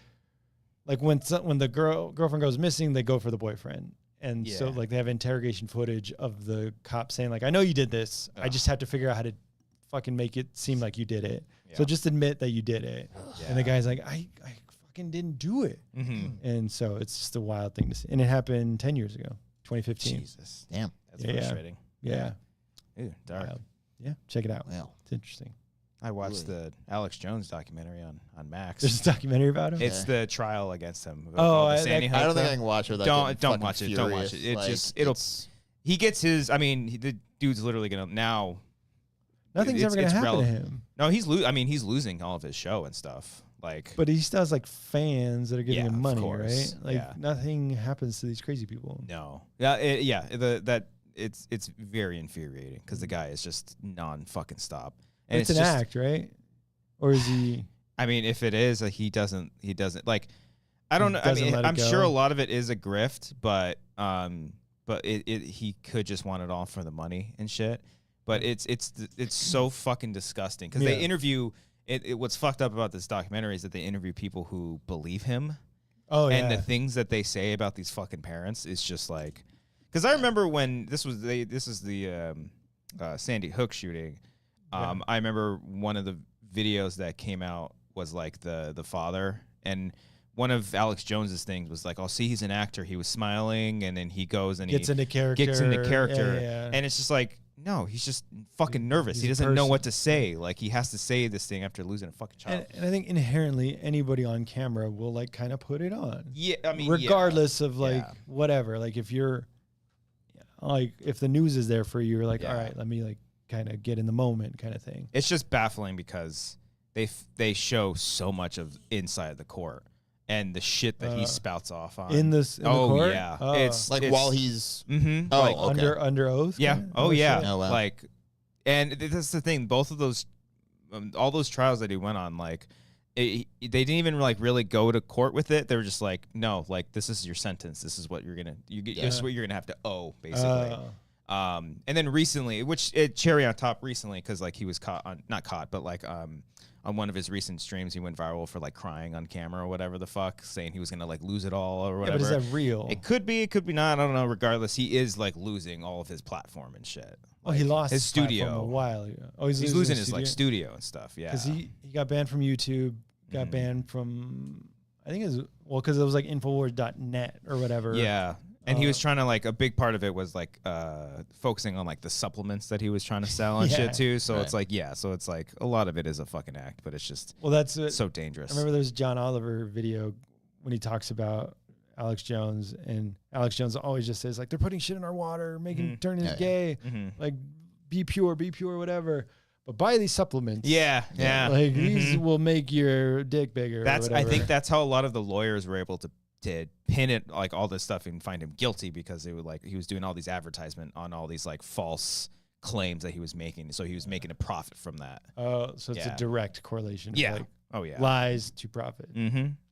when the girlfriend goes missing, they go for the boyfriend. And so like they have interrogation footage of the cop saying like, I know you did this. I just have to figure out how to fucking make it seem like you did it. Yeah. So just admit that you did it. Yeah. And the guy's like, I fucking didn't do it. And so it's just a wild thing to see. And it happened 10 years ago, 2015. Jesus. Damn. That's frustrating. Yeah. Ew, dark. Wild. Yeah. Check it out. Well, it's interesting. I watched the Alex Jones documentary on Max. There's a documentary about him? It's the trial against him. I don't think I can watch it. Don't watch it. Don't watch it. He gets his, the dude's literally going to now. Nothing's ever going to happen to him. No, he's losing all of his show and stuff. Like, but he still has like fans that are giving him money, right? Like yeah. Nothing happens to these crazy people. No. It's very infuriating because the guy is just non-fucking stop. And it's an act, right? Or is he? If it is, he doesn't like. I don't know. I'm sure a lot of it is a grift, but he could just want it all for the money and shit. But it's so fucking disgusting because they interview. What's fucked up about this documentary is that they interview people who believe him. Oh yeah. And the things that they say about these fucking parents is just like, because I remember when this is the Sandy Hook shooting. I remember one of the videos that came out was like the father, and one of Alex Jones's things was like, "Oh, see, he's an actor. He was smiling, and then he goes and gets into character, and it's just like, no, he's just fucking nervous. He doesn't know what to say. Like he has to say this thing after losing a fucking child. And I think inherently anybody on camera will like kind of put it on. Yeah, regardless of like whatever. Like if you're like if the news is there for you, you're like, all right, let me like kind of get in the moment kind of thing. It's just baffling because they show so much of inside the court and the shit that he spouts off on in the court. Yeah, it's like while he's under oath. Yeah. Kinda? Oh yeah. Oh, wow. Like, and that's the thing. Both of those, all those trials that he went on, like, they didn't even like really go to court with it. They were just like, no, like this is your sentence. This is what this is what you're gonna have to owe, basically. And then recently, cherry on top recently, because like he was not caught, but like on one of his recent streams, he went viral for like crying on camera or whatever the fuck, saying he was gonna like lose it all or whatever. Yeah, but is that real? It could be not. I don't know. Regardless, he is like losing all of his platform and shit. Like, he lost his studio a while ago. Oh, he's losing his like studio and stuff. Yeah, because he got banned from YouTube, got banned from because it was like Infowars.net or whatever. Yeah. And he was trying to like a big part of it was like focusing on like the supplements that he was trying to sell and shit too. So it's like so it's like a lot of it is a fucking act, but it's just that's so dangerous. I remember there's a John Oliver video when he talks about Alex Jones, and Alex Jones always just says like they're putting shit in our water, turning us gay, like be pure, whatever. But buy these supplements. Yeah. Like these will make your dick bigger. I think that's how a lot of the lawyers were able to pin it like all this stuff and find him guilty, because they were like he was doing all these advertisement on all these like false claims that he was making, so he was making a profit from that. Oh, so it's a direct correlation. Yeah. Like lies to profit.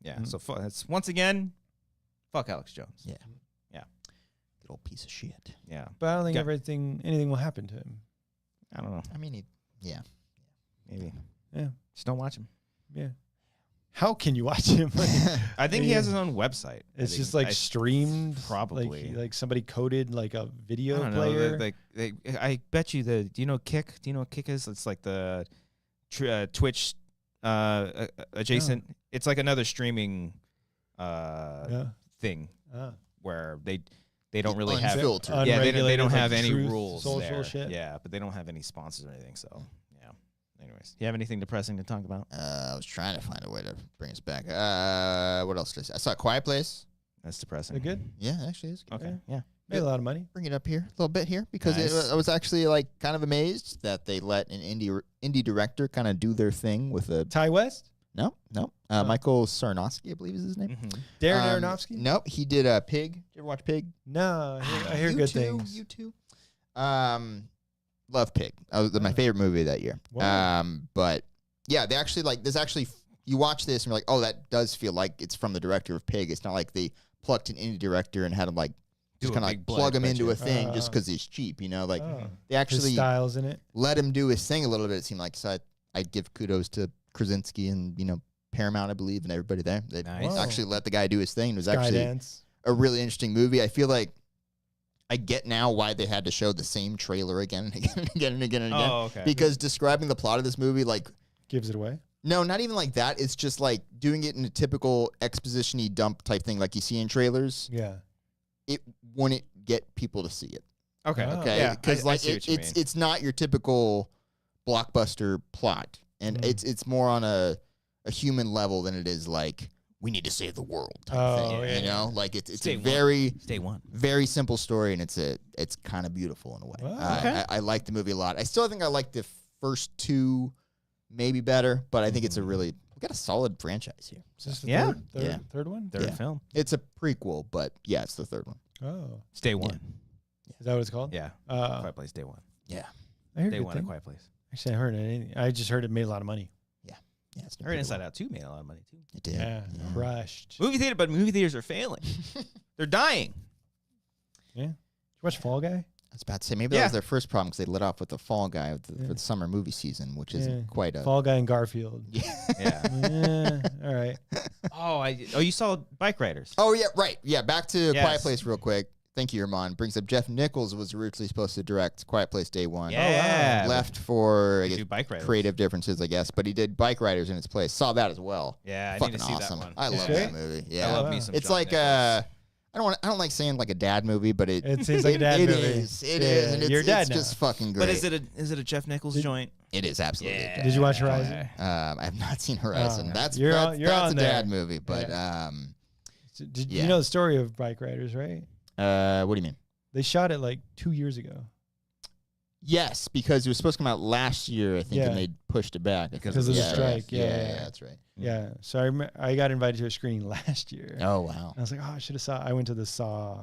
Yeah. So it's once again, fuck Alex Jones. Yeah. Good old piece of shit. Yeah. But I don't think anything will happen to him. I don't know. I mean, maybe. Yeah. Just don't watch him. Yeah. How can you watch him? I think he has his own website. It's just like streamed, probably. Like somebody coded like a video player. Know, I bet you do you know Kick? Do you know what Kick is? It's like the Twitch adjacent. Oh. It's like another streaming thing where they don't really have filtered. Yeah, they don't have any truth, rules social there. Shit. Yeah, but they don't have any sponsors or anything. So yeah. Anyways, you have anything depressing to talk about? I was trying to find a way to bring us back. What else did I say? I saw A Quiet Place. That's depressing. Is it good? Yeah, actually, it's good. Okay. Yeah. Made a lot of money. Bring it up here a little bit here because Nice. I was actually like kind of amazed that they let an indie director kind of do their thing with a Ty West. No. Michael Sarnowski, I believe is his name. Darren Aronofsky? Nope, he did Pig. Did you ever watch Pig? No, I hear good things. You too. Love Pig. My favorite movie that year. Wow. But yeah, they actually you watch this and you're like, oh, that does feel like it's from the director of Pig. It's not like they plucked an indie director and had him like just kind of like plug him into a thing just because he's cheap, you know? Like they actually his styles in it. let him do his thing a little bit. It seemed like, so I'd give kudos to Krasinski and Paramount, I believe, and everybody there. They actually let the guy do his thing. It was actually a really interesting movie. I feel like I get now why they had to show the same trailer again and again and again and again and again. Oh, okay. Because describing the plot of this movie, like, gives it away. no, not even like that. It's just like doing it in a typical exposition-y dump type thing, like you see in trailers. Yeah. It wouldn't get people to see it. Okay. Okay. Because like it's not your typical blockbuster plot, and it's more on a human level than it is like, we need to save the world type thing. Yeah. You know, like it's Stay a very one. very simple story, and it's kind of beautiful in a way. Wow. Okay. I like the movie a lot. I still think I like the first two maybe better, but I think it's we got a solid franchise here. Is this the Yeah. third one? Third film. It's a prequel, but yeah, it's the third one. Oh. Stay One. Is that what it's called? Yeah. Uh, Quiet Place Day One. Yeah. I heard Day good One, A thing. Quiet Place. Actually, I heard it. I just heard it made a lot of money. Yeah, it's I heard Inside Out 2 made a lot of money too. It did. Yeah. Crushed. But movie theaters are failing. They're dying. Yeah. Did you watch Fall Guy? I was about to say, maybe that was their first problem because they lit off with the Fall Guy for the summer movie season, which isn't quite a... Fall Guy and Garfield. Yeah. All right. You saw Bikeriders. Oh, yeah, right. Yeah, back to Yes. Quiet Place real quick. Thank you, Armand. Brings up Jeff Nichols was originally supposed to direct Quiet Place Day One. Yeah. Left for, I Do guess, Bikeriders. creative differences, I guess, but he did Bikeriders in its place. Saw that as well. Yeah, I Fucking need to see awesome. that one. I love great. that movie. Yeah. I love me some It's John like Nichols. I don't like saying like a dad movie, but it seems like a dad movie. It is. And You're dad it's now. just fucking great. But is it a Jeff Nichols joint? It is absolutely. Yeah. Did you watch Horizon? I have not seen Horizon. Oh, That's you're that's on a there. dad movie, but Did yeah. you know the story of Bikeriders, right? what do you mean? They shot it like 2 years ago. Yes, because it was supposed to come out last year, I think, Yeah. and they pushed it back Because of the strike. Yeah. that's right. Yeah. So I got invited to a screening last year. Oh wow. I was like, I should have saw. I went to the Saw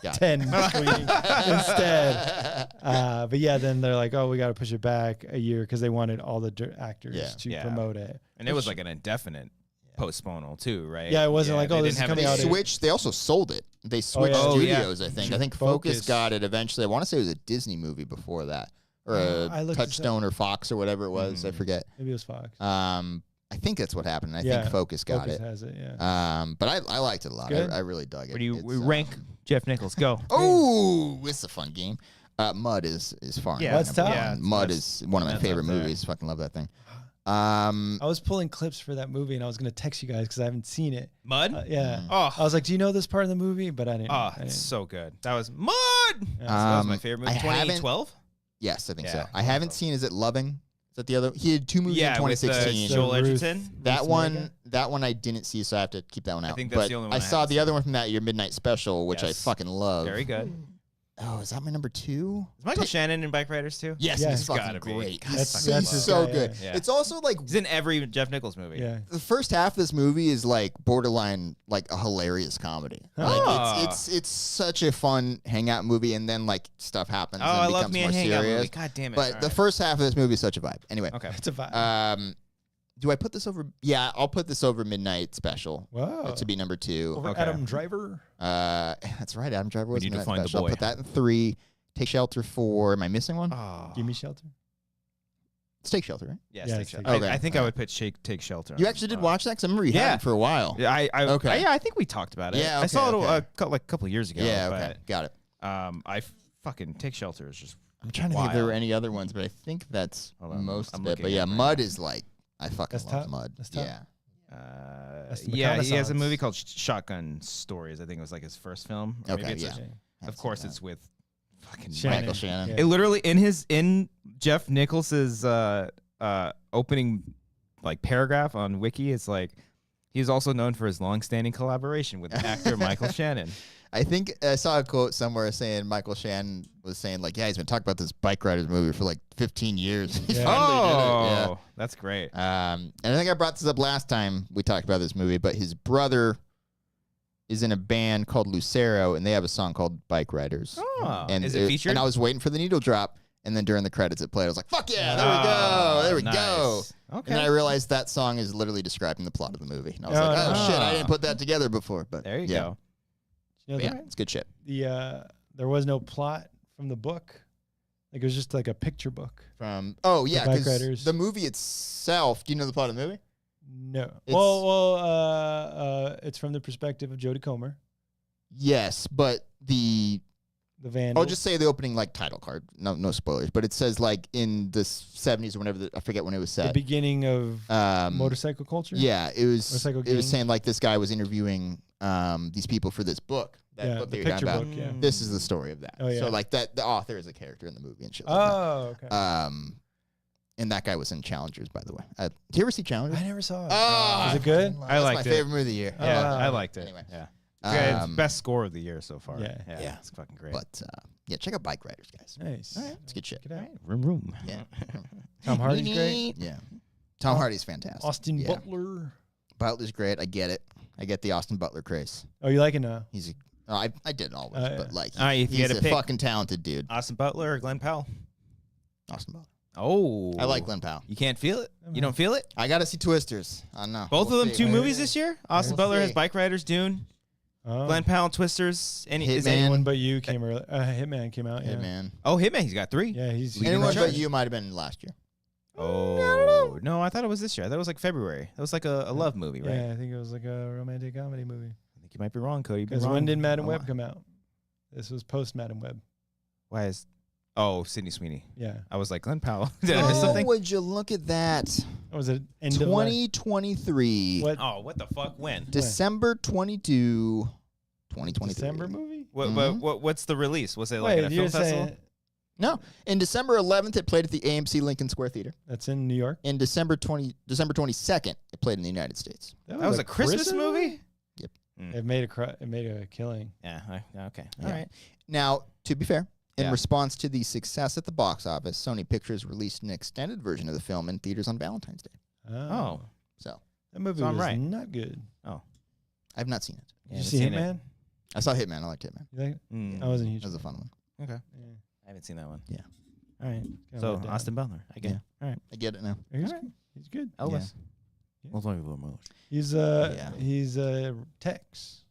Got it. 10 screening instead. But yeah, then they're like, oh, we got to push it back a year because they wanted all the actors to Yeah. promote it. And it was like an indefinite postponal too, right? Yeah, it wasn't like, they oh, this didn't is have coming any- out They in- switched. They also sold it. They switched Oh, yeah. studios. I think. I think Focus got it eventually. I want to say it was a Disney movie before that, or I a looked this Touchstone or Fox or whatever it was. I forget. Maybe it was Fox. I think that's what happened. I Yeah, think Focus got Focus it. has it, yeah. But I liked it a lot. Good. I really dug it. Where do you It's, rank Jeff Nichols? Go. Oh, it's a fun game. Mud is far. Yeah, number Mud's tough. one. Yeah, Mud is one of my that's favorite up there. movies. Fucking love that thing. I was pulling clips for that movie and I was going to text you guys because I haven't seen it. Mud? Yeah. Oh. I was like, do you know this part of the movie? But I didn't. Oh, I it's didn't. so good. That was Mud. Yeah. That was my favorite movie. I haven't- 2012? Yes, I think Yeah, so. I haven't seen. Is it Loving? Is that the other? He had two movies in Yeah, with 2016. Joel Ruth- Edgerton. That Ruth one, Mega? that one I didn't see, so I have to keep that one out. think that's but the only one I I saw haven't the other one from that year, Midnight Special, which Yes. I fucking love. Very good. Oh, is that my number 2? Is Michael Shannon in Bikeriders too? Yes, Yeah. he's It's fucking gotta be. great. God, That's- He's that's his so guy, good. yeah. It's also like He's in every Jeff Nichols movie. Yeah. the first half of this movie is like borderline like a hilarious comedy. Oh. Like it's such a fun hangout movie, and then like stuff happens. Oh, and I it love becomes me a more hangout serious. movie. God damn it. But All the right. first half of this movie is such a vibe. Anyway, Okay. It's a vibe. do I put this over? Yeah, I'll put this over Midnight Special. Wow. To be number 2. Over Okay. Adam Driver. That's right. Adam Driver was need to Midnight find the Special. I'll boy. put that in 3. Take Shelter 4. Am I missing one? Oh. Give me shelter. It's Take Shelter, right? Yes, Yeah, Take it's Shelter. Take- I think Okay. I would put Take Shelter. You actually did watch that? Because I remember you Yeah. had it for a while. Yeah, Okay. I think we talked about it. Yeah, I saw it okay. like a couple of years ago. Yeah, okay. Got it. But fucking Take Shelter is just. I'm trying to think if there were wild. any other ones, but I think that's Hold on, most I'm of it. looking But at yeah, it right Mud now. is like, I fucking That's love tough. Mud. That's tough. Yeah. That's the Yeah, he has a reconnaissance. movie called Shotgun Stories. I think it was like his first film. Or Okay, maybe yeah. it's Okay. of course, it's with fucking Shannon. Michael Shannon. Yeah. It literally in Jeff Nichols's opening like paragraph on Wiki, it's like he's also known for his long-standing collaboration with actor Michael Shannon. I think I saw a quote somewhere saying Michael Shannon was saying like, yeah, he's been talking about this Bikeriders movie for like 15 years. He Yeah. finally did it. Oh, Yeah. That's great. And I think I brought this up last time we talked about this movie, but his brother is in a band called Lucero, and they have a song called Bikeriders. Oh, and is it featured? And I was waiting for the needle drop, and then during the credits it played. I was like, fuck yeah, there we go. Okay. And then I realized that song is literally describing the plot of the movie. And I was like, oh, shit, I didn't put that together before. But there you go. Yeah, it's good shit. There was no plot from the book. Like, it was just like a picture book. Because the movie itself, do you know the plot of the movie? No. It's from the perspective of Jodie Comer. Yes, but the Vandals. I'll just say the opening title card. No spoilers, but it says in the 70s or whenever I forget when it was set. The beginning of motorcycle culture. Yeah, it was. It was saying this guy was interviewing these people for this book. That book the that you're picture talking book. about. Yeah. This is the story of that. Oh, yeah. So the author is a character in the movie and shit. Okay. And that guy was in Challengers, by the way. Did you ever see Challengers? I never saw it. Oh, was it good? I liked my it. favorite movie of the year. Yeah, I liked it. Anyway. Yeah. Good. Best score of the year so far. Yeah. It's fucking great. But check out Bikeriders, guys. Nice. All right, it's good shit. Check it out. Room. Yeah. Tom Hardy's great. Yeah. Tom Hardy's fantastic. Austin Butler. Butler's great. I get it. I get the Austin Butler craze. Oh, you like it now? I didn't always, but if you he's had to a pick fucking talented dude. Austin Butler or Glenn Powell? Austin Butler. Oh. I like Glenn Powell. You can't feel it? You don't feel it? I got to see Twisters. I don't know. Both of them, see. 2 movies this year? Austin We'll Butler see. has Bikeriders, Dune. Glenn Powell, Twisters. Hitman. Anyone But You came early. Hitman came out. Yeah. Hitman. Oh, Hitman. He's got 3. Yeah, he's Anyone But You might have been last year. Oh. No, I thought it was this year. I thought it was February. That was a love movie, right? Yeah, I think it was like a romantic comedy movie. I think you might be wrong, Cody. Because when did Madam Web come out? This was post Madam Web. Why is... Oh, Sydney Sweeney. Yeah. I was like, Glenn Powell. Did I miss something? Would you look at that? Was it end 2023. What? Oh, what the fuck? When? December 22, 2023. December movie? What's the release? Was it like at a film festival? No. In December 11th, it played at the AMC Lincoln Square Theater. That's in New York? In December 22nd, it played in the United States. That was a Christmas movie? Yep. It made a killing. Yeah. Okay. Yeah. All right. Now, to be fair, in Yeah. response to the success at the box office, Sony Pictures released an extended version of the film in theaters on Valentine's Day. Oh. So that movie So I'm was right. not good. Oh. I've not seen it. Did you see Hitman? I saw Hitman. I liked Hitman. You like it? Mm. I wasn't huge. That was a fun one. Okay. Yeah. I haven't seen that one. Yeah. All right. Kinda So let down. Austin Butler. I get it. All right. I get it now. He's, All right. he's good. Elvis. Yeah. We'll talk about Malice. He's Tex.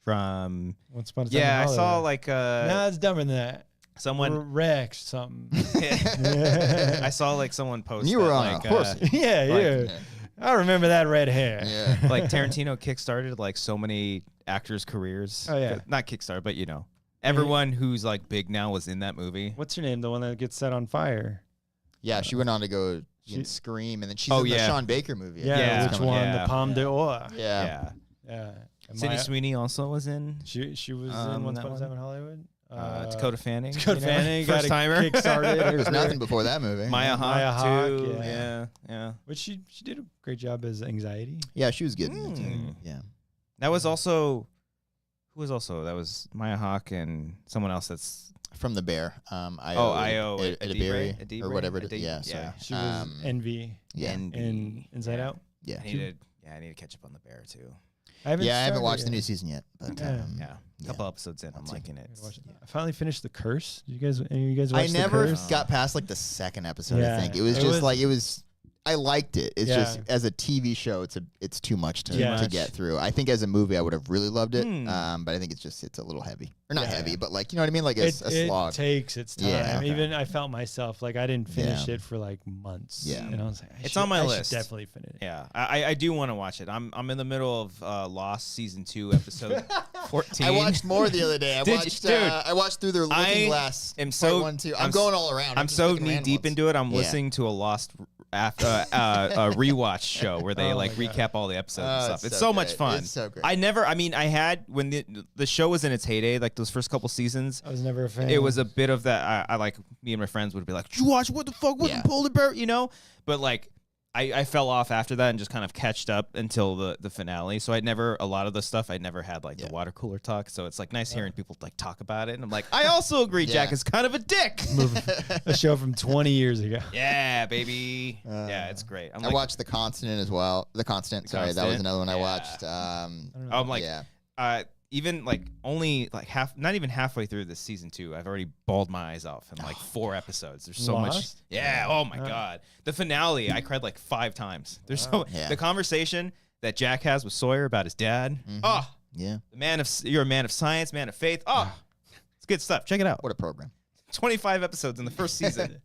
From Once Upon a Time in I saw Hollywood. like No, it's dumber than that. someone. Rex something. I saw like someone post. You were that, on like, a horse. Yeah. I remember that red hair. Yeah. like Tarantino kickstarted like so many actors' careers. Oh, yeah. Not Kickstarter, but everyone who's like big now was in that movie. What's her name? The one that gets set on fire. Yeah, she went on to go She- and Scream, and then she's Oh, in the yeah. Sean Baker movie. Yeah, Yeah. which Coming one? Yeah. The Palme d'Or. Yeah. Yeah. And Sydney Maya- Sweeney also was in. She was in Once that Upon a one? Time in Hollywood. Dakota Fanning. Dakota Fanning got first a timer. kickstarted. There was nothing before that movie. Maya Maya Hawke Hawke, too. yeah. Yeah. Which she did a great job as Anxiety. Yeah, she was good in it too. Mm. Yeah. That was also. Who was also? That was Maya Hawke and someone else. That's From The Bear. Io Adibari, or whatever it is. Yeah, sorry. Yeah. She was Envy Yeah. in Inside Out. Yeah. I need to catch up on The Bear too. I haven't started watched the yet. new season yet. But Yeah. A couple episodes in, I'm liking it. I finally finished The Curse. Did you guys? Any of you guys watch I never The Curse? got past like the second episode. Yeah. I think it was It just was- like it was. I liked it. It's Yeah. just as a TV show, it's too much to Yeah. get through. I think as a movie, I would have really loved it. Hmm. But I think it's a little heavy, or not Yeah. heavy, but like you know what I mean, like a It slog. takes its time. Yeah. Okay. Even I felt myself like I didn't finish Yeah. it for like months. Yeah. and I was like, It's on my I should list. definitely finish it. Yeah, I do want to watch it. I'm in the middle of Lost season 2, episode 14. I watched more the other day. I watched through their Looking Glass. am part so- 1, 2. I'm I'm going all around. I'm just so picking knee random deep ones. into it. I'm Yeah. listening to a Lost after a rewatch show where they Oh like my God. recap all the episodes and stuff. It's so so much great. fun. It's so great. I had when the show was in its heyday, like those first couple seasons. I was never a fan. It was a bit of that. I like me and my friends would be like, "Did you watch what the fuck was Yeah. Polar Bear?" You know, but like I fell off after that and just kind of catched up until the finale. So a lot of the stuff I never had like the water cooler talk. So it's like nice hearing people like talk about it. And I'm like, I also agree Jack is kind of a dick. A show from 20 years ago. Yeah, baby. Yeah, it's great. I watched The Constant as well. The Constant, sorry, that was another one I watched. I'm like, even like only like not even halfway through this season 2, I've already bawled my eyes out in like 4 episodes. There's so much. Yeah. Oh my God. The finale, I cried like 5 times. There's the conversation that Jack has with Sawyer about his dad. Oh yeah. You're a man of science, man of faith. Oh, it's good stuff. Check it out. What a program. 25 episodes in the first season.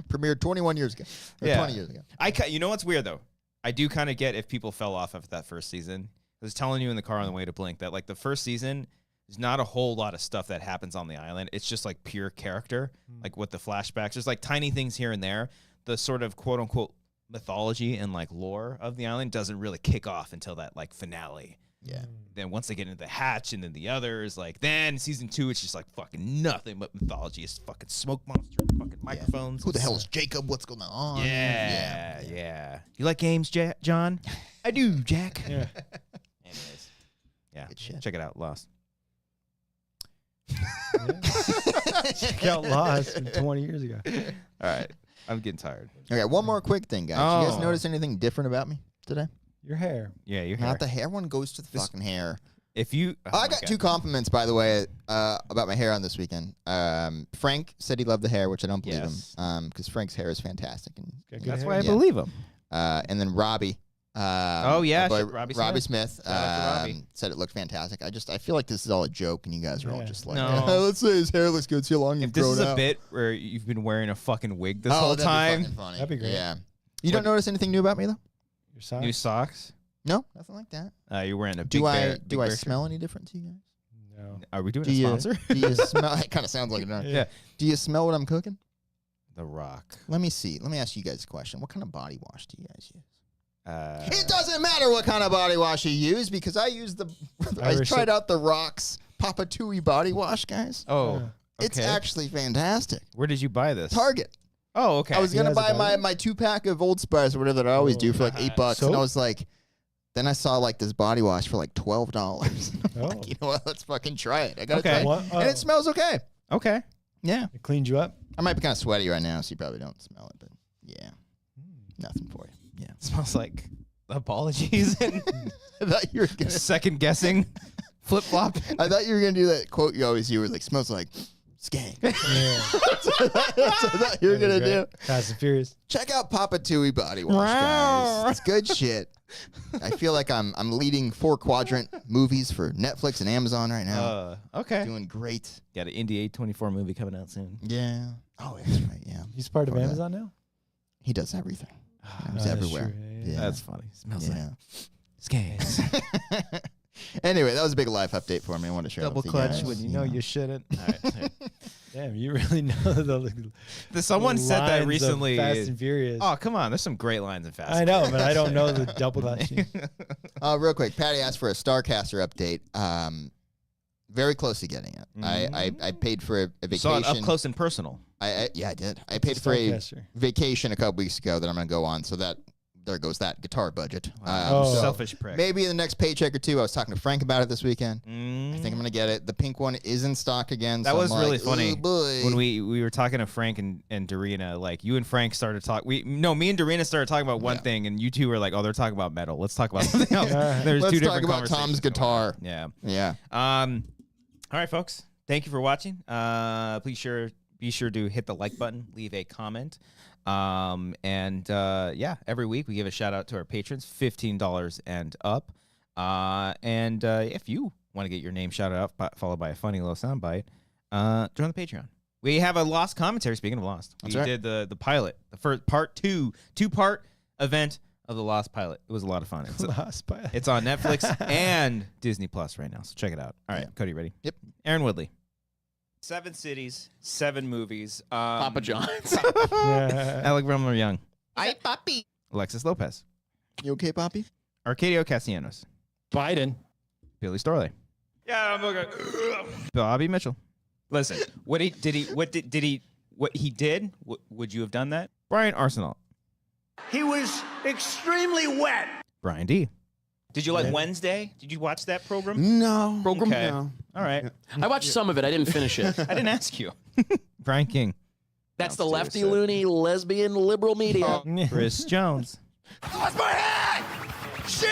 Premiered 21 years ago. Or 20 years ago. You know what's weird though? I do kind of get if people fell off after that first season. I was telling you in the car on the way to Blink that like the first season is not a whole lot of stuff that happens on the island. It's just like pure character, like with the flashbacks. There's like tiny things here and there. The sort of quote unquote mythology and like lore of the island doesn't really kick off until that like finale. Yeah. Then once they get into the hatch and then the others, like then season 2, it's just like fucking nothing but mythology. It's fucking smoke monsters, fucking microphones. Who the hell is Jacob? What's going on? Yeah. You like games, John? I do, Jack. Yeah. Anyways, yeah, good shit. Check it out, Lost. Check out Lost from 20 years ago. All right, I'm getting tired. Okay, one more quick thing, guys. You guys notice anything different about me today? Your hair. Yeah, your hair. Not the hair. Everyone goes to the fucking hair. If you, I got 2 compliments, by the way, about my hair on this weekend. Frank said he loved the hair, which I don't believe him, because Frank's hair is fantastic, and that's why I believe him. And then Robbie. Robbie Smith said it looked fantastic. I feel like this is all a joke, and you guys are all just like, let's say his hair looks good. See how long you've grown out. If this is a bit where you've been wearing a fucking wig this whole time, be funny. That'd be great. Yeah. You don't notice anything new about me though? Your socks? new socks. No, nothing like that. You're wearing a Do I bear smell any different to you guys? No. Are we doing a sponsor? Do you smell? It kind of sounds like it. Yeah. Do you smell what I'm cooking? The Rock. Let me see. Let me ask you guys a question. What kind of body wash do you guys use? It It doesn't matter what kind of body wash you use because I used I tried out the Rock's Papa Tui body wash, guys. Oh, It's actually fantastic. Where did you buy this? Target. Oh, okay. I was gonna buy my 2-pack of Old Spice or whatever that I always do for like $8, and I was like, then I saw like this body wash for like $12. Like, you know what? Let's fucking try it. I gotta try it, and it smells okay. Okay. Yeah, it cleaned you up. I might be kind of sweaty right now, so you probably don't smell it, but yeah, nothing for you. Yeah, it smells like apologies and I thought you were gonna second guessing flip flop. I thought you were gonna do that quote you always hear, where like smells like skank. Yeah. That's what I thought you were gonna do. Fast and Furious. Check out Papa Tui body wash, guys. It's good shit. I feel like I'm leading 4-quadrant movies for Netflix and Amazon right now. Okay. Doing great. Got an Indie A24 movie coming out soon. Yeah. Oh, that's right. Yeah. He's part of Amazon now? He does everything. He's everywhere. Yeah. That's funny. Smells like skanks. Anyway, that was a big life update for me. I wanted to share Double it with clutch you guys. when you know you shouldn't. All right. Damn, you really know Someone said that recently. Fast and Furious. Oh, come on. There's some great lines in Fast I know, but I don't know the double clutch. Real quick, Patty asked for a Starcaster update. Very close to getting it. I paid for a vacation. Saw it up close and personal. Yeah, I did. I paid for a vacation a couple weeks ago that I'm going to go on, so that there goes that guitar budget. Wow. Selfish prick. Maybe in the next paycheck or two. I was talking to Frank about it this weekend. I think I'm going to get it. The pink one is in stock again. That was really funny. Oh boy. When we were talking to Frank and Dorina, like you and Frank started talking. Me and Dorina started talking about one thing, and you two were like, "Oh, they're talking about metal. Let's talk about something else." There's Let's two talk different about Tom's guitar. Yeah. Yeah. All right, folks. Thank you for watching. Be sure to hit the like button, leave a comment. Every week we give a shout out to our patrons, $15 and up. If you want to get your name shouted out, followed by a funny little soundbite, join the Patreon. We have a Lost commentary. Speaking of Lost, we did the pilot, the first part two-part event of the Lost pilot. It was a lot of fun. Lost pilot. It's on Netflix and Disney Plus right now, so check it out. All right, Cody, ready? Yep. Aaron Woodley. 7 cities, 7 movies. Papa John's. Alec Rumler Young. Hi, Poppy. Alexis Lopez. You okay, Poppy? Arcadio Castellanos. Biden. Billy Storley. Yeah, I'm okay. Bobby Mitchell. Listen, what he did? Would you have done that? Brian Arsenal. He was extremely wet. Brian D. Did you like Wednesday? Did you watch that program? No. Okay. No. All right. I watched some of it. I didn't finish it. I didn't ask you. Brian King. That's the lefty loony lesbian liberal media. Chris Jones. Lost my head! Shit!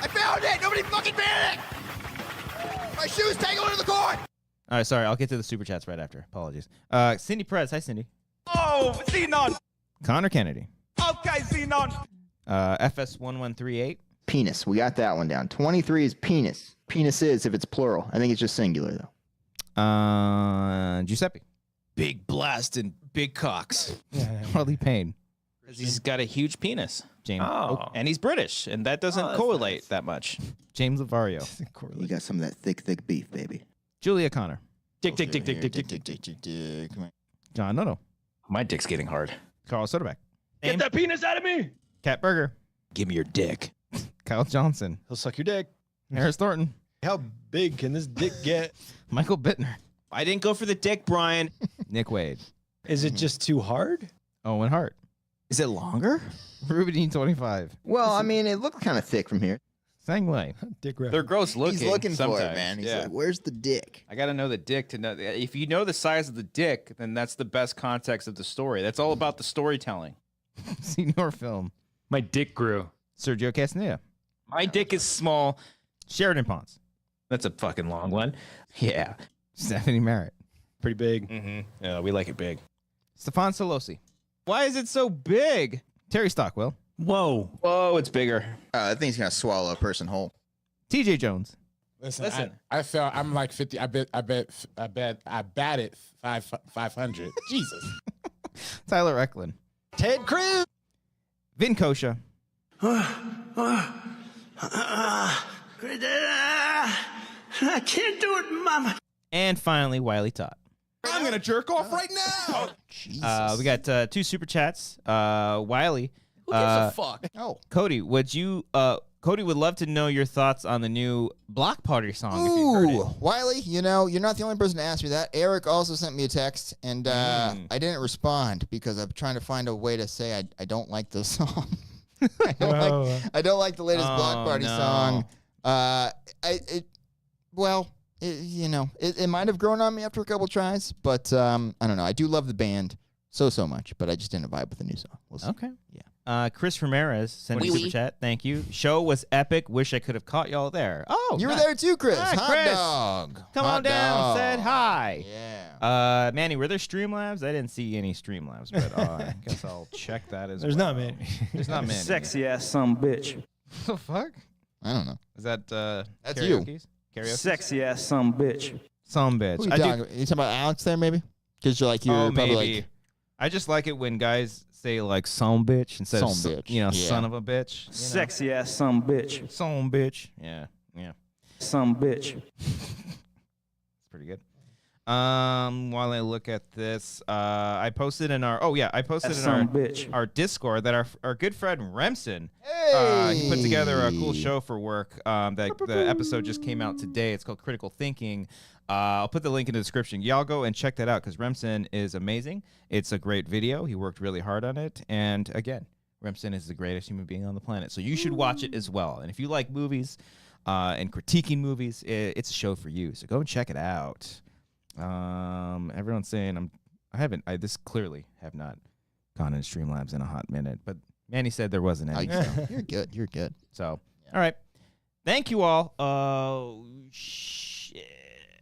I found it! Nobody fucking found it! My shoes tangled into the cord! All right, sorry. I'll get to the super chats right after. Apologies. Cindy Perez. Hi, Cindy. Oh, Xenon. Connor Kennedy. Okay, Xenon. FS1138. Penis. We got that one down. 23 is penis. Penis is if it's plural. I think it's just singular, though. Giuseppe. Big blast and big cocks. Harley Payne. Because he's got a huge penis. James. And he's British, and that doesn't correlate that much. James Lavario. You got some of that thick beef, baby. Julia Connor. Dick. Come on. John Nono. My dick's getting hard. Carl Soderbeck. Get that penis out of me. Cat Berger. Give me your dick. Kyle Johnson. He'll suck your dick. Harris Thornton. How big can this dick get? Michael Bittner. I didn't go for the dick, Brian. Nick Wade. Is it just too hard? Owen Hart. Is it longer? Ruben 25. Well, I mean, it looked kind of thick from here. Sang Lei. Dick They're reference. gross looking. He's looking sometimes. for it, man. He's Yeah. like, where's the dick? I got to know the dick to know. If you know the size of the dick, then that's the best context of the story. That's all about the storytelling. Senior Film. My dick grew. Sergio Castaneda. My dick is small. Sheridan Ponce. That's a fucking long one. Yeah. Stephanie Merritt. Pretty big. Mm-hmm. Yeah, we like it big. Stefan Solosi. Why is it so big? Terry Stockwell. Whoa. Whoa, it's bigger. I think he's gonna swallow a person whole. TJ Jones. Listen. I felt I'm like 50. I batted 500. Jesus. Tyler Eklund. Ted Cruz. Vin Kosha. I can't do it, Mama. And finally, Wiley Todd. I'm gonna jerk off right now. We got 2 super chats. Wiley. Who gives a fuck? Oh. Cody, Cody would love to know your thoughts on the new Block Party song if you heard it. Wiley, you know, you're not the only person to ask me that. Eric also sent me a text, and I didn't respond because I'm trying to find a way to say I don't like the song. I don't like the latest Block Party song. It might have grown on me after a couple tries, but I don't know. I do love the band so much, but I just didn't vibe with the new song. We'll see. Okay. Yeah. Chris Ramirez sent a super chat. Thank you. Show was epic. Wish I could have caught y'all there. Oh, You were there too, Chris. Hi, Hot Chris. dog. Come Hot on down. dog. Said hi. Yeah. Manny, were there Streamlabs? I didn't see any Streamlabs, but I guess I'll check that as There's well. not many. There's not many. Sexy ass some bitch. What the fuck? I don't know. Is that That's you. Karaoke? Sexy ass some bitch. Some bitch. Who you I talking about? You talking about Alex there, maybe? Because you're probably maybe. like, I just like it when guys say like "some bitch" instead of Some bitch. Yeah. Yeah. son of a bitch. You know? Sexy ass some bitch. Some bitch. Yeah. Some bitch. It's pretty good. While I look at this, I posted in our Some bitch. our Discord that our good friend Remsen, hey. he put together a cool show for work. That the episode just came out today. It's called Critical Thinking. I'll put the link in the description. Y'all go and check that out because Remsen is amazing. It's a great video. He worked really hard on it. And again, Remsen is the greatest human being on the planet. So you should watch it as well. And if you like movies and critiquing movies, it's a show for you. So go and check it out. Everyone's saying this clearly have not gone in Streamlabs in a hot minute, but Manny said there wasn't any. So. You're good. You're good. So, all right. Thank you all. Shit.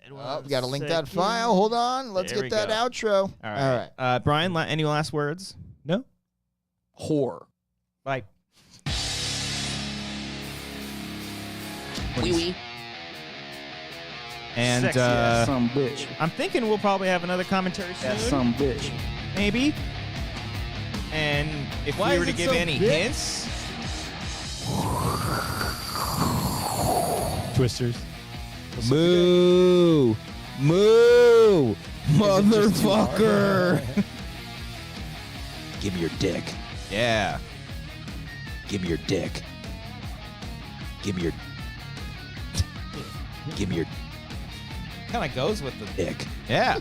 We got to link that file. Hold on. Let's There get we that go. outro. All right. Brian, any last words? No. Whore. Bye. Wee. And Sexy ass some bitch. I'm thinking we'll probably have another commentary soon. Ass some bitch. Maybe. And if Why we were is to it give so any big? hints, Twisters. moo, motherfucker. Give me your dick. Yeah. Give me your dick. Give me your. Give me your Kind of goes with the dick. Yeah.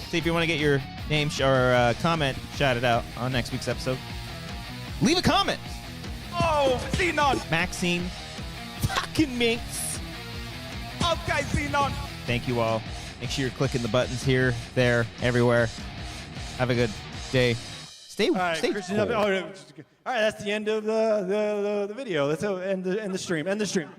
See if you want to get your name or comment shouted out on next week's episode. Leave a comment. Oh, Xenon. Maxxxine. Fucking minx. Okay, Xenon. Thank you all. Make sure you're clicking the buttons here, there, everywhere. Have a good day. Stay Christian, cool. all right, that's the end of the video. Let's end the stream. End the stream.